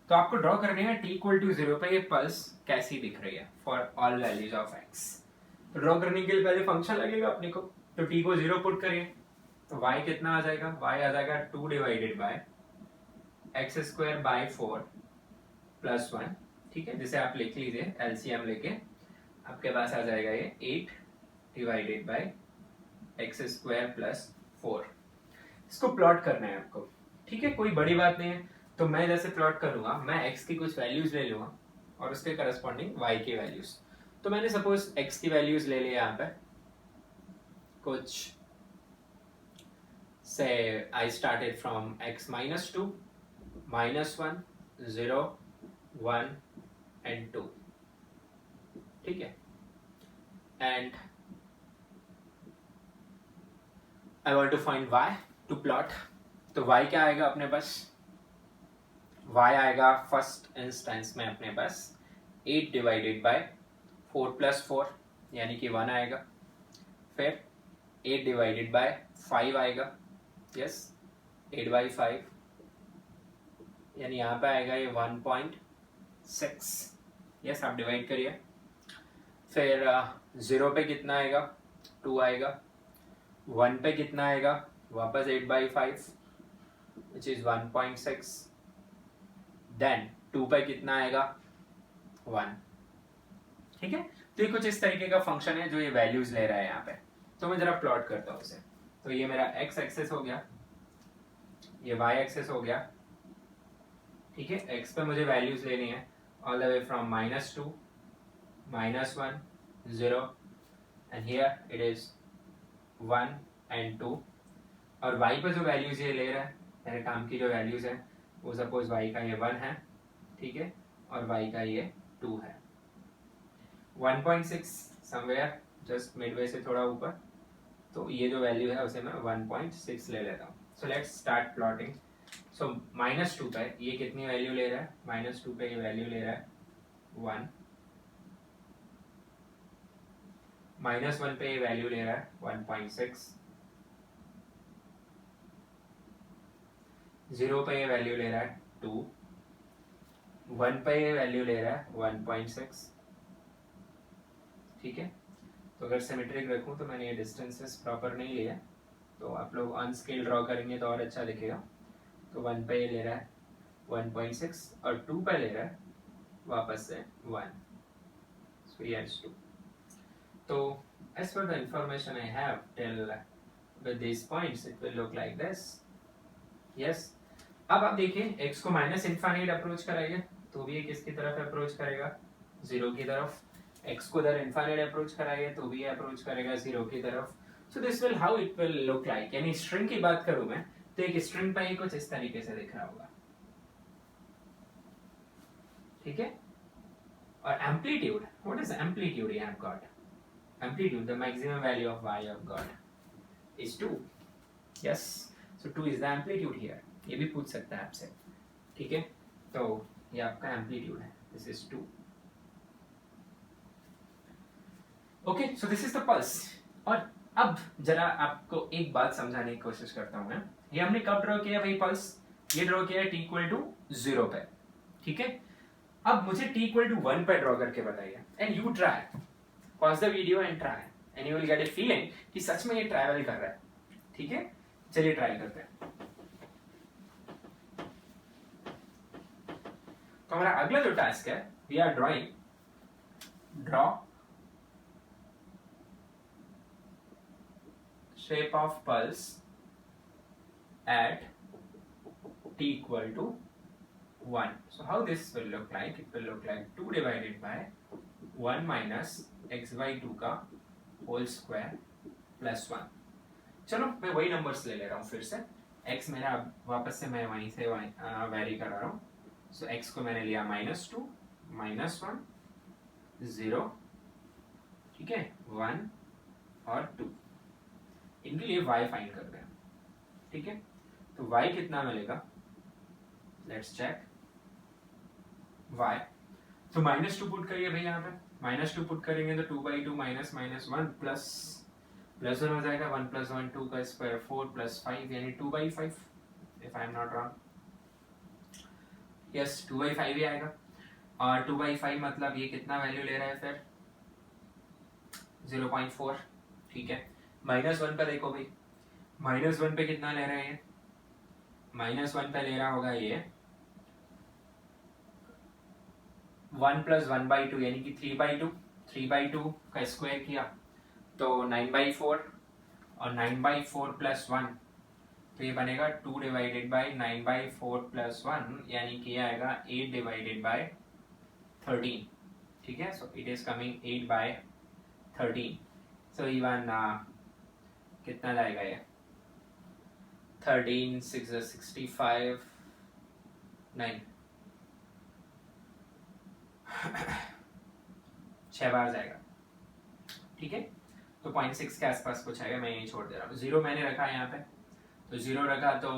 तो आपको ड्रॉ करनी है t equal to 0 पे ये पल्स कैसी दिख रही है for all values of x। तो ड्रॉ करने के लिए पहले फंक्शन लगेगा अपने को, तो t को 0 पुट करिए, तो y कितना आ जाएगा, y आ जाएगा 2 divided bye x square by 4 plus 1, ठीक है। जिसे आप लिख लीजिए एलसीएम लेके, आपके पास आ जाएगा ये 8 divided by x square plus 4। इसको प्लॉट करना है आपको, ठीक है, कोई बड़ी बात नहीं है। तो मैं जैसे प्लॉट करूंगा, मैं x की कुछ वैल्यूज ले लूंगा और उसके करस्पॉन्डिंग y की वैल्यूज। तो मैंने सपोज x की वैल्यूज ले लिया यहाँ पे, कुछ से I started from x minus 2, minus 1, 0, 1 and 2, ठीक है। And I want to find y to plot, तो y क्या आएगा अपने पास, y आएगा फर्स्ट इंस्टेंस में अपने पास 8 डिवाइडेड बाय 4 प्लस 4 यानी कि 1 आएगा, फिर 8 डिवाइडेड बाय 5 आएगा, यस 8 बाई 5 यानी यहाँ पे आएगा ये 1.6, यस आप डिवाइड करिए। फिर 0 पे कितना आएगा, 2 आएगा, 1 पे कितना आएगा, वापस 8 बाई 5 विच इज 1.6, देन 2 पे कितना आएगा, 1, ठीक है। तो ये कुछ इस तरीके का फंक्शन है जो ये वैल्यूज ले रहा है यहाँ पे। तो मैं जरा प्लॉट करता हूँ उसे, तो ये मेरा x एक्सेस हो गया, ये y एक्सेस हो गया, ठीक है। x पे मुझे वैल्यूज लेनी है all the way from -2, -1, 0 and here it is 1 and 2, और y पे जो वैल्यूज ये ले रहा है, मेरे काम की जो वैल्यूज है वो सपोज y का ये 1 है, ठीक है, और y का ये 2 है। 1.6 समवेयर जस्ट मिडवे से थोड़ा ऊपर, तो ये जो वैल्यू है उसे मैं 1.6 ले लेता हूँ। सो लेट्स स्टार्ट प्लॉटिंग। सो -2 पे ये कितनी वैल्यू ले रहा है, -2 पे ये वैल्यू ले रहा है 1, -1 पे ये वैल्यू ले रहा है 1.6, 0 पे ये वैल्यू ले रहा है 2, 1 पे ये वैल्यू ले रहा है 1.6, ठीक है। तो अगर सिमेट्रिक रखूं तो मैंने ये डिस्टेंसेस प्रॉपर नहीं लिया, तो आप लोग ऑन स्केल ड्रॉ करेंगे तो और अच्छा दिखेगा। तो 1 पे ये ले रहा है 1.6 और 2 पे ले रहा है वापस से 1, so yes 2. So as per the information I have till with these points it will look like this. yes. अब आप देखिए x को माइनस इनफाइनाइट अप्रोच कराइए तो भी ये किसकी तरफ अप्रोच करेगा, जीरो की तरफ। x को इधर इनफाइनाइट अप्रोच कराइए तो भी ये अप्रोच करेगा जीरो की तरफ। So this will how it will look like, यानी स्ट्रिंग की बात करूं मैं तो एक स्ट्रिंग पे कुछ इस तरीके से दिख रहा होगा, ठीक है। और amplitude, what is amplitude, I have got amplitude, the maximum value of y I have got is 2. yes, so 2 is the amplitude here. ये भी पूछ सकता है आपसे, ठीक है। तो ये आपका एम्पलीट्यूड है, this is 2. Okay, so this is the pulse. और अब जरा आपको एक बात समझाने की कोशिश करता हूं मैं। ये हमने कब ड्रॉ किया भाई पल्स, ये ड्रॉ किया है t इक्वल टू 0 पे, ठीक है। अब मुझे t इक्वल टू 1 पे ड्रॉ करके बताइए, and you try, pause the video and try, and you will gate a feeling कि सच में ये ट्रैवल कर रहा है, ठीक है। चलिए ट्राई करते हैं। तो हमारा अगला जो टास्क है, we are drawing, draw shape of pulse at t equal to 1. So how this will look like? It will look like 2 divided by 1 minus x by 2 का whole square plus 1. चलो मैं वही नंबर्स ले ले रहा हूँ फिर से। x मेरा वापस से मैं वहीं से वेरी करा रहा हूँ। So x को मैंने लिया -2, -1, 0, ठीक है, 1 और 2। इनके लिए y फाइंड करते हैं, ठीक है। तो y कितना मिलेगा, लेट्स चेक y। तो -2 पुट करिए भाई, यहाँ पे -2 पुट करेंगे तो 2/2 माइनस -1 प्लस 1 हो जाएगा, 1 + 1 2 का स्क्वायर 4 + 5 यानी 2/5 if I am not wrong. Yes 2/5 ही आएगा। और 2/5 मतलब ये कितना वैल्यू ले रहा है फिर, 0.4, ठीक है। -1 पे देखो भाई, -1 पे कितना ले रहे हैं, -1 पे ले रहा होगा ये 1 + 1/2 यानी कि 3/2, 3/2 का स्क्वायर किया तो 9/4, और 9/4 + 1 तो ये बनेगा 2 डिवाइडेड बाई 9/4 + 1 यानी कि ये आएगा 8 डिवाइडेड बाई 13, ठीक है। So it is coming 8/13। So even कितना जाएगा ये, 13 6 65 9 6 बार जाएगा, ठीक है। तो 0.6 के आसपास कुछ आएगा, मैं यही छोड़ दे रहा हूँ। 0 मैंने रखा है यहाँ पे, तो 0 रखा तो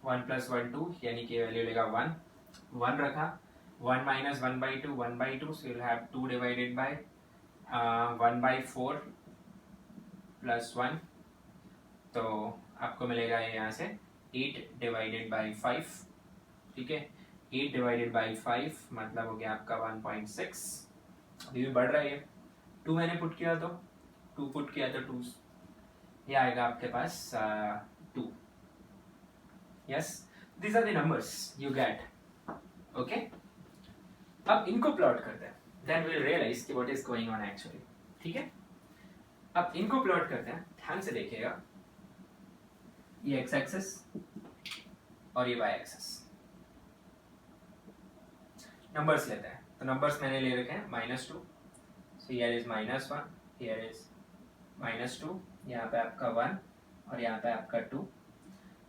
1 + 1 2 यानी कि वैल्यू लेगा 1, 1 रखा 1 - 1/2 1/2, so you'll have 2 divided by 1/4 + 1, तो आपको मिलेगा ये यहाँ से 8 डिवाइडेड बाई 5, ठीक है। 8 डिवाइडेड बाई 5 मतलब हो गया आपका 1.6। अभी भी बढ़ रहा है ये, 2 मैंने पुट किया तो 2 पुट किया तो 2 ये आएगा आपके पास 2। Yes, these are the numbers you get, okay. अब इनको प्लॉट करते हैं, देन वी विल रियलाइज कि what is going on actually, ठीक है। अब इनको प्लॉट करते हैं, ध्यान से देखिएगा, ये x एक्सिस और ये y एक्सिस। नंबर्स लेते हैं, तो नंबर्स मैंने ले रखे हैं -2, so here is -1, here is -2, यहाँ पे आपका 1 और यहाँ पे आपका 2,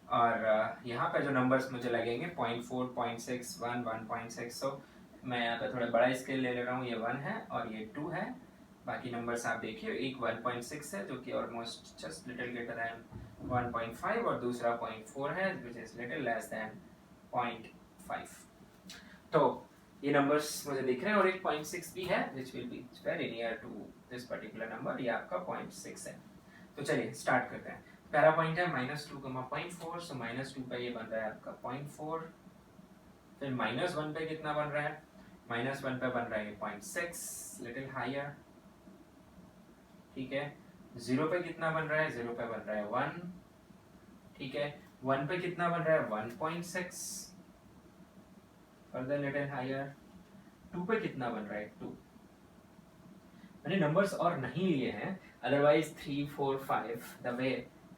और यहाँ पे जो नंबर्स मुझे लगेंगे 0.4 0.6 1 1.6, सो मैं यहाँ पे थोड़ा बड़ा स्केल ले रहा हूँ, ये 1 है और ये 2 है। बाकी नंबर्स आप देखिए, एक 1.6 है जो कि almost just little greater than 1.5 और दूसरा 0.4 है which is little less than 0.5। तो ये नंबर्स मुझे दिख रहे हैं, और एक 0.6 भी है which will be very near to this particular number, ये आपका 0.6 है। तो चलिए स्टार्ट करते हैं। पहला पॉइंट है -2, 0.4, सो -2 पे ये बन रहा है आपका 0.4, फिर -1 पे कितना बन रहा है, -1 पे बन रहा है 0.6, लिटिल हायर, ठीक है। 0 पे कितना बन रहा है, 0 पे बन रहा है 1, ठीक है। 1 पे कितना बन रहा है 1.6, फर्दर लिटिल हायर। 2 पे कितना बन रहा है 2। मैंने नंबर्स और नहीं लिए हैं, otherwise 3 4 5 the way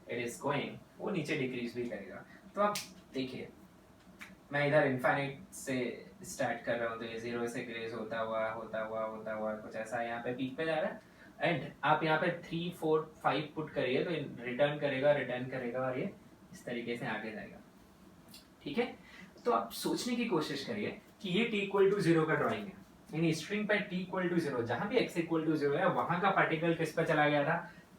it is going वो नीचे डिक्रीज भी करेगा। तो आप देखिए, मैं इधर इनफाइनाइट से स्टार्ट कर रहा हूँ, तो ये 0 से ग्रेज होता हुआ कुछ ऐसा यहाँ पे पीक पे जा रहा है। एंड आप यहाँ पे 3 4 5 पुट करिए तो रिटर्न करेगा और ये इस तरीके से आगे जाएगा, ठीक है। तो आप सोचने की कोशिश करिए कि ये t इक्वल टू 0 का ड्राइंग है, यानी स्ट्रिंग पे t इक्वल टू 0, जहां भी x इक्वल टू 0 है वहां का पार्टिकल किस पे चला गया था,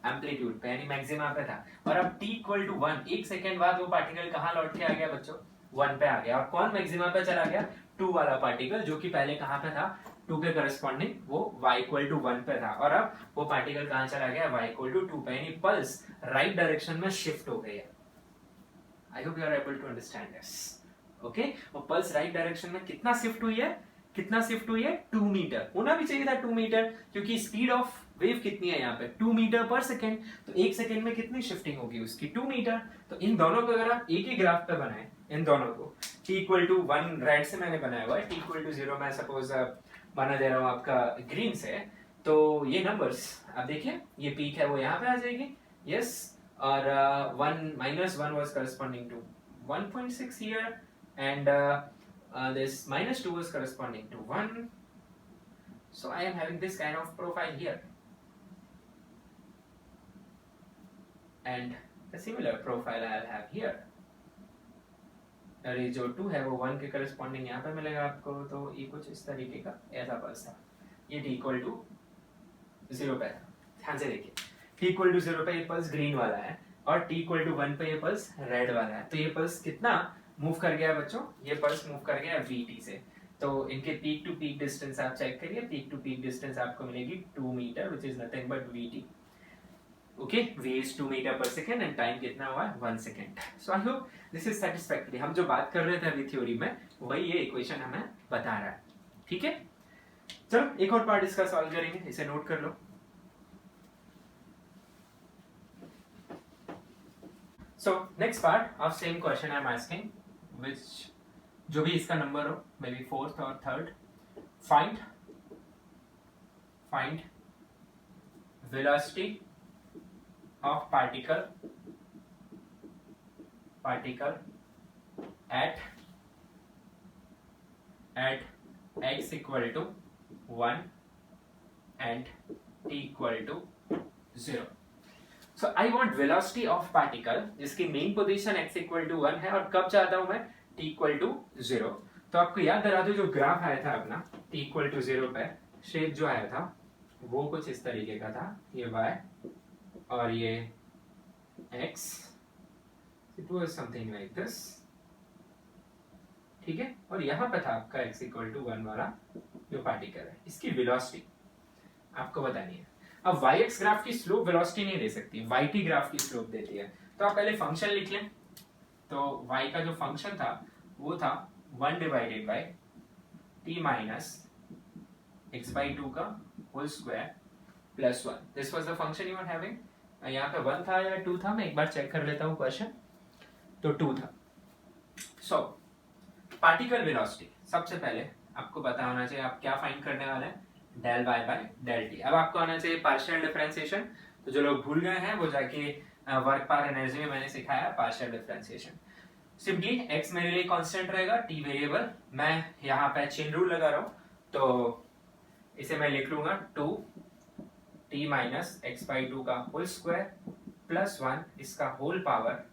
एम्पलीट्यूड पे, यानी मैक्सिमा पे था। और अब t इक्वल टू 1, एक सेकेंड बाद वो पार्टिकल कहाँ लौट के आ गया बच्चों, 1 पे आ गया। और कौन मैक्सिमा पे चला गया, 2 वाला पार्टिकल, जो कि पहले कहाँ पे था, 2 के करस्पॉन्डिंग वो y इक्वल टू 1 पे था। और अब वो पार्टिकल कहाँ चला गया, y इक्वल टू 2 पे, यानी पल्स राइट डायरेक्शन में शिफ्ट हो गई है। I hope you are able to understand this, okay. और पल्स राइट डायरेक्शन में कितना शिफ्ट हुई है, 2 मीटर। होना भी चाहिए था 2 मीटर, क्योंकि स्पीड ऑफ वेव कितनी है यहाँ पे, 2 मीटर पर सेकेंड। तो एक सेकेंड में कितनी शिफ्टिंग होगी उसकी, 2 मीटर। तो इन दोनों को अगर आप एक ही ग्राफ पे बनाए, इन दोनों को t इक्वल टू 1 रेड से मैंने बनाया हुआ है, t इक्वल टू 0 मैं सपोज बना दे रहा हूँ आपका ग्रीन से। तो ये नंबर्स आप देखिए, ये पीक है वो यहाँ पे आ जाएगी, यस। और 1 minus 1 was corresponding to 1.6 here, and this minus 2 was corresponding to 1. So I am having this kind of profile here, and a similar profile I'll have here. और ये जो 2 है वो 1 के करस्पॉन्डिंग यहाँ पे मिलेगा आपको। तो ये कुछ इस तरीके का ऐसा पल्स था, ये t इक्वल टू 0 पे था। ध्यान से देखिए, t इक्वल टू 0 पे ये पल्स ग्रीन वाला है, और t इक्वल टू 1 पे ये पल्स रेड वाला है। तो ये पल्स कितना मूव कर गया बच्चों, ये पल्स मूव कर गया vt से। तो इनके पीक टू पीक डिस्टेंस आप चेक करिए, पीक टू पीक डिस्टेंस आपको मिलेगी 2 metre, which is nothing but vt। Okay, v is 2 metre per second and time कितना हुआ है 1 second. So I hope this is satisfactory. हम जो बात कर रहे थे अभी थ्योरी में, वही ये इक्वेशन हमें बता रहा है, ठीक है। चलो एक और पार्ट इसका सॉल्व करेंगे, इसे नोट कर लो। So next part of same question I'm asking, which जो भी इसका नंबर हो, maybe 4th or 3rd, find velocity of particle at x equal to 1 and t equal to 0. So I want velocity of particle जिसकी mean position x equal to 1 है, और कब चाहता हूं मैं, t इक्वल टू 0। तो आपको याद दिला दो, जो ग्राफ आया था अपना t इक्वल टू 0 पे, शेप जो आया था वो कुछ इस तरीके का था, ये y और ये x, it was something like this, ठीक है। और यहाँ पे था आपका x इक्वल टू 1 वाला जो पार्टिकल है, इसकी वेलोसिटी आपको बतानी है। अब yx ग्राफ की स्लोप वेलोसिटी नहीं दे सकती, yt ग्राफ की स्लोप देती है। तो आप पहले फंक्शन लिख लें। तो y का जो फंक्शन था वो था 1 divided by t minus x by 2 का whole square plus 1। This was the function you are having. यहाँ पे 1 था या 2 था, मैं एक बार चेक कर लेता हूँ क्वेश्चन। तो 2 था। सो पार्टिकल वेलोसिटी सबसे पहले आपको पता होना चाहिए, आप क्या फाइंड करने वाले हैं, del y by del t. अब आपको आना चाहिए पार्शियल डिफरेंशिएशन। तो जो लोग भूल गए हैं वो जाके वर्क पर एनर्जी में मैंने सिखाया पार्शियल डिफरेंशिएशन। सिंपली x मेरे लिए कांस्टेंट रहेगा, t वेरिएबल। मैं यहाँ पे चेन रूल लगा रहा हूँ, तो इसे मैं लिख लूंगा 2t माइनस एक्स बाई 2 का होल स्क्वायर प्लस 1 इसका होल पावर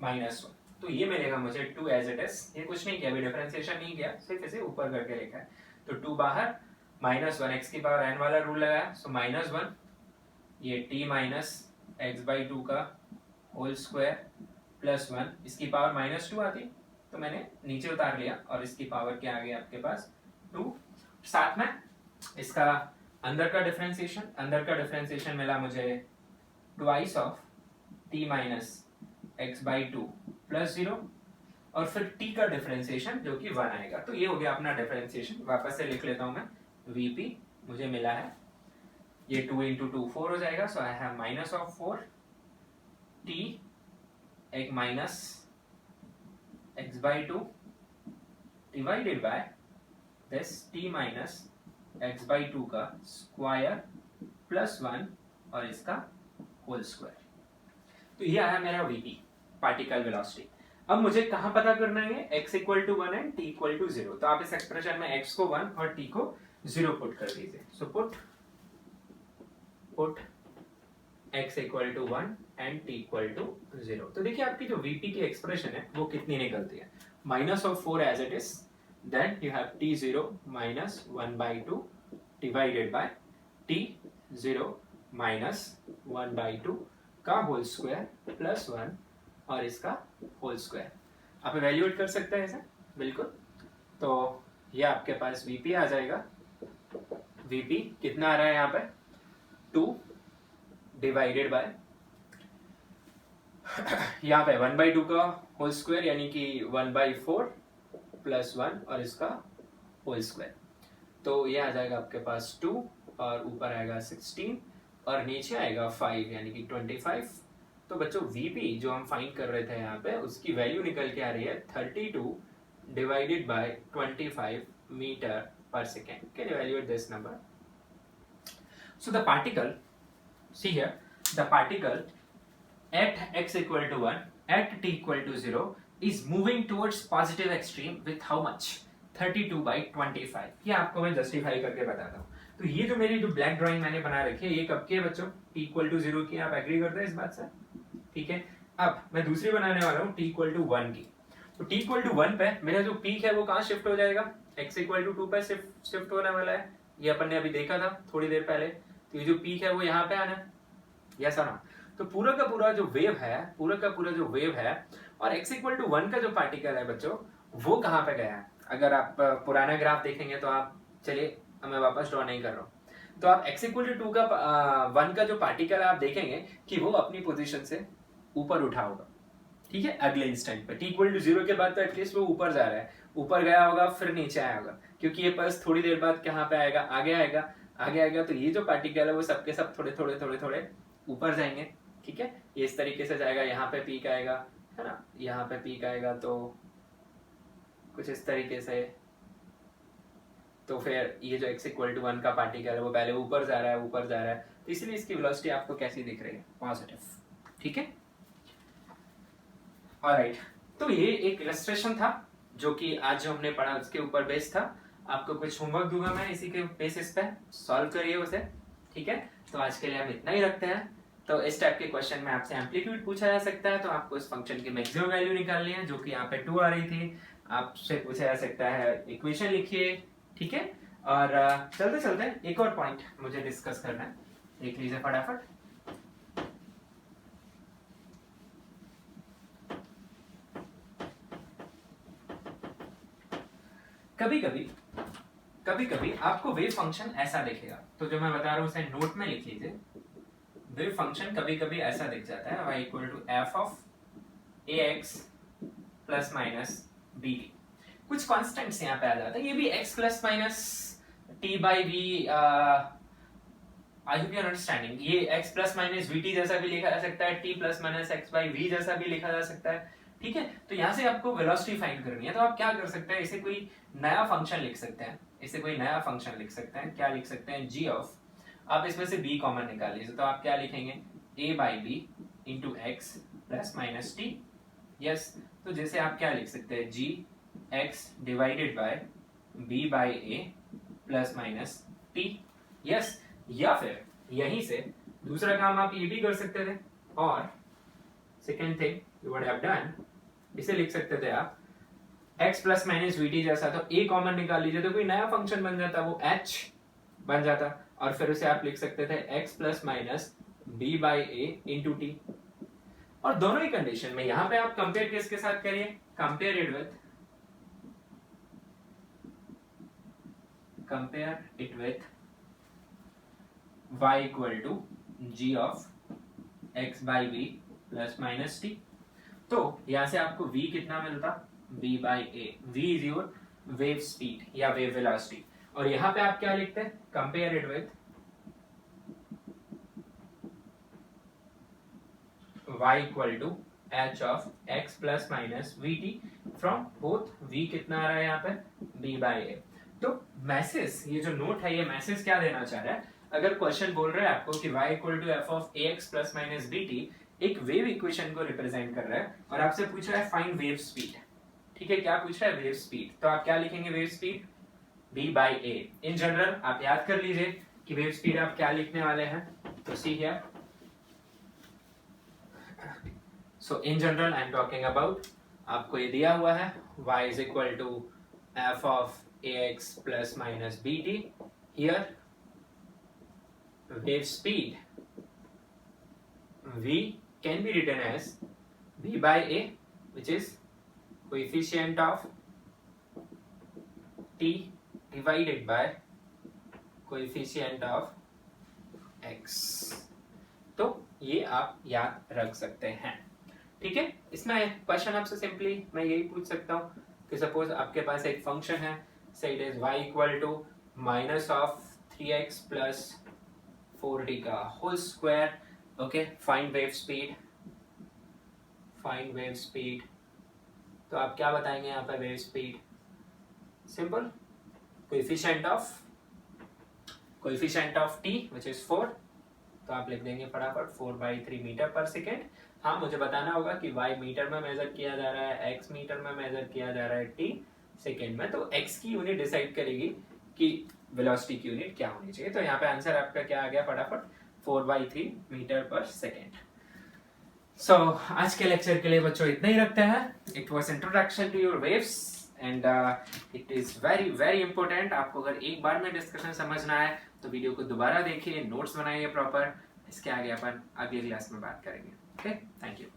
माइनस 1। तो ये मिलेगा मुझे 2 एज इट इज। ये कुछ नहीं किया, अभी डिफरेंशिएशन नहीं किया, सिर्फ इसे ऊपर करके लिखा है। तो 2 बाहर, माइनस 1 एक्स की पावर n वाला रूल लगाया, सो माइनस 1, ये t माइनस एक्स बाई 2 का होल स्क्वायर प्लस 1 इसकी पावर माइनस 2 आती, तो मैंने नीचे उतार लिया और इसकी पावर क्या आ गया आपके पास 2। साथ में इसका अंदर का डिफरेंशिएशन मिला मुझे twice of t minus x by 2 plus 0, और फिर t का डिफरेंशिएशन जो कि 1 आएगा। तो ये हो गया अपना डिफरेंशिएशन। वापस से लिख लेता हूं मैं, vp मुझे मिला है ये 2 इंटू 2 4 हो जाएगा, so I have minus of 4 T एक minus x by 2 divided by this T minus x by 2 का स्क्वायर प्लस 1 और इसका होल स्क्वायर। तो ये आया मेरा वीपी पार्टिकल वेलोसिटी। अब मुझे कहां पता करना है, x equal to 1 and t equal to 0। तो आप इस एक्सप्रेशन में x को 1 और t को 0 पुट कर दीजिए। So put x equal to 1 and t equal to 0। तो देखिए आपकी जो vp की एक्सप्रेशन है वो कितनी निकलती है, minus of 4 as it is, then you have t0 minus 1/2 divided by t0 minus 1/2 का होल स्क्वायर प्लस 1 और इसका होल स्क्वायर। आप इवैल्यूएट कर सकते हैं ऐसा, बिल्कुल। तो ये आपके पास वीपी आ जाएगा। वीपी कितना आ रहा है यहाँ पे, 2 डिवाइडेड बाय यहाँ पे 1/2 का होल स्क्वायर यानी कि 1/4 प्लस 1 और इसका होल स्क्वायर। तो ये आ जाएगा आपके पास 2 और ऊपर आएगा 16 और नीचे आएगा 5 यानी कि 25। तो बच्चों वीपी जो हम फाइंड कर रहे थे यहाँ पे उसकी वैल्यू निकल के आ रही है 32 divided by 25 metre per second. Can you evaluate this number? So the particle, see here, the particle at x equal to 1, at t equal to 0 is moving towards positive extreme with how much? 32/25. ये आपको मैं justify करके बताता हूँ। तो ये जो मेरी जो ब्लैक ड्राइंग मैंने बना रखी है ये कब की है बच्चों, t इक्वल टू 0 की। आप एग्री करते हैं इस बात से, ठीक है। अब मैं दूसरी बनाने वाला हूँ t इक्वल टू 1 की। तो t इक्वल टू 1 पे मेरा जो पीक है वो कहाँ शिफ्ट हो जाएगा, x इक्वल टू 2 पे शिफ्ट होने वाला है। ये अपन ने अभी देखा था थोड़ी देर पहले। तो ये जो पीक है वो यहाँ पे आना है, यस और नो। तो पूरा का पूरा जो वेव है और x इक्वल टू 1 का जो पार्टिकल है बच्चों वो कहाँ पे गया है। अगर आप पुराना ग्राफ देखेंगे तो आप, चलिए मैं वापस ड्रॉ नहीं कर रहा हूँ। तो आप x इक्वल टू 2 का 1 का जो पार्टिकल है आप देखेंगे कि वो अपनी पोजीशन से ऊपर उठा होगा, ठीक है, अगले इंस्टेंट पे। t इक्वल टू 0 के बाद तो एटलीस्ट वो ऊपर जा रहा है, ऊपर गया होगा फिर नीचे आया होगा, क्योंकि ये पल्स थोड़ी देर बाद कहाँ पे आएगा, आगे आएगा। तो ये जो पार्टिकल है वो सबके सब थोड़े ऊपर जाएंगे, ठीक है। ये इस तरीके से जाएगा, यहाँ पे पीक आएगा, है ना, यहाँ पे पीक आएगा, तो कुछ इस तरीके से। तो फिर ये जो x इक्वल टू 1 का पार्टिकल है वो पहले ऊपर जा रहा है, तो इसलिए इसकी वेलोसिटी आपको कैसी दिख रही है, पॉजिटिव, ठीक है। ऑलराइट, तो ये एक इलस्ट्रेशन था जो कि आज जो हमने पढ़ा उसके ऊपर बेस था। आपको कुछ होमवर्क दूंगा मैं इसी के बेसिस पे, सॉल्व करिए उसे, ठीक है। तो आज के लिए हम इतना ही रखते हैं। तो इस टाइप के क्वेश्चन में आपसे एम्पलीट्यूड पूछा जा सकता है, तो आपको इस फंक्शन की मैक्सिमम वैल्यू निकालनी है जो कि यहाँ पे 2 आ रही थी। आपसे पूछा जा सकता है इक्वेशन लिखिए, ठीक है। और चलते चलते एक और पॉइंट मुझे डिस्कस करना है, देख लीजिए फटाफट। कभी कभी आपको वेव फंक्शन ऐसा दिखेगा, तो जो मैं बता रहा हूँ उसे नोट में लिख लीजिए। वेव फंक्शन कभी कभी ऐसा दिख जाता है, y equal to F of ax plus minus b. कुछ कॉन्स्टेंट्स यहाँ पे आ जाते हैं, ये भी x plus minus t by v, I hope you are understanding. ये x plus minus we T जैसा भी लिखा जा सकता है, t plus minus x by we जैसा भी लिखा जा सकता है, ठीक है। तो यहाँ से आपको वेलोसिटी फाइंड करनी है, तो आप क्या कर सकते हैं, इसे कोई नया फंक्शन लिख सकते हैं, क्या लिख सकते हैं, g ऑफ, आप इसमें से b कॉमन निकाल लीजिए, तो आप क्या लिखेंगे, a by b into x plus minus t, yes. तो जैसे आप क्या लिख सकते हैं, g x divided by b by a plus minus t, yes. या फिर यहीं से दूसरा काम आप ये भी कर सकते थे, और second thing you would have done, इसे लिख सकते थे आप x plus minus we T जैसा, तो a कॉमन निकाल लीजिए तो कोई नया फंक्शन बन जाता, वो h बन जाता, और फिर उसे आप लिख सकते थे x plus minus b by a into t. और दोनों ही कंडीशन में यहाँ पे आप कंपेयर किसके साथ करिए, compare it with y equal to g of x by b plus minus t. तो यहां से आपको v कितना मिलता, v by a, v is your wave speed या वेव वेलोसिटी। और यहाँ पे आप क्या लिखते हैं, compare it with y equal to h of x plus minus vt from both v कितना आ रहा है यहाँ पे b बाई a। तो मैसेज, ये जो नोट है, ये मैसेज क्या देना चाह रहा है? अगर क्वेश्चन बोल रहा है आपको कि y equal to f of ax plus minus bt एक वेव इक्वेशन को रिप्रेजेंट कर रहा है और आपसे पूछ रहा है फाइंड वेव स्पीड। ठीक है, क्या पूछ रहा है? Wave speed. तो आप क्या लिखेंगे? Wave speed b by a। In general आप याद कर लीजिए कि वेव स्पीड आप क्या लिखने वाले हैं। तो see here, so in general I am talking about, आपको ये दिया हुआ है y is equal to f of ax plus minus bt। Here wave speed v can be written as b by a, which is coefficient of t divided by coefficient of x। तो ये आप याद रख सकते हैं। ठीक है, इसमें क्वेश्चन आपसे सिंपली मैं यही पूछ सकता हूँ कि सपोज आपके पास एक फंक्शन है, say it is y equal to minus of 3x plus 4t का whole square. Okay, find wave speed, find wave speed. तो आप क्या बताएंगे यहाँ पर? Wave speed simple, coefficient of t which is 4। तो आप लिख देंगे फटाफट 4/3 मीटर पर सेकेंड। हाँ, मुझे बताना होगा कि y मीटर में मेजर किया जा रहा है, x मीटर में मेजर किया जा रहा है, t सेकेंड में। तो x की यूनिट डिसाइड करेगी कि वेलोसिटी की यूनिट क्या होनी चाहिए। तो यहाँ पे आंसर आपका क्या आ गया फटाफट? 4/3 मीटर पर सेकेंड। सो आज के लेक्चर के लिए बच्चों इतना ही रखते हैं। It was introduction to your waves and it is very very important. आपको अगर एक बार में डिस्कशन समझना है तो वीडियो को दोबारा देखिए, नोट्स बनाइए प्रॉपर। इसके आगे अपन अगली क्लास में बात करेंगे। Okay, thank you.